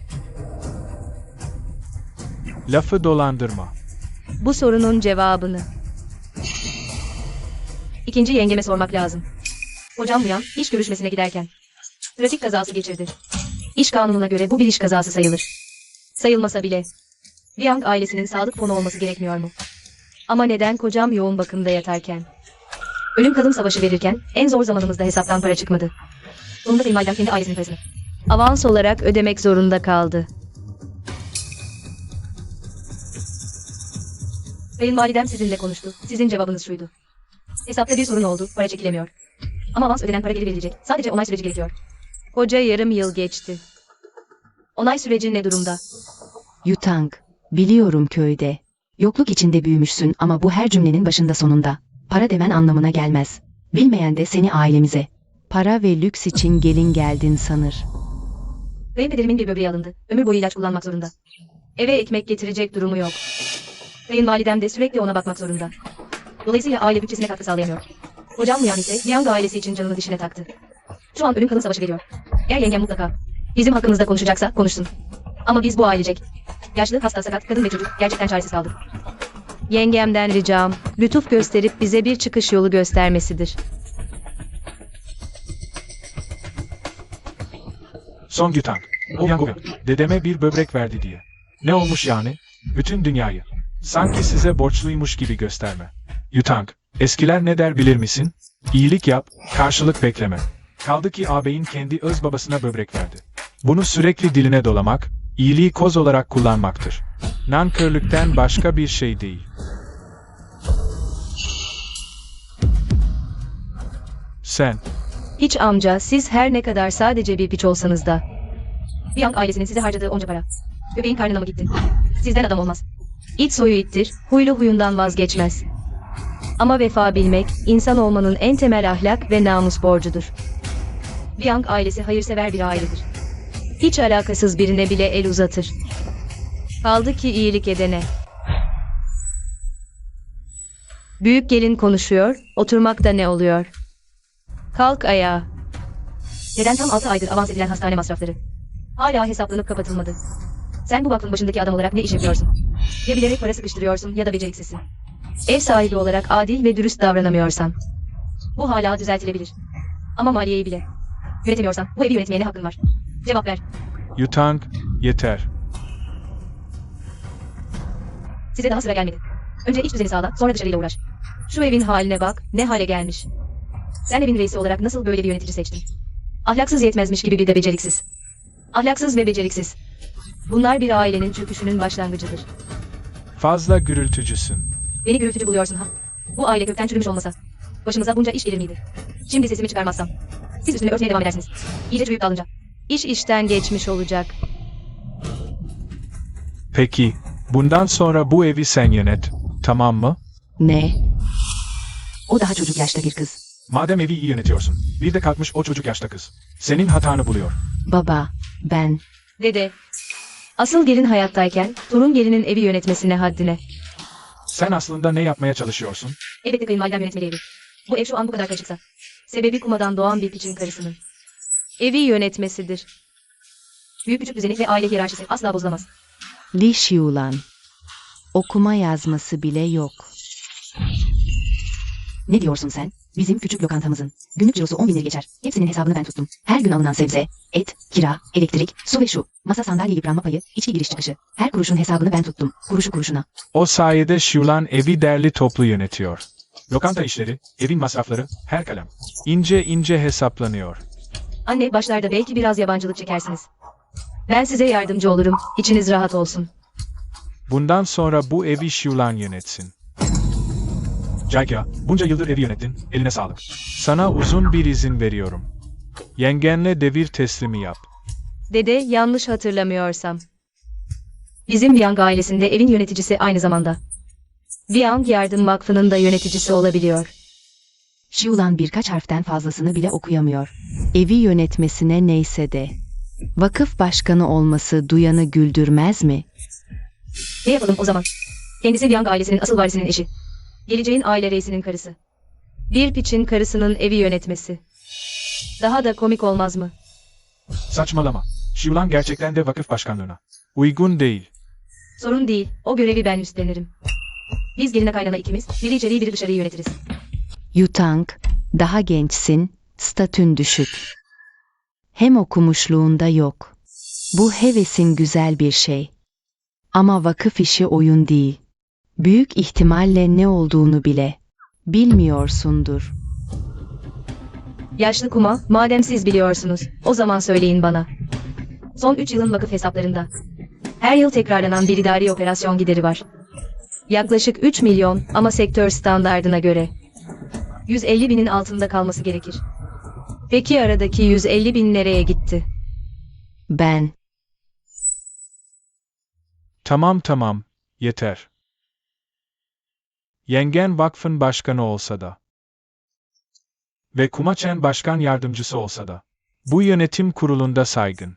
Lafı dolandırma. Bu sorunun cevabını İkinci yengeme sormak lazım. Hocam Uyan, iş görüşmesine giderken trafik kazası geçirdi. İş kanununa göre bu bir iş kazası sayılır. Sayılmasa bile Liang ailesinin sağlık fonu olması gerekmiyor mu? Ama neden kocam yoğun bakımda yatarken? Ölüm kalım savaşı verirken en zor zamanımızda hesaptan para çıkmadı. Sonunda kayınvalidem kendi ailesinin parasını avans olarak ödemek zorunda kaldı. Kayınvalidem sizinle konuştu. Sizin cevabınız şuydu. Hesapta bir sorun oldu, para çekilemiyor. Ama avans ödenen para geri verilecek. Sadece onay süreci gerekiyor. Koca yarım yıl geçti. Onay süreci ne durumda? Yutang, biliyorum köyde. Yokluk içinde büyümüşsün ama bu her cümlenin başında sonunda. Para demen anlamına gelmez. Bilmeyen de seni ailemize. Para ve lüks için gelin geldin sanır. Kayınpederimin bir böbreği alındı. Ömür boyu ilaç kullanmak zorunda. Eve ekmek getirecek durumu yok. Kayınvalidem de sürekli ona bakmak zorunda. Dolayısıyla aile bütçesine katkı sağlayamıyor. Hocam Liang ise Liang ailesi için canını dişine taktı. Şu an ölüm kalım savaşı veriyor. Eğer yengem mutlaka bizim hakkımızda konuşacaksa konuşsun. Ama biz bu ailecek. Yaşlı, hasta, sakat, kadın ve çocuk gerçekten çaresiz kaldık. Yengemden ricam, lütuf gösterip bize bir çıkış yolu göstermesidir. Song Yutang, Oyangoyan, dedeme bir böbrek verdi diye. Ne olmuş yani? Bütün dünyayı. Sanki size borçluymuş gibi gösterme. Yutang, eskiler ne der bilir misin? İyilik yap, karşılık bekleme. Kaldı ki ağabeyin kendi öz babasına böbrek verdi. Bunu sürekli diline dolamak, iyiliği koz olarak kullanmaktır. Nankörlükten başka bir şey değil. Sen, Hiç amca, siz her ne kadar sadece bir piç olsanız da. Liang ailesinin size harcadığı onca para. Göbeğin karnına mı gitti? Sizden adam olmaz. İt soyu ittir, huylu huyundan vazgeçmez. Ama vefa bilmek, insan olmanın en temel ahlak ve namus borcudur. Liang ailesi hayırsever bir ailedir. Hiç alakasız birine bile el uzatır. Kaldı ki iyilik edene. Büyük gelin konuşuyor, oturmakta ne oluyor? Kalk ayağa. Neden tam 6 aydır avans edilen hastane masrafları? Hala hesaplanıp kapatılmadı. Sen bu vakfın başındaki adam olarak ne iş yapıyorsun? Ya bilerek para sıkıştırıyorsun ya da beceriksizsin. Ev sahibi olarak adil ve dürüst davranamıyorsan. Bu hala düzeltilebilir. Ama maliyeyi bile yönetemiyorsan bu evi yönetmeye ne hakkın var? Cevap ver. Yutang, yeter. Size daha sıra gelmedi. Önce iç düzeni sağla, sonra dışarıyla uğraş. Şu evin haline bak, ne hale gelmiş. Sen evin reisi olarak nasıl böyle bir yönetici seçtin? Ahlaksız yetmezmiş gibi bir de beceriksiz. Ahlaksız ve beceriksiz. Bunlar bir ailenin çöküşünün başlangıcıdır. Fazla gürültücüsün. Beni gürültücü buluyorsun ha. Bu aile kökten çürümüş olmasa başımıza bunca iş gelir miydi? Şimdi sesimi çıkarmazsam siz üstüne örtmeye devam edersiniz. İyice çürüyüp dağılınca İş işten geçmiş olacak. Peki, bundan sonra bu evi sen yönet, tamam mı? Ne? O daha çocuk yaşta bir kız. Madem evi iyi yönetiyorsun, bir de kalkmış o çocuk yaşta kız. Senin hatanı buluyor. Baba, ben... Dede. Asıl gelin hayattayken torun gelinin evi yönetmesine haddine. Sen aslında ne yapmaya çalışıyorsun? Elbette kayınvalidem yönetmeli evi. Bu ev şu an bu kadar karışıksa. Sebebi kumadan doğan bir piçin karısının. Evi yönetmesidir. Büyük küçük düzeni ve aile hiyerarşisi asla bozulamaz. Li Xiulan. Okuma yazması bile yok. Ne diyorsun sen? Bizim küçük lokantamızın günlük cirosu 10 binleri geçer. Hepsinin hesabını ben tuttum. Her gün alınan sebze, et, kira, elektrik, su ve şu. Masa sandalye yıpranma payı, içki giriş çıkışı. Her kuruşun hesabını ben tuttum. Kuruşu kuruşuna. O sayede Şulan evi derli toplu yönetiyor. Lokanta işleri, evin masrafları, her kalem. İnce ince hesaplanıyor. Anne, başlarda belki biraz yabancılık çekersiniz. Ben size yardımcı olurum. İçiniz rahat olsun. Bundan sonra bu evi Şulan yönetsin. Jagya, bunca yıldır evi yönettin, eline sağlık. Sana uzun bir izin veriyorum. Yengenle devir teslimi yap. Dede, yanlış hatırlamıyorsam. Bizim Yang ailesinde evin yöneticisi aynı zamanda. Yang Yardım Vakfı'nın da yöneticisi olabiliyor. Xiulan birkaç harften fazlasını bile okuyamıyor. Evi yönetmesine neyse de. Vakıf başkanı olması duyanı güldürmez mi? Ne yapalım o zaman? Kendisi Yang ailesinin asıl varisinin eşi. Geleceğin aile reisinin karısı. Bir piçin karısının evi yönetmesi. Daha da komik olmaz mı? Saçmalama. Şulan gerçekten de vakıf başkanlığına. Uygun değil. Sorun değil. O görevi ben üstlenirim. Biz geline kaynana ikimiz, biri içeriği biri dışarıyı yönetiriz. Yutang, daha gençsin, statün düşük. Hem okumuşluğunda yok. Bu hevesin güzel bir şey. Ama vakıf işi oyun değil. Büyük ihtimalle ne olduğunu bile bilmiyorsundur. Yaşlı kuma, madem siz biliyorsunuz, o zaman söyleyin bana. Son 3 yılın vakıf hesaplarında. Her yıl tekrarlanan bir idari operasyon gideri var. Yaklaşık 3 milyon ama sektör standardına göre. 150 binin altında kalması gerekir. Peki aradaki 150 bin nereye gitti? Ben, Tamam, yeter. Yengen vakfın başkanı olsa da. Ve Kumaçen başkan yardımcısı olsa da. Bu yönetim kurulunda saygın.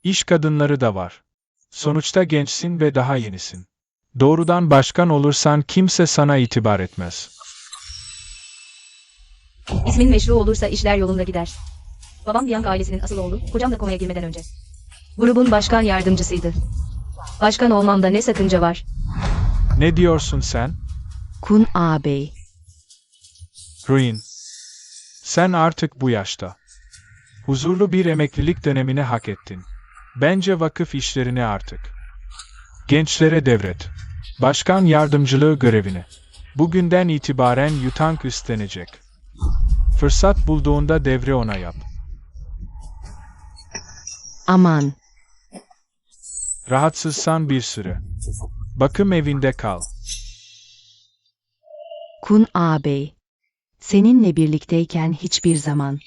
İş kadınları da var. Sonuçta gençsin ve daha yenisin. Doğrudan başkan olursan kimse sana itibar etmez. İsmin meşru olursa işler yolunda gider. Babam Yang ailesinin asıl oğlu, kocam da komaya girmeden önce. Grubun başkan yardımcısıydı. Başkan olmamda ne sakınca var? Ne diyorsun sen? Kun ağabey. Ruin. Sen artık bu yaşta. Huzurlu bir emeklilik dönemini hak ettin. Bence vakıf işlerini artık gençlere devret. Başkan yardımcılığı görevini. Bugünden itibaren Yutang üstlenecek. Fırsat bulduğunda devre ona yap. Aman, Rahatsızsan bir süre. Bakım evinde kal. Kun ağabey. Seninle birlikteyken hiçbir zaman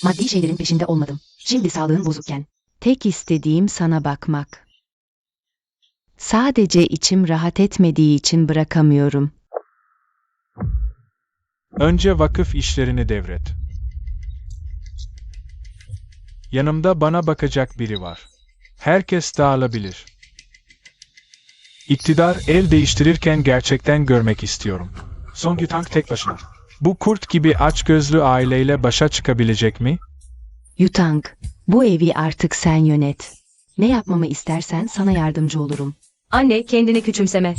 maddi şeylerin peşinde olmadım. Şimdi sağlığın bozukken. Tek istediğim sana bakmak. Sadece içim rahat etmediği için bırakamıyorum. Önce vakıf işlerini devret. Yanımda bana bakacak biri var. Herkes dağılabilir. İktidar el değiştirirken gerçekten görmek istiyorum. Song Yutang tek başına. Bu kurt gibi açgözlü aileyle başa çıkabilecek mi? Yutang, bu evi artık sen yönet. Ne yapmamı istersen sana yardımcı olurum. Anne, kendini küçümseme.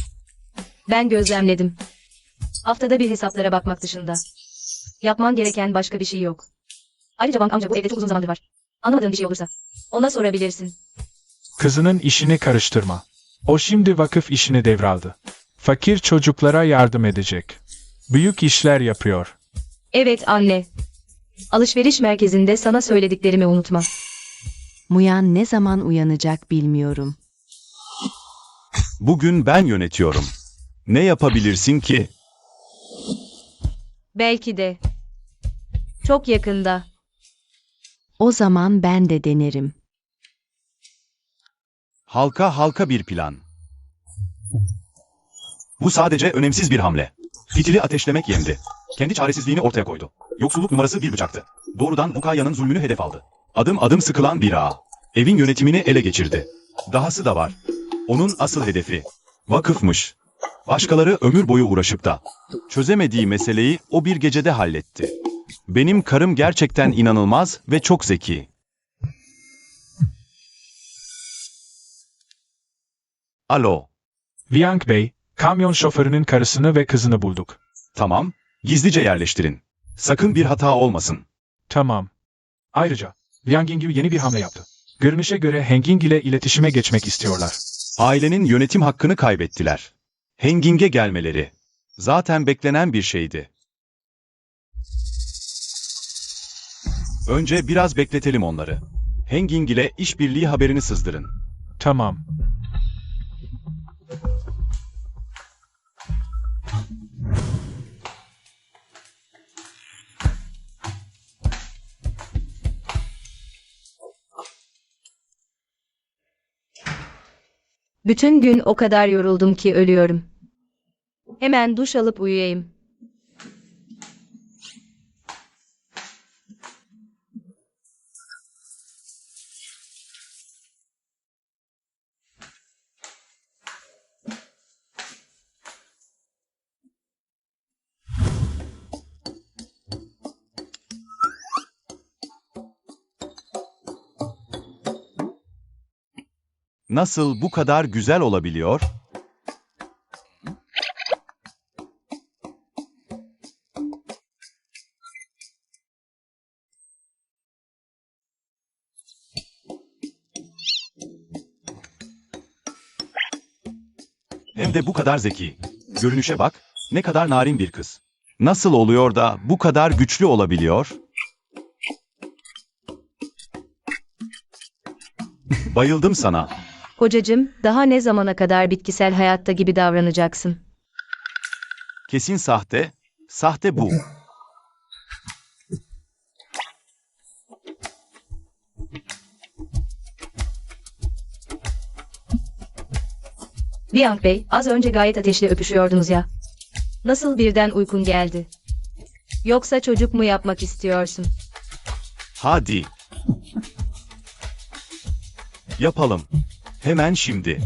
Ben gözlemledim. Haftada bir hesaplara bakmak dışında. Yapman gereken başka bir şey yok. Ayrıca Wang amca bu evde çok uzun zamandır var. Anlamadığın bir şey olursa ona sorabilirsin. Kızının işini karıştırma. O şimdi vakıf işini devraldı. Fakir çocuklara yardım edecek. Büyük işler yapıyor. Evet anne. Alışveriş merkezinde sana söylediklerimi unutma. Muyan ne zaman uyanacak bilmiyorum. Bugün ben yönetiyorum. Ne yapabilirsin ki? Belki de. Çok yakında. O zaman ben de denerim. Halka bir plan. Bu sadece önemsiz bir hamle. Fitili ateşlemek yendi. Kendi çaresizliğini ortaya koydu. Yoksulluk numarası bir bıçaktı. Doğrudan Vukaya'nın zulmünü hedef aldı. Adım adım sıkılan bir ağ. Evin yönetimini ele geçirdi. Dahası da var. Onun asıl hedefi vakıfmış. Başkaları ömür boyu uğraşıp da Çözemediği meseleyi o bir gecede halletti. Benim karım gerçekten inanılmaz ve çok zeki. Alo, Viang Bey, kamyon şoförünün karısını ve kızını bulduk. tamam, gizlice yerleştirin. Sakın bir hata olmasın. Tamam. Ayrıca, Liang yeni bir hamle yaptı. Görünüşe göre Henging ile iletişime geçmek istiyorlar. ailenin yönetim hakkını kaybettiler. Henging'e gelmeleri zaten beklenen bir şeydi. Önce biraz bekletelim onları. Henging ile işbirliği haberini sızdırın. Tamam. Bütün gün o kadar yoruldum ki ölüyorum. Hemen duş alıp uyuyayım. Nasıl bu kadar güzel olabiliyor? Hem de bu kadar zeki. Görünüşe bak, ne kadar narin bir kız. Nasıl oluyor da bu kadar güçlü olabiliyor? Bayıldım sana. Kocacığım, daha ne zamana kadar bitkisel hayatta gibi davranacaksın? Kesin sahte. Sahte bu. Liang Bey, az önce gayet ateşli öpüşüyordunuz ya. Nasıl birden uykun geldi? Yoksa çocuk mu yapmak istiyorsun? Hadi. Yapalım. Hemen şimdi.